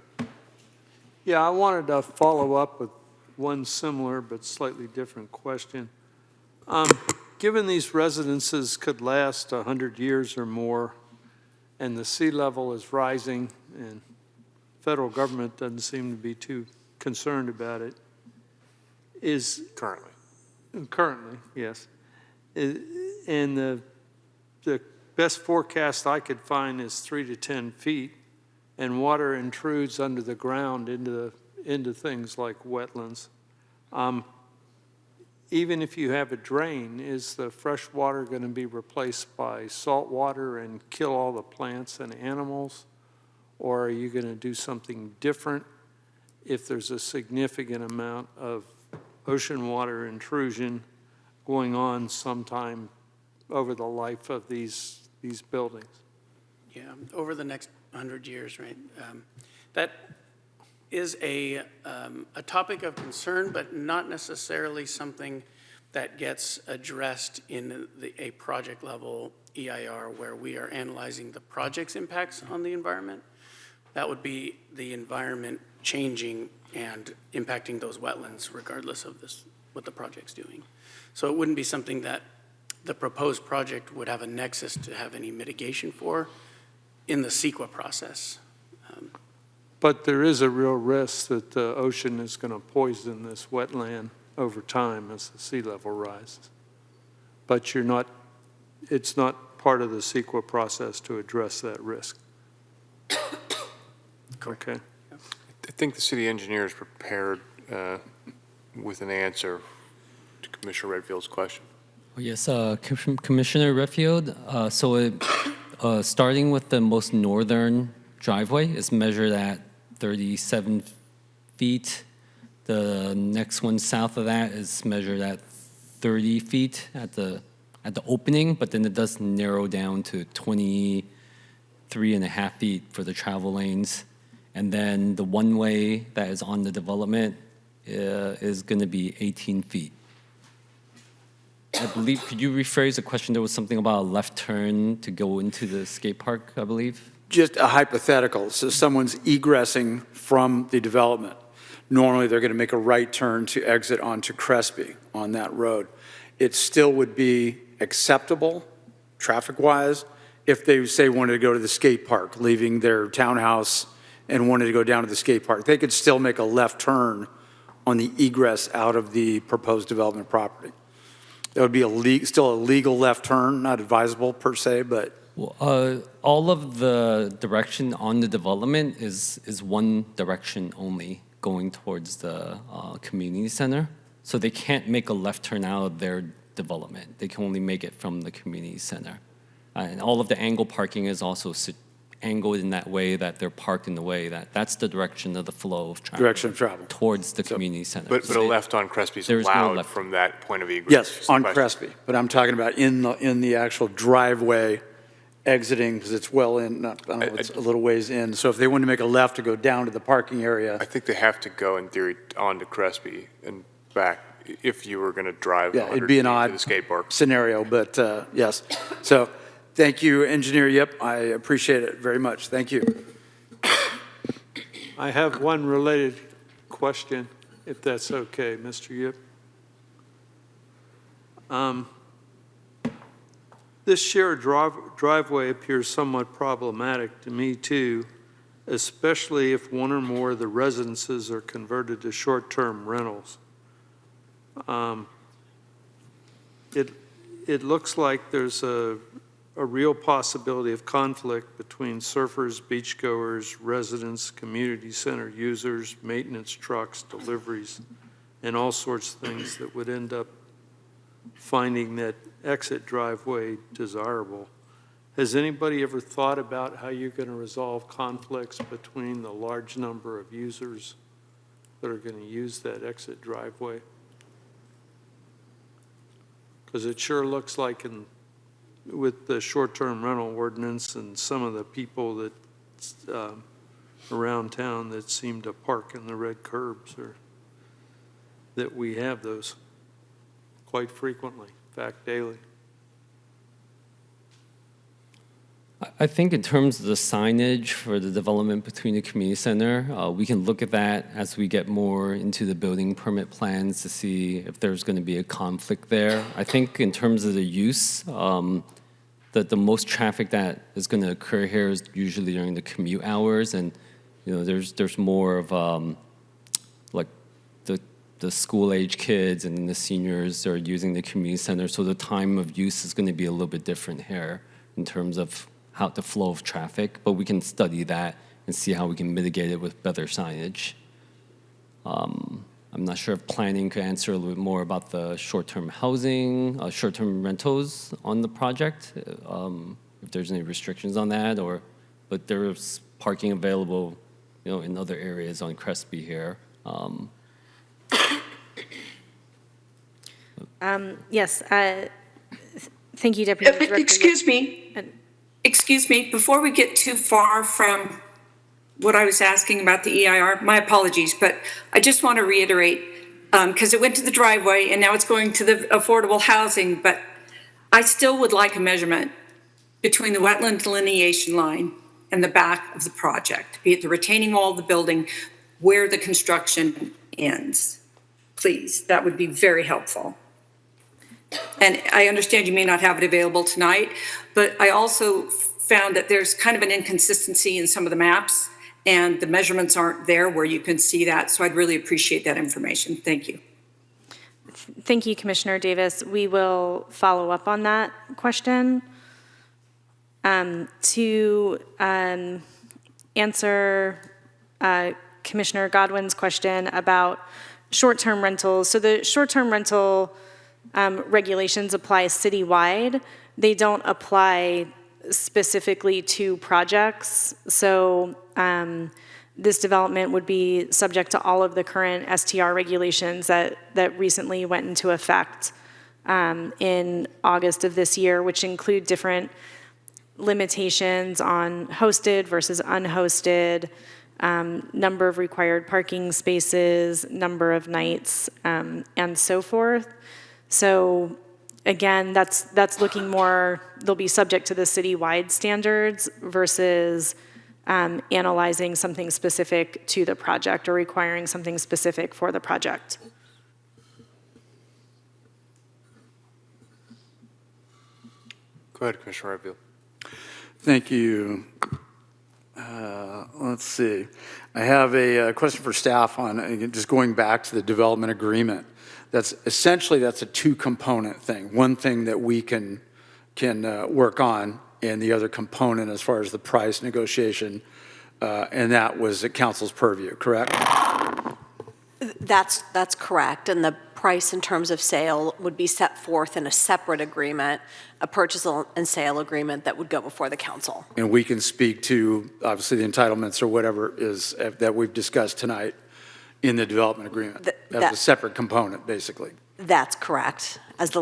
[SPEAKER 14] Yeah, I wanted to follow up with one similar but slightly different question. Given these residences could last 100 years or more, and the sea level is rising, and federal government doesn't seem to be too concerned about it, is currently, yes. And the best forecast I could find is 3 to 10 feet, and water intrudes under the ground into things like wetlands. Even if you have a drain, is the fresh water going to be replaced by salt water and kill all the plants and animals? Or are you going to do something different if there's a significant amount of ocean water intrusion going on sometime over the life of these these buildings?
[SPEAKER 11] Yeah, over the next 100 years, right? That is a topic of concern, but not necessarily something that gets addressed in a project level EIR where we are analyzing the project's impacts on the environment. That would be the environment changing and impacting those wetlands regardless of what the project's doing. So it wouldn't be something that the proposed project would have a nexus to have any mitigation for in the CEQA process.
[SPEAKER 14] But there is a real risk that the ocean is going to poison this wetland over time as the sea level rises. But it's not part of the CEQA process to address that risk. Okay.
[SPEAKER 2] I think the city engineer is prepared with an answer to Commissioner Redfield's question.
[SPEAKER 13] Yes, Commissioner Redfield, starting with the most northern driveway is measured at 37 feet. The next one south of that is measured at 30 feet at the opening, but then it does narrow down to 23.5 feet for the travel lanes. And then the one-way that is on the development is going to be 18 feet. I believe, could you rephrase the question? There was something about a left turn to go into the skate park, I believe?
[SPEAKER 5] Just a hypothetical. So someone's egressing from the development. Normally, they're going to make a right turn to exit onto Crespi on that road. It still would be acceptable, traffic-wise, if they, say, wanted to go to the skate park, leaving their townhouse and wanted to go down to the skate park. They could still make a left turn on the egress out of the proposed development property. That would be still a legal left turn, not advisable per se, but.
[SPEAKER 13] Well, all of the direction on the development is one direction only, going towards the community center. So they can't make a left turn out of their development. They can only make it from the community center. And all of the angle parking is also angled in that way that they're parked in the way that's the direction of the flow of traffic.
[SPEAKER 5] Direction of travel.
[SPEAKER 13] Towards the community center.
[SPEAKER 2] But a left on Crespi is
[SPEAKER 13] there's no
[SPEAKER 2] allowed
[SPEAKER 13] left.
[SPEAKER 2] from that point of egress?
[SPEAKER 5] Yes, on Crespi, but I'm talking about in the actual driveway exiting, because it's well in, I don't know, it's a little ways in. So if they wanted to make a left to go down to the parking area.
[SPEAKER 2] I think they have to go, in theory, onto Crespi and back if you were going to drive
[SPEAKER 5] Yeah,
[SPEAKER 2] 100
[SPEAKER 5] it'd be an
[SPEAKER 2] feet to
[SPEAKER 5] odd
[SPEAKER 2] the skate park.
[SPEAKER 5] scenario, but yes. So thank you, Engineer Yip. I appreciate it very much. Thank you.
[SPEAKER 14] I have one related question, if that's okay, Mr. Yip. This shared driveway appears somewhat problematic to me too, especially if one or more of the residences are converted to short-term rentals. It looks like there's a real possibility of conflict between surfers, beachgoers, residents, community center users, maintenance trucks, deliveries, and all sorts of things that would end up finding that exit driveway desirable. Has anybody ever thought about how you're going to resolve conflicts between the large number of users that are going to use that exit driveway? Because it sure looks like with the short-term rental ordinance and some of the people that around town that seem to park in the red curbs, or that we have those quite frequently, in fact, daily.
[SPEAKER 13] I think in terms of the signage for the development between the community center, we can look at that as we get more into the building permit plans to see if there's going to be a conflict there. I think in terms of the use, that the most traffic that is going to occur here is usually during the commute hours, and there's more of like the school-age kids and the seniors are using the community center, so the time of use is going to be a little bit different here in terms of how the flow of traffic, but we can study that and see how we can mitigate it with better signage. I'm not sure if planning could answer a little bit more about the short-term housing, short-term rentals on the project, if there's any restrictions on that, but there's parking available, in other areas on Crespi here.
[SPEAKER 1] Yes. Thank you, Deputy Director.
[SPEAKER 12] Excuse me. Excuse me, before we get too far from what I was asking about the EIR, my apologies, but I just want to reiterate, because it went to the driveway and now it's going to the affordable housing, but I still would like a measurement between the wetland delineation line and the back of the project, be it the retaining wall of the building, where the construction ends. Please, that would be very helpful. And I understand you may not have it available tonight, but I also found that there's kind of an inconsistency in some of the maps, and the measurements aren't there where you can see that, so I'd really appreciate that information. Thank you.
[SPEAKER 1] Thank you, Commissioner Davis. We will follow up on that question. To answer Commissioner Godwin's question about short-term rentals, so the short-term rental regulations apply citywide. They don't apply specifically to projects. So this development would be subject to all of the current STR regulations that recently went into effect in August of this year, which include different limitations on hosted versus unhosted, number of required parking spaces, number of nights, and so forth. So again, that's looking more, they'll be subject to the citywide standards versus analyzing something specific to the project or requiring something specific for the project.
[SPEAKER 2] Go ahead, Commissioner Redfield.
[SPEAKER 5] Thank you. Let's see. I have a question for staff on just going back to the development agreement. That's essentially a two-component thing. One thing that we can work on, and the other component as far as the price negotiation, and that was at council's purview, correct?
[SPEAKER 7] That's correct, and the price in terms of sale would be set forth in a separate agreement, a purchase and sale agreement that would go before the council.
[SPEAKER 5] And we can speak to, obviously, the entitlements or whatever is that we've discussed tonight in the development agreement. That's a separate component, basically.
[SPEAKER 7] That's correct. As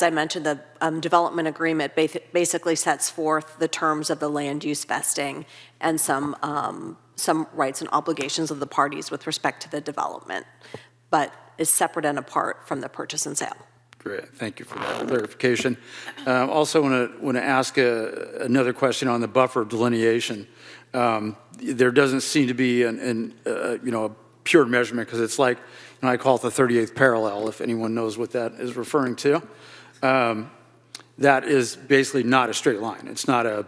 [SPEAKER 7] I mentioned, the development agreement basically sets forth the terms of the land use vesting and some rights and obligations of the parties with respect to the development, but is separate and apart from the purchase and sale.
[SPEAKER 5] Great, thank you for that clarification. Also want to ask another question on the buffer delineation. There doesn't seem to be a pure measurement, because it's like, I call it the 38th parallel, if anyone knows what that is referring to. That is basically not a straight line. It's not a,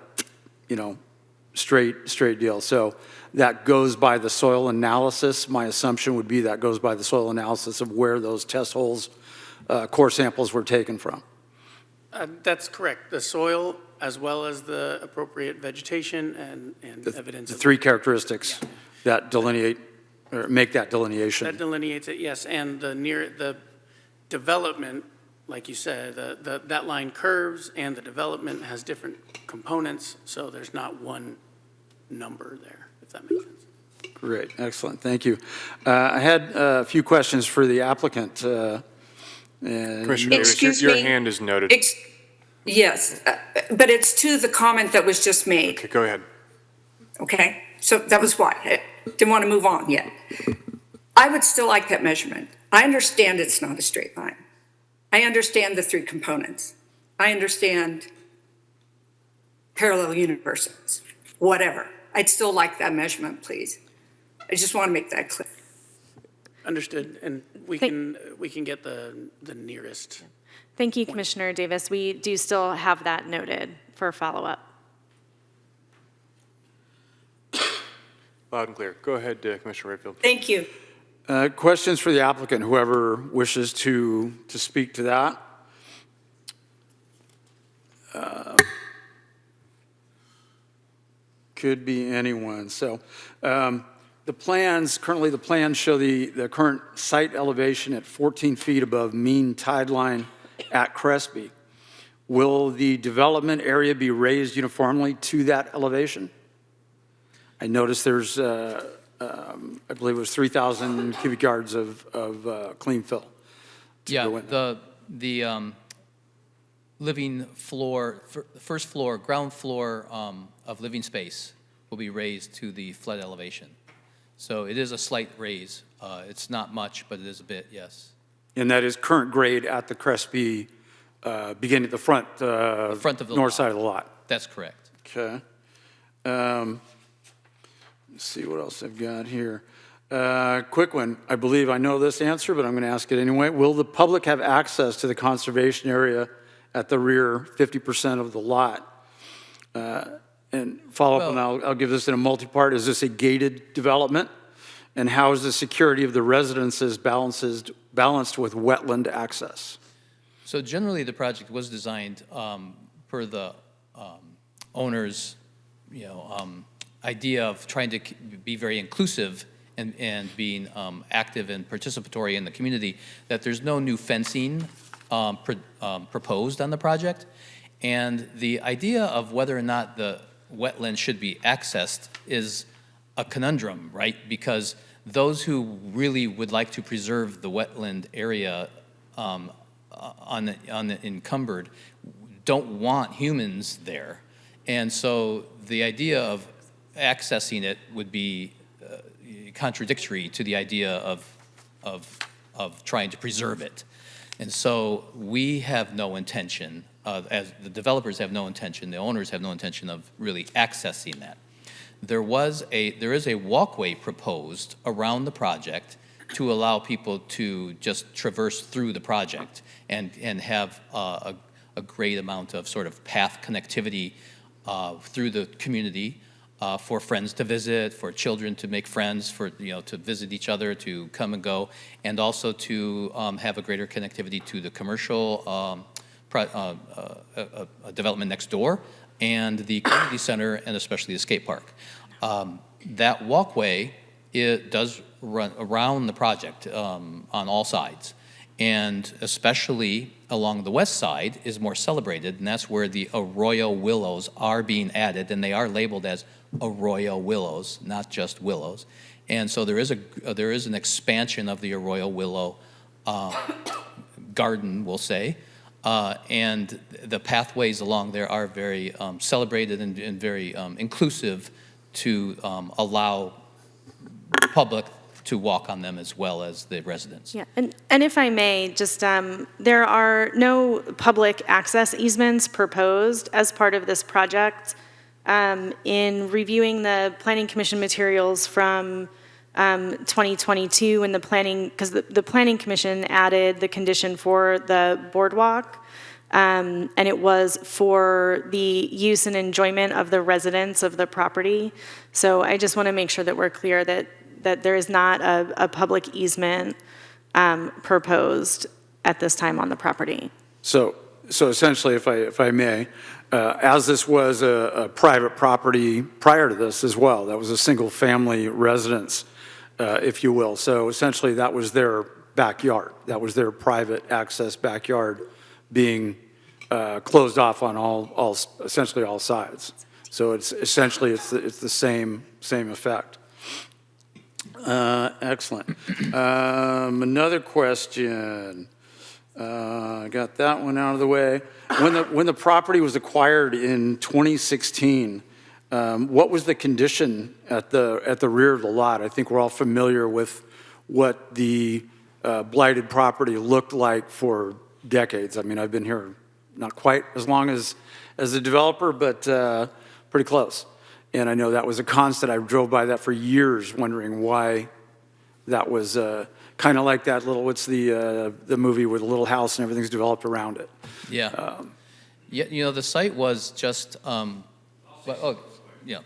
[SPEAKER 5] straight deal. So that goes by the soil analysis. My assumption would be that goes by the soil analysis of where those test holes, core samples were taken from.
[SPEAKER 11] That's correct. The soil, as well as the appropriate vegetation and evidence.
[SPEAKER 5] The three characteristics that delineate or make that delineation.
[SPEAKER 11] That delineates it, yes. And the development, like you said, that line curves, and the development has different components, so there's not one number there, if that makes sense.
[SPEAKER 5] Great, excellent, thank you. I had a few questions for the applicant.
[SPEAKER 2] Commissioner Davis, your hand is noted.
[SPEAKER 12] Yes, but it's to the comment that was just made.
[SPEAKER 2] Okay, go ahead.
[SPEAKER 12] Okay, so that was why. I didn't want to move on yet. I would still like that measurement. I understand it's not a straight line. I understand the three components. I understand parallel universes, whatever. I'd still like that measurement, please. I just want to make that clear.
[SPEAKER 11] Understood, and we can get the nearest.
[SPEAKER 1] Thank you, Commissioner Davis. We do still have that noted for follow-up.
[SPEAKER 2] Loud and clear. Go ahead, Commissioner Redfield.
[SPEAKER 12] Thank you.
[SPEAKER 5] Questions for the applicant, whoever wishes to speak to that. Could be anyone. So currently the plans show the current site elevation at 14 feet above mean tide line at Crespi. Will the development area be raised uniformly to that elevation? I noticed there's, I believe it was 3,000 cubic yards of clean fill.
[SPEAKER 15] Yeah, living floor, first floor, ground floor of living space will be raised to the flood elevation. So it is a slight raise. It's not much, but it is a bit, yes.
[SPEAKER 5] And that is current grade at the Crespi, beginning at the front
[SPEAKER 15] of the
[SPEAKER 5] north
[SPEAKER 15] lot.
[SPEAKER 5] side of the lot.
[SPEAKER 15] That's correct.
[SPEAKER 5] Okay. Let's see what else I've got here. Quick one. I believe I know this answer, but I'm going to ask it anyway. Will the public have access to the conservation area at the rear 50% of the lot? And follow up, and I'll give this in a multi-part. Is this a gated development? And how is the security of the residences balanced with wetland access?
[SPEAKER 15] So generally, the project was designed per the owner's, idea of trying to be very inclusive and being active and participatory in the community, that there's no new fencing proposed on the project. And the idea of whether or not the wetland should be accessed is a conundrum, right? Because those who really would like to preserve the wetland area on the encumbered don't want humans there. And so the idea of accessing it would be contradictory to the idea of trying to preserve it. And so we have no intention, as the developers have no intention, the owners have no intention of really accessing that. There is a walkway proposed around the project to allow people to just traverse through the project and have a great amount of sort of path connectivity through the community for friends to visit, for children to make friends, for to visit each other, to come and go, and also to have a greater connectivity to the commercial development next door and the community center, and especially the skate park. That walkway, it does run around the project on all sides, and especially along the west side is more celebrated, and that's where the arroyo willows are being added, and they are labeled as arroyo willows, not just willows. And so there is an expansion of the arroyo willow garden, we'll say, and the pathways along there are very celebrated and very inclusive to allow the public to walk on them as well as the residents.
[SPEAKER 1] Yeah, and if I may, just there are no public access easements proposed as part of this project. In reviewing the Planning Commission materials from 2022 and because the Planning Commission added the condition for the boardwalk, and it was for the use and enjoyment of the residents of the property. So I just want to make sure that we're clear that there is not a public easement proposed at this time on the property.
[SPEAKER 5] So essentially, if I may, as this was a private property prior to this as well, that was a single-family residence, if you will. So essentially, that was their backyard. That was their private access backyard being closed off on essentially all sides. So it's essentially the same effect. Excellent. Another question. I got that one out of the way. When the property was acquired in 2016, what was the condition at the rear of the lot? I think we're all familiar with what the blighted property looked like for decades. I mean, I've been here not quite as long as the developer, but pretty close. And I know that was a constant. I drove by that for years wondering why that was kind of like that little, what's the movie with a little house and everything's developed around it.
[SPEAKER 15] Yeah. Yeah, the site was just, yeah.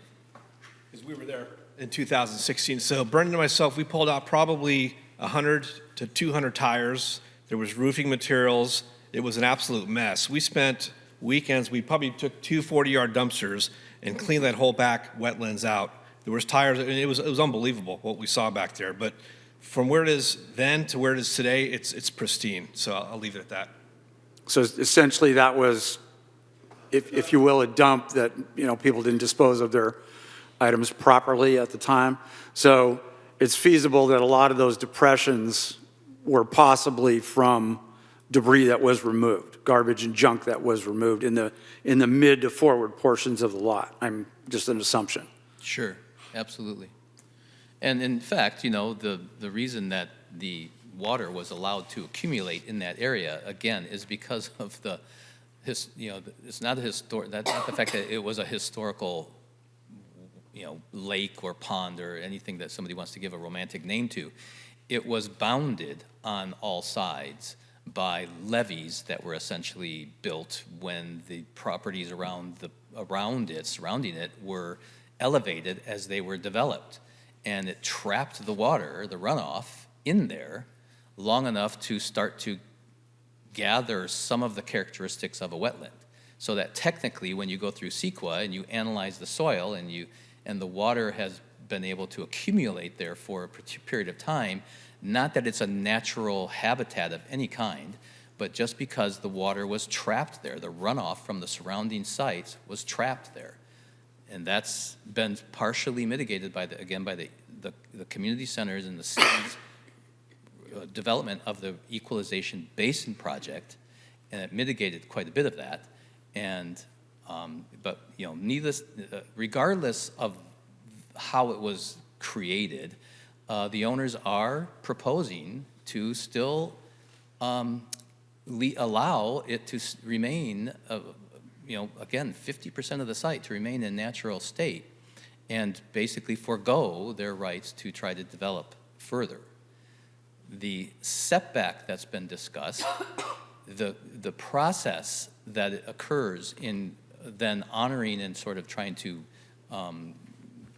[SPEAKER 16] Because we were there in 2016. So Brendan and myself, we pulled out probably 100 to 200 tires. There was roofing materials. It was an absolute mess. We spent weekends, we probably took 2 40-yard dumpsters and cleaned that whole back wetlands out. There was tires, and it was unbelievable what we saw back there. But from where it is then to where it is today, it's pristine. So I'll leave it at that.
[SPEAKER 5] So essentially that was, if you will, a dump that, people didn't dispose of their items properly at the time. So it's feasible that a lot of those depressions were possibly from debris that was removed, garbage and junk that was removed in the mid to forward portions of the lot. I'm just an assumption.
[SPEAKER 15] Sure, absolutely. And in fact, you know, the reason that the water was allowed to accumulate in that area, again, is because of it's not that's not the fact that it was a historical, you know, lake or pond or anything that somebody wants to give a romantic name to. It was bounded on all sides by levees that were essentially built when the properties surrounding it, were elevated as they were developed. And it trapped the water, the runoff, in there long enough to start to gather some of the characteristics of a wetland. So that technically, when you go through CEQA and you analyze the soil and the water has been able to accumulate there for a period of time, not that it's a natural habitat of any kind, but just because the water was trapped there, the runoff from the surrounding sites was trapped there. And that's been partially mitigated by the community centers and the city's development of the equalization basin project, and it mitigated quite a bit of that. And but you know, regardless of how it was created, the owners are proposing to still allow it to remain, you know, again, 50% of the site to remain in natural state, and basically forego their rights to try to develop further. The setback that's been discussed, the process that occurs in then honoring and sort of trying to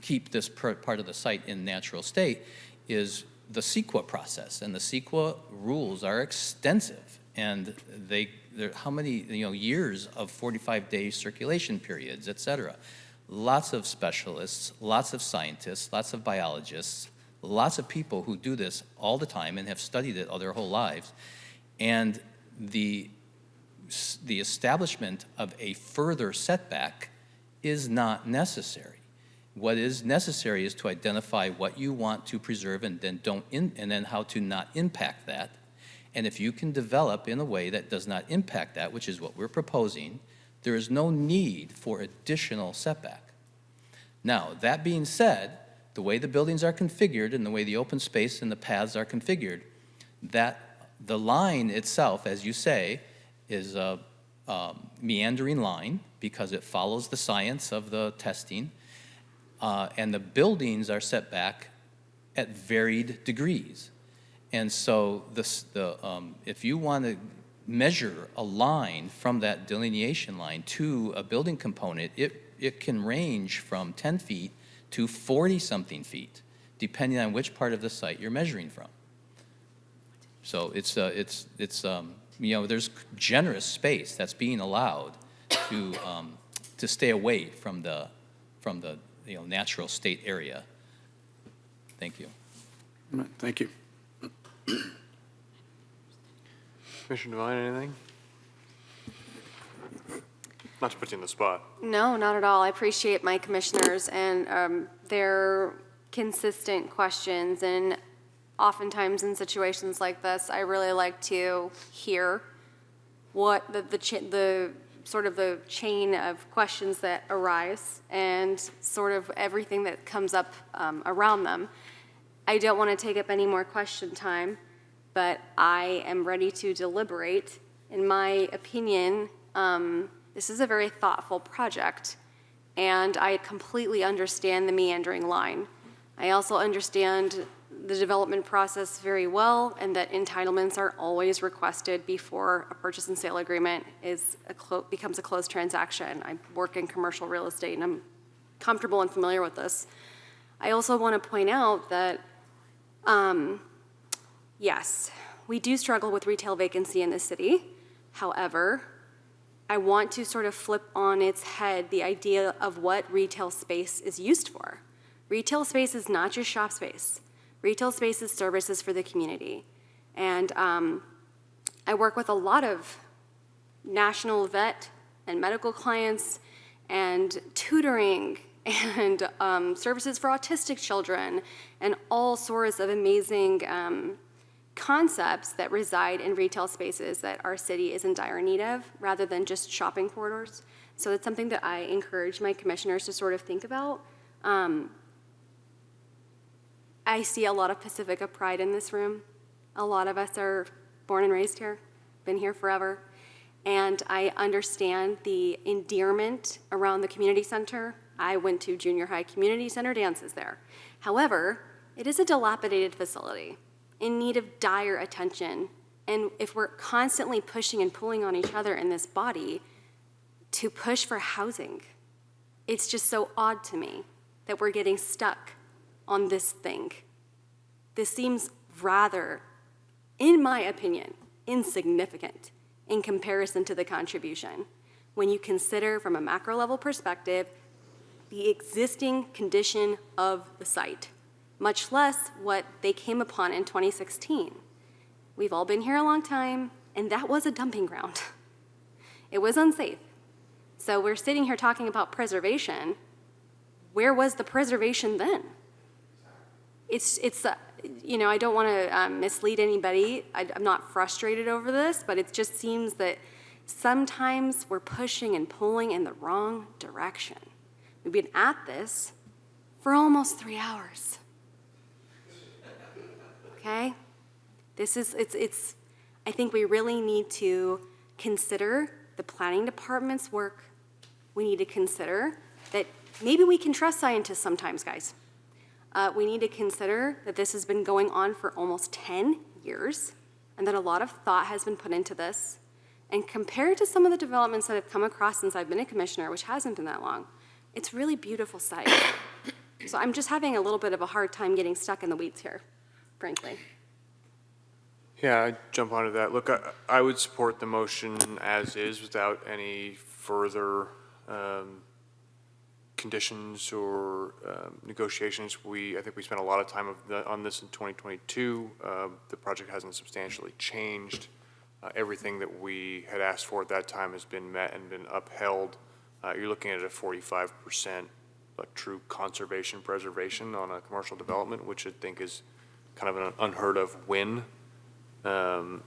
[SPEAKER 15] keep this part of the site in natural state is the CEQA process, and the CEQA rules are extensive, and they're how many, you know, years of 45-day circulation periods, et cetera. Lots of specialists, lots of scientists, lots of biologists, lots of people who do this all the time and have studied it all their whole lives. And the establishment of a further setback is not necessary. What is necessary is to identify what you want to preserve and then how to not impact that. And if you can develop in a way that does not impact that, which is what we're proposing, there is no need for additional setback. Now, that being said, the way the buildings are configured and the way the open space and the paths are configured, that the line itself, as you say, is a meandering line because it follows the science of the testing, and the buildings are set back at varied degrees. And so if you want to measure a line from that delineation line to a building component, it can range from 10 feet to 40-something feet, depending on which part of the site you're measuring from. So it's you know, there's generous space that's being allowed to stay away from the you know, natural state area. Thank you.
[SPEAKER 5] All right, thank you.
[SPEAKER 2] Commissioner Devine, anything? Not to put you in the spot.
[SPEAKER 17] No, not at all. I appreciate my commissioners and their consistent questions. And oftentimes in situations like this, I really like to hear what the sort of the chain of questions that arise and sort of everything that comes up around them. I don't want to take up any more question time, but I am ready to deliberate. In my opinion, this is a very thoughtful project, and I completely understand the meandering line. I also understand the development process very well, and that entitlements are always requested before a purchase and sale agreement becomes a closed transaction. I work in commercial real estate, and I'm comfortable and familiar with this. I also want to point out that, yes, we do struggle with retail vacancy in the city. However, I want to sort of flip on its head the idea of what retail space is used for. Retail space is not just shop space. Retail space is services for the community. And I work with a lot of national vet and medical clients and tutoring and services for autistic children and all sorts of amazing concepts that reside in retail spaces that our city is in dire need of, rather than just shopping corridors. So it's something that I encourage my commissioners to sort of think about. I see a lot of Pacifica pride in this room. A lot of us are born and raised here, been here forever. And I understand the endearment around the community center. I went to junior high community center dances there. However, it is a dilapidated facility in need of dire attention. And if we're constantly pushing and pulling on each other in this body to push for housing, it's just so odd to me that we're getting stuck on this thing. This seems rather, in my opinion, insignificant in comparison to the contribution when you consider from a macro level perspective the existing condition of the site, much less what they came upon in 2016. We've all been here a long time, and that was a dumping ground. It was unsafe. So we're sitting here talking about preservation. Where was the preservation then? It's I don't want to mislead anybody. I'm not frustrated over this, but it just seems that sometimes we're pushing and pulling in the wrong direction. We've been at this for almost 3 hours. Okay? I think we really need to consider the planning department's work. We need to consider that maybe we can trust scientists sometimes, guys. We need to consider that this has been going on for almost 10 years and that a lot of thought has been put into this. And compared to some of the developments that have come across since I've been a commissioner, which hasn't been that long, it's a really beautiful site. So I'm just having a little bit of a hard time getting stuck in the weeds here, frankly.
[SPEAKER 2] Yeah, I'd jump onto that. Look, I would support the motion as is without any further conditions or negotiations. I think we spent a lot of time on this in 2022. The project hasn't substantially changed. Everything that we had asked for at that time has been met and been upheld. You're looking at a 45% true conservation preservation on a commercial development, which I think is kind of an unheard of win. I'm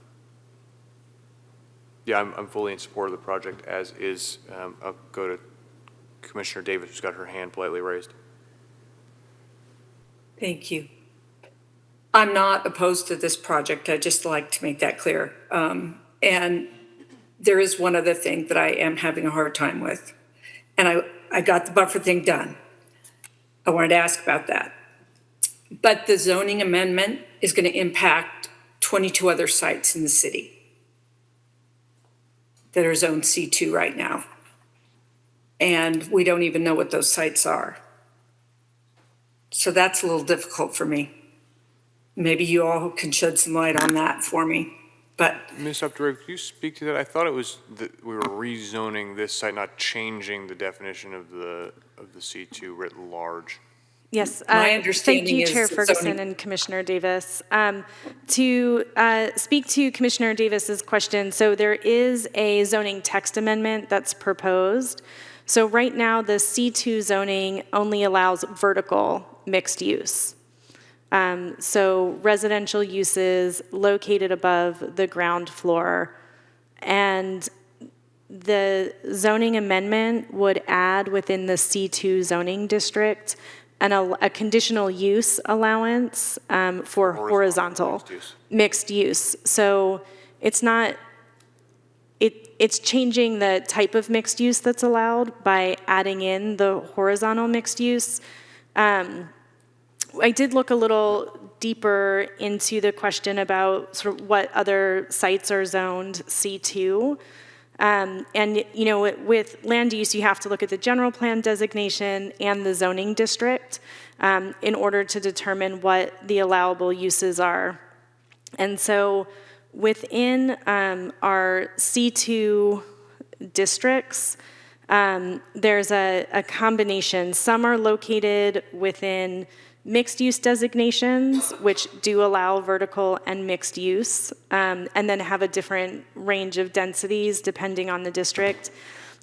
[SPEAKER 2] fully in support of the project as is. I'll go to Commissioner Davis, who's got her hand politely raised.
[SPEAKER 12] Thank you. I'm not opposed to this project. I'd just like to make that clear. And there is one other thing that I am having a hard time with. And I got the buffer thing done. I wanted to ask about that. But the zoning amendment is going to impact 22 other sites in the city that are zone C2 right now. And we don't even know what those sites are. So that's a little difficult for me. Maybe you all can shed some light on that for me. But
[SPEAKER 2] Ms. Updike, could you speak to that? I thought it was that we were rezoning this site, not changing the definition of the C2 writ large.
[SPEAKER 1] Yes,
[SPEAKER 12] My understanding
[SPEAKER 1] thank you,
[SPEAKER 12] is
[SPEAKER 1] Chair
[SPEAKER 12] that
[SPEAKER 1] Ferguson
[SPEAKER 12] zoning-
[SPEAKER 1] and Commissioner Davis. To speak to Commissioner Davis's question, so there is a zoning text amendment that's proposed. So right now, the C2 zoning only allows vertical mixed use. So residential uses located above the ground floor. And the zoning amendment would add within the C2 zoning district a conditional use allowance for horizontal mixed use. So it's not, it's changing the type of mixed use that's allowed by adding in the horizontal mixed use. I did look a little deeper into the question about sort of what other sites are zoned C2. And, with land use, you have to look at the general plan designation and the zoning district in order to determine what the allowable uses are. And so within our C2 districts, there's a combination. Some are located within mixed-use designations, which do allow vertical and mixed use, and then have a different range of densities depending on the district.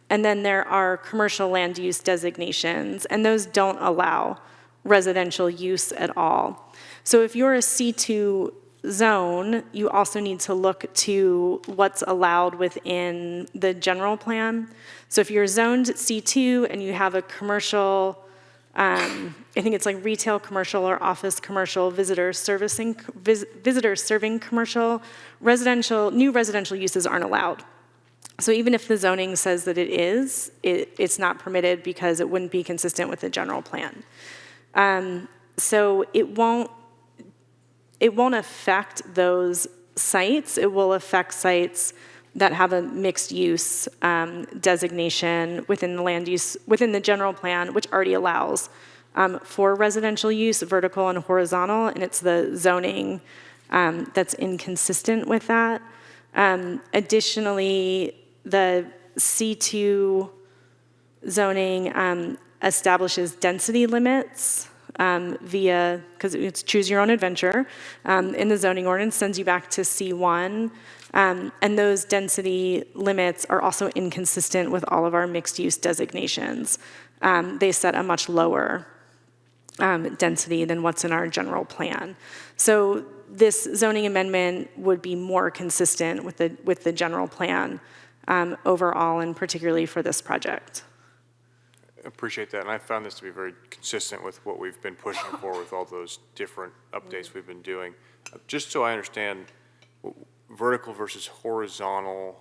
[SPEAKER 1] And then there are commercial land use designations, and those don't allow residential use at all. So if you're a C2 zone, you also need to look to what's allowed within the general plan. So if you're zoned C2 and you have a commercial, I think it's like retail commercial or office commercial, visitor serving commercial, new residential uses aren't allowed. So even if the zoning says that it is, it's not permitted because it wouldn't be consistent with the general plan. So it won't affect those sites. It will affect sites that have a mixed use designation within the land use, within the general plan, which already allows for residential use, vertical and horizontal, and it's the zoning that's inconsistent with that. Additionally, the C2 zoning establishes density limits via, because it's choose your own adventure, in the zoning ordinance, sends you back to C1. And those density limits are also inconsistent with all of our mixed use designations. They set a much lower density than what's in our general plan. So this zoning amendment would be more consistent with the general plan overall, and particularly for this project.
[SPEAKER 2] Appreciate that, and I found this to be very consistent with what we've been pushing for with all those different updates we've been doing. Just so I understand, vertical versus horizontal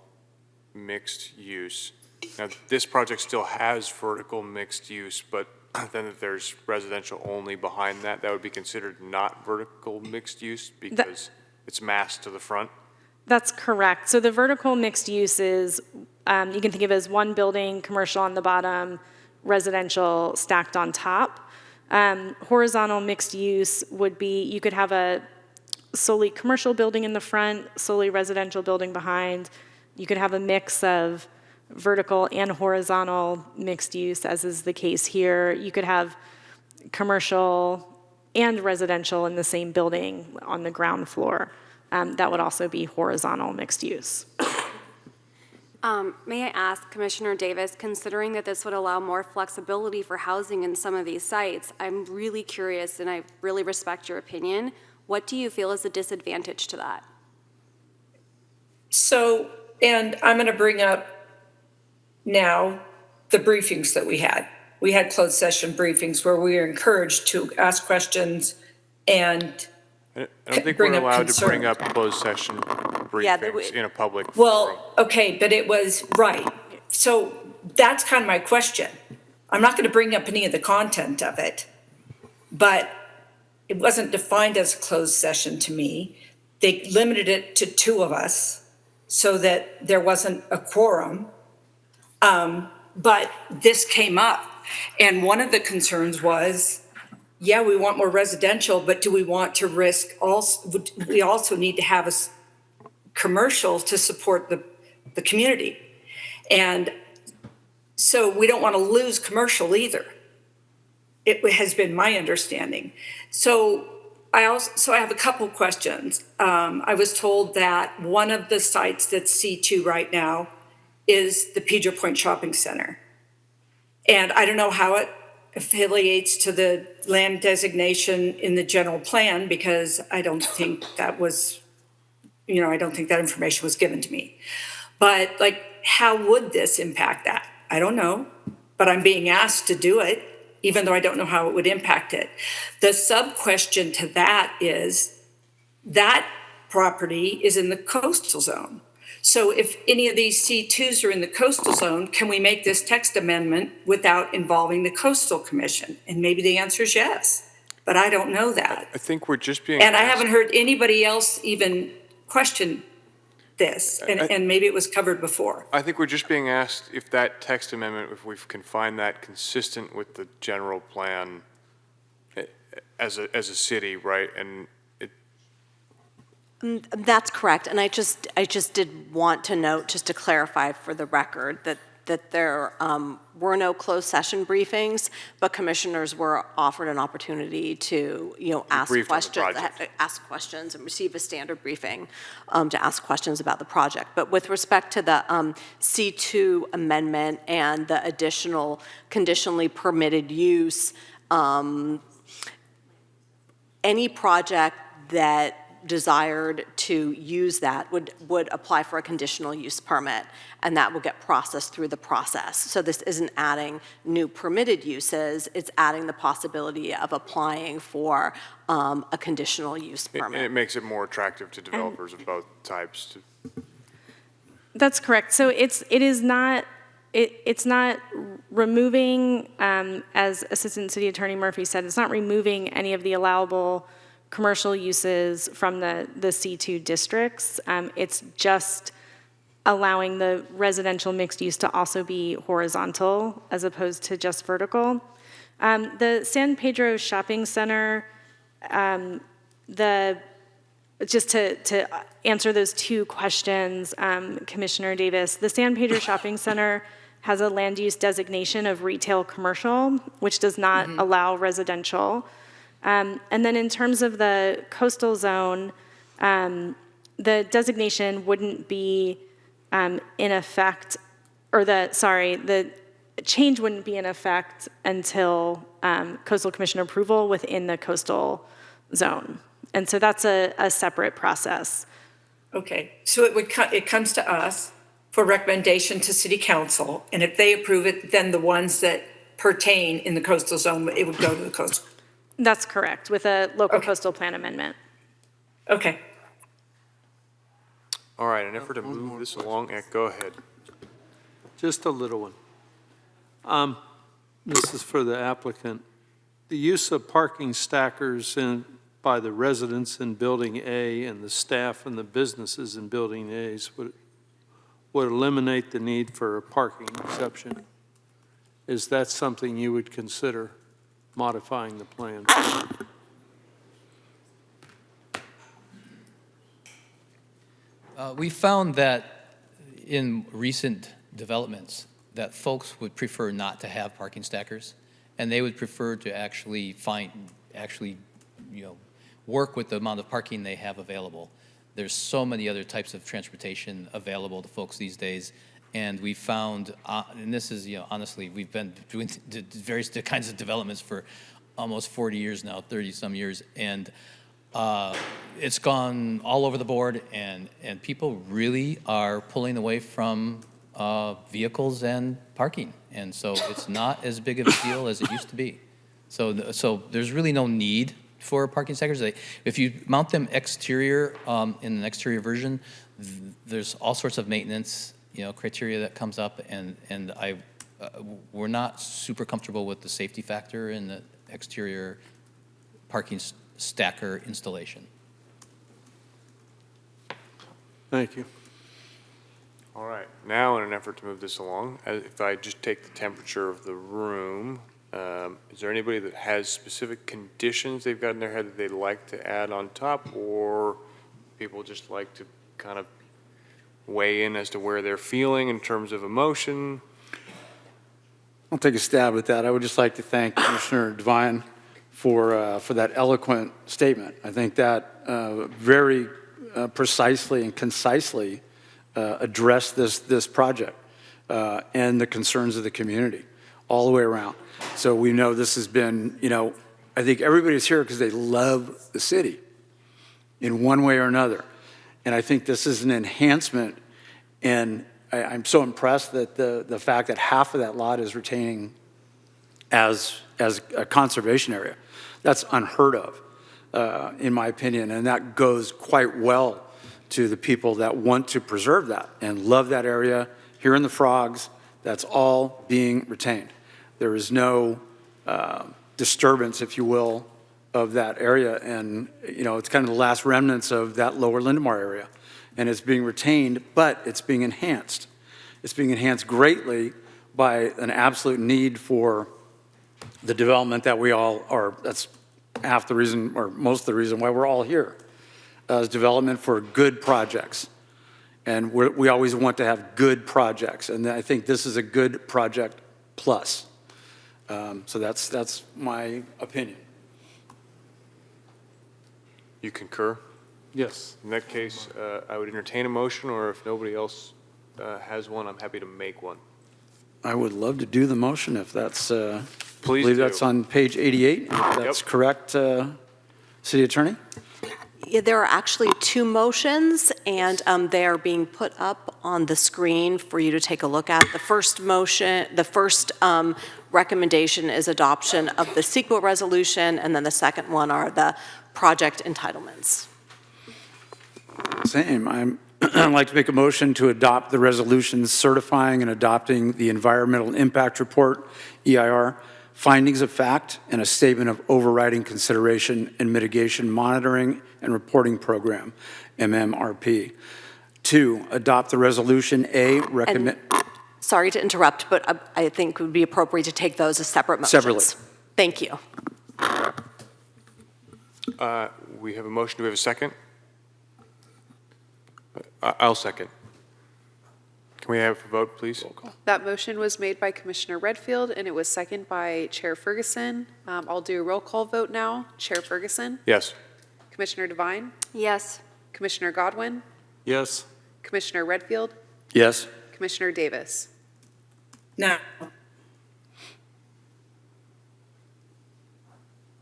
[SPEAKER 2] mixed use. Now, this project still has vertical mixed use, but then there's residential only behind that. That would be considered not vertical mixed use because it's massed to the front?
[SPEAKER 1] That's correct. So the vertical mixed use is, you can think of it as one building, commercial on the bottom, residential stacked on top. Horizontal mixed use would be, you could have a solely commercial building in the front, solely residential building behind. You could have a mix of vertical and horizontal mixed use, as is the case here. You could have commercial and residential in the same building on the ground floor. That would also be horizontal mixed use.
[SPEAKER 17] May I ask Commissioner Davis, considering that this would allow more flexibility for housing in some of these sites, I'm really curious and I really respect your opinion. What do you feel is a disadvantage to that?
[SPEAKER 12] So, and I'm going to bring up now the briefings that we had. We had closed session briefings where we were encouraged to ask questions and
[SPEAKER 2] I don't think we're allowed to bring up closed session briefings in a public forum.
[SPEAKER 12] Well, okay, but it was right. So that's kind of my question. I'm not going to bring up any of the content of it, but it wasn't defined as a closed session to me. They limited it to 2 of us so that there wasn't a quorum. But this came up, and one of the concerns was, yeah, we want more residential, but do we want to risk also, we also need to have a commercial to support the community. And so we don't want to lose commercial either. It has been my understanding. So I have a couple questions. I was told that one of the sites that's C2 right now is the Pedro Point Shopping Center. And I don't know how it affiliates to the land designation in the general plan, because I don't think that was, I don't think that information was given to me. But like, how would this impact that? I don't know, but I'm being asked to do it, even though I don't know how it would impact it. The sub-question to that is, that property is in the coastal zone. So if any of these C2s are in the coastal zone, can we make this text amendment without involving the Coastal Commission? And maybe the answer is yes, but I don't know that.
[SPEAKER 2] I think we're just being
[SPEAKER 12] And I
[SPEAKER 2] asked-
[SPEAKER 12] haven't heard anybody else even question this, and maybe it was covered before.
[SPEAKER 2] I think we're just being asked if that text amendment, if we can find that consistent with the general plan as a city, right? And
[SPEAKER 7] That's correct, and I just did want to note, just to clarify for the record, that there were no closed session briefings, but commissioners were offered an opportunity to, ask questions and receive a standard briefing to ask questions about the project. But with respect to the C2 amendment and the additional conditionally permitted use, any project that desired to use that would apply for a conditional use permit, and that will get processed through the process. So this isn't adding new permitted uses, it's adding the possibility of applying for a conditional use permit.
[SPEAKER 2] And it makes it more attractive to developers of both types.
[SPEAKER 1] That's correct. So it's not removing, as Assistant City Attorney Murphy said, it's not removing any of the allowable commercial uses from the C2 districts. It's just allowing the residential mixed use to also be horizontal as opposed to just vertical. The San Pedro Shopping Center, just to answer those two questions, Commissioner Davis, the San Pedro Shopping Center has a land use designation of retail commercial, which does not allow residential. And then in terms of the coastal zone, the designation wouldn't be in effect, or the change wouldn't be in effect until coastal commission approval within the coastal zone. And so that's a separate process.
[SPEAKER 12] Okay, so it comes to us for recommendation to city council, and if they approve it, then the ones that pertain in the coastal zone, it would go to the coastal.
[SPEAKER 1] That's correct, with a local coastal plan amendment.
[SPEAKER 12] Okay.
[SPEAKER 2] All right, in an effort to move this along, go ahead.
[SPEAKER 14] Just a little one. This is for the applicant. The use of parking stackers by the residents in Building A and the staff and the businesses in Building A's would eliminate the need for a parking exception. Is that something you would consider modifying the plan?
[SPEAKER 15] We found that in recent developments that folks would prefer not to have parking stackers, and they would prefer to actually work with the amount of parking they have available. There's so many other types of transportation available to folks these days, and we found, and this is, honestly, we've been doing various kinds of developments for almost 40 years now, 30-some years, and it's gone all over the board, and people really are pulling away from vehicles and parking, and so it's not as big of a deal as it used to be. So there's really no need for parking stackers. If you mount them exterior, in an exterior version, there's all sorts of maintenance, criteria that comes up, and we're not super comfortable with the safety factor in the exterior parking stacker installation.
[SPEAKER 14] Thank you.
[SPEAKER 2] All right, now in an effort to move this along, if I just take the temperature of the room, is there anybody that has specific conditions they've got in their head that they'd like to add on top, or people just like to kind of weigh in as to where they're feeling in terms of emotion?
[SPEAKER 5] I'll take a stab at that. I would just like to thank Commissioner Devine for that eloquent statement. I think that very precisely and concisely addressed this project and the concerns of the community all the way around. So we know this has been, I think everybody's here because they love the city in one way or another. And I think this is an enhancement, and I'm so impressed that the fact that half of that lot is retaining as a conservation area. That's unheard of, in my opinion, and that goes quite well to the people that want to preserve that and love that area. Here in the Frogs, that's all being retained. There is no disturbance, if you will, of that area, and it's kind of the last remnants of that lower Lindemar area, and it's being retained, but it's being enhanced. It's being enhanced greatly by an absolute need for the development that we all are. That's half the reason, or most of the reason why we're all here, is development for good projects. And we always want to have good projects, and I think this is a good project plus. So that's my opinion.
[SPEAKER 2] You concur?
[SPEAKER 14] Yes.
[SPEAKER 2] In that case, I would entertain a motion, or if nobody else has one, I'm happy to make one.
[SPEAKER 5] I would love to do the motion if that's, I
[SPEAKER 2] Please
[SPEAKER 5] believe
[SPEAKER 2] do.
[SPEAKER 5] that's on page 88, if that's correct, City Attorney?
[SPEAKER 7] Yeah, there are actually two motions, and they are being put up on the screen for you to take a look at. The first motion, the first recommendation is adoption of the CEQA resolution, and then the second one are the project entitlements.
[SPEAKER 5] Same. I'd like to make a motion to adopt the resolution certifying and adopting the Environmental Impact Report, EIR, findings of fact, and a statement of overriding consideration and mitigation monitoring and reporting program, MMRP. 2, adopt the resolution A, recommend.
[SPEAKER 7] Sorry to interrupt, but I think it would be appropriate to take those as separate motions.
[SPEAKER 5] Separately.
[SPEAKER 7] Thank you.
[SPEAKER 2] We have a motion. Do we have a second? I'll second. Can we have a vote, please?
[SPEAKER 6] That motion was made by Commissioner Redfield, and it was seconded by Chair Ferguson. I'll do a roll call vote now. Chair Ferguson?
[SPEAKER 2] Yes.
[SPEAKER 6] Commissioner Devine?
[SPEAKER 17] Yes.
[SPEAKER 6] Commissioner Godwin?
[SPEAKER 14] Yes.
[SPEAKER 6] Commissioner Redfield?
[SPEAKER 5] Yes.
[SPEAKER 6] Commissioner Davis?
[SPEAKER 12] No.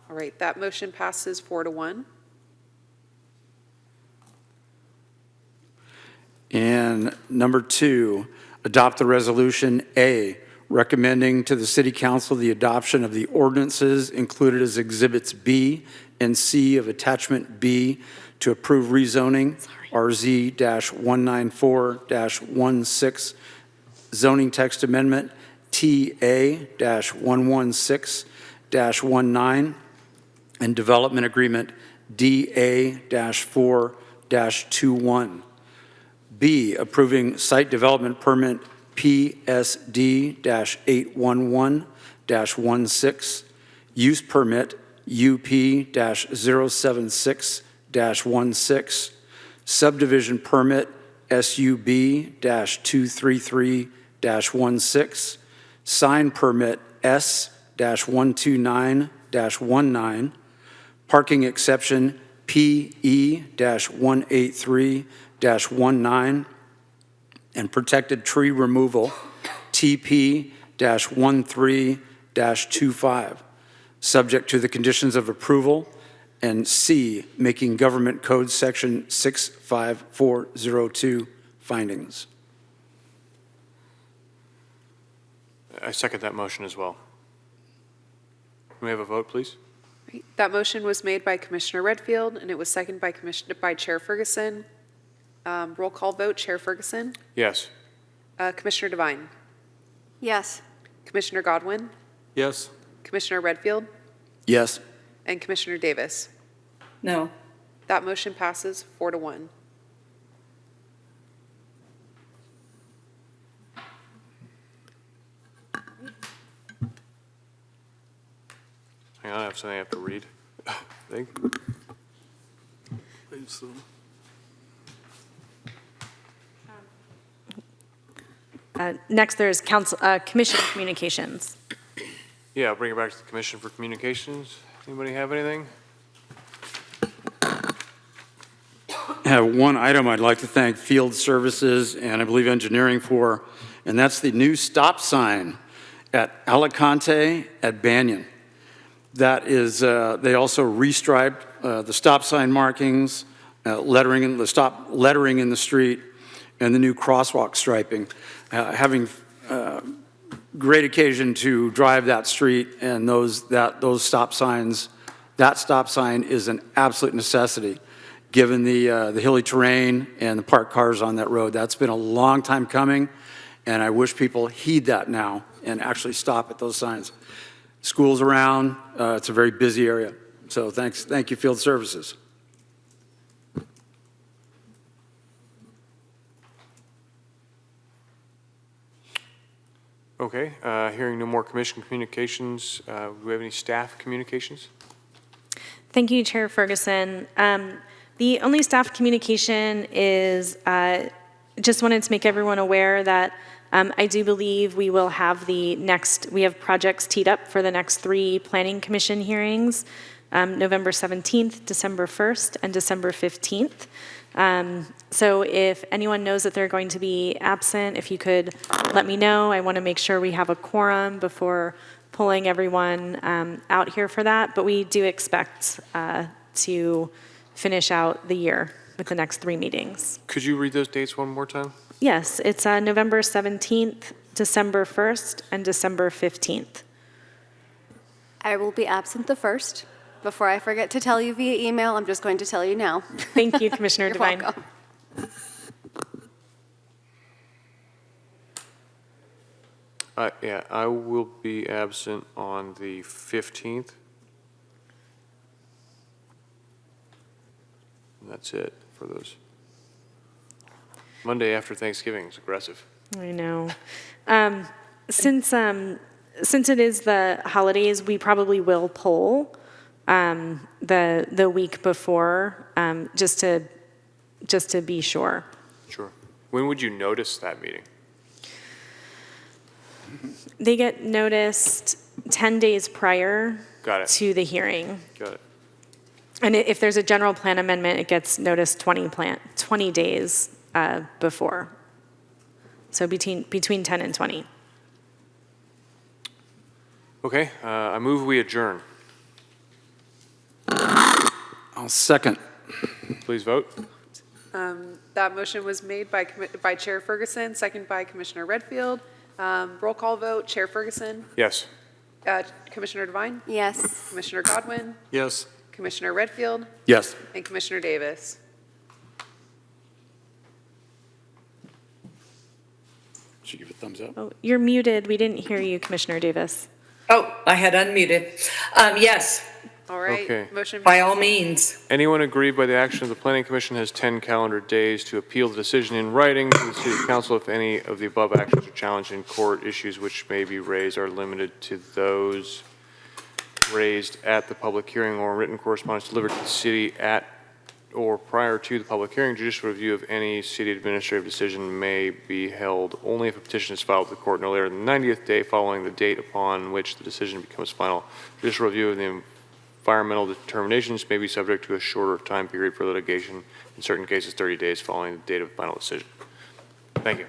[SPEAKER 6] All right, that motion passes 4-1.
[SPEAKER 5] And number 2, adopt the resolution A, recommending to the City Council the adoption of the ordinances included as Exhibits B and C of Attachment B to approve rezoning RZ-194-16 zoning text amendment TA-116-19 and development agreement DA-4-21. B, approving site development permit PSD-811-16, use permit UP-076-16, subdivision permit SUB-233-16, sign permit S-129-19, parking exception PE-183-19, and protected tree removal, TP-13-25, subject to the conditions of approval, and C, making Government Code Section 65402 findings.
[SPEAKER 2] I second that motion as well. Can we have a vote, please?
[SPEAKER 6] Right, that motion was made by Commissioner Redfield, and it was seconded by Chair Ferguson. Roll call vote, Chair Ferguson?
[SPEAKER 2] Yes.
[SPEAKER 6] Commissioner Devine?
[SPEAKER 17] Yes.
[SPEAKER 6] Commissioner Godwin?
[SPEAKER 14] Yes.
[SPEAKER 6] Commissioner Redfield?
[SPEAKER 5] Yes.
[SPEAKER 6] And Commissioner Davis?
[SPEAKER 12] No.
[SPEAKER 6] That motion passes 4-1.
[SPEAKER 2] Hang on, I have something I have to read. Thank you.
[SPEAKER 1] Next, there's commission communications.
[SPEAKER 2] Yeah, I'll bring it back to the Commission for Communications. Anybody have anything?
[SPEAKER 5] I have one item I'd like to thank Field Services and I believe Engineering for, and that's the new stop sign at Alicante at Banyan. That is, they also restriped the stop sign markings, lettering in the stop lettering in the street, and the new crosswalk striping. Having great occasion to drive that street and those stop signs, that stop sign is an absolute necessity given the hilly terrain and the parked cars on that road. That's been a long time coming, and I wish people heed that now and actually stop at those signs. Schools around, it's a very busy area. So thank you, Field Services.
[SPEAKER 2] Okay, hearing no more commission communications, do we have any staff communications?
[SPEAKER 1] Thank you, Chair Ferguson. The only staff communication is just wanted to make everyone aware that I do believe we will have we have projects teed up for the next 3 Planning Commission hearings, November 17th, December 1st, and December 15th. So if anyone knows that they're going to be absent, if you could let me know. I want to make sure we have a quorum before pulling everyone out here for that. But we do expect to finish out the year with the next 3 meetings.
[SPEAKER 2] Could you read those dates one more time?
[SPEAKER 1] Yes, it's November 17th, December 1st, and December 15th.
[SPEAKER 17] I will be absent the 1st. Before I forget to tell you via email, I'm just going to tell you now.
[SPEAKER 1] Thank you, Commissioner
[SPEAKER 17] You're
[SPEAKER 1] Devine.
[SPEAKER 17] welcome.
[SPEAKER 2] Yeah, I will be absent on the 15th. And that's it for those. Monday after Thanksgiving is aggressive.
[SPEAKER 1] I know. Since it is the holidays, we probably will poll the week before, just to be sure.
[SPEAKER 2] Sure. When would you notice that meeting?
[SPEAKER 1] They get noticed 10 days prior
[SPEAKER 2] Got it.
[SPEAKER 1] to the hearing.
[SPEAKER 2] Got it.
[SPEAKER 1] And if there's a general plan amendment, it gets noticed 20 days before. So between 10 and 20.
[SPEAKER 2] Okay, I move we adjourn.
[SPEAKER 5] I'll second.
[SPEAKER 2] Please vote.
[SPEAKER 6] That motion was made by Chair Ferguson, second by Commissioner Redfield. Roll call vote, Chair Ferguson,
[SPEAKER 2] Yes.
[SPEAKER 6] Commissioner Devine,
[SPEAKER 17] Yes.
[SPEAKER 6] Commissioner Godwin,
[SPEAKER 14] Yes.
[SPEAKER 6] Commissioner Redfield,
[SPEAKER 5] Yes.
[SPEAKER 6] and Commissioner Davis.
[SPEAKER 5] Should give a thumbs up.
[SPEAKER 1] Oh, you're muted. We didn't hear you, Commissioner Davis.
[SPEAKER 12] Oh, I had unmuted. Yes,
[SPEAKER 6] All right,
[SPEAKER 2] Okay.
[SPEAKER 6] motion.
[SPEAKER 12] by all means.
[SPEAKER 2] Anyone aggrieved by the action of the Planning Commission has 10 calendar days to appeal the decision in writing to the City Council if any of the above actions are challenged in court. Issues which may be raised are limited to those raised at the public hearing or written correspondence delivered to the city at or prior to the public hearing. Judicial review of any city administrative decision may be held only if a petition is filed with the court no later than the 90th day following the date upon which the decision becomes final. Judicial review of the environmental determinations may be subject to a shorter time period for litigation, in certain cases 30 days following the date of final decision. Thank you.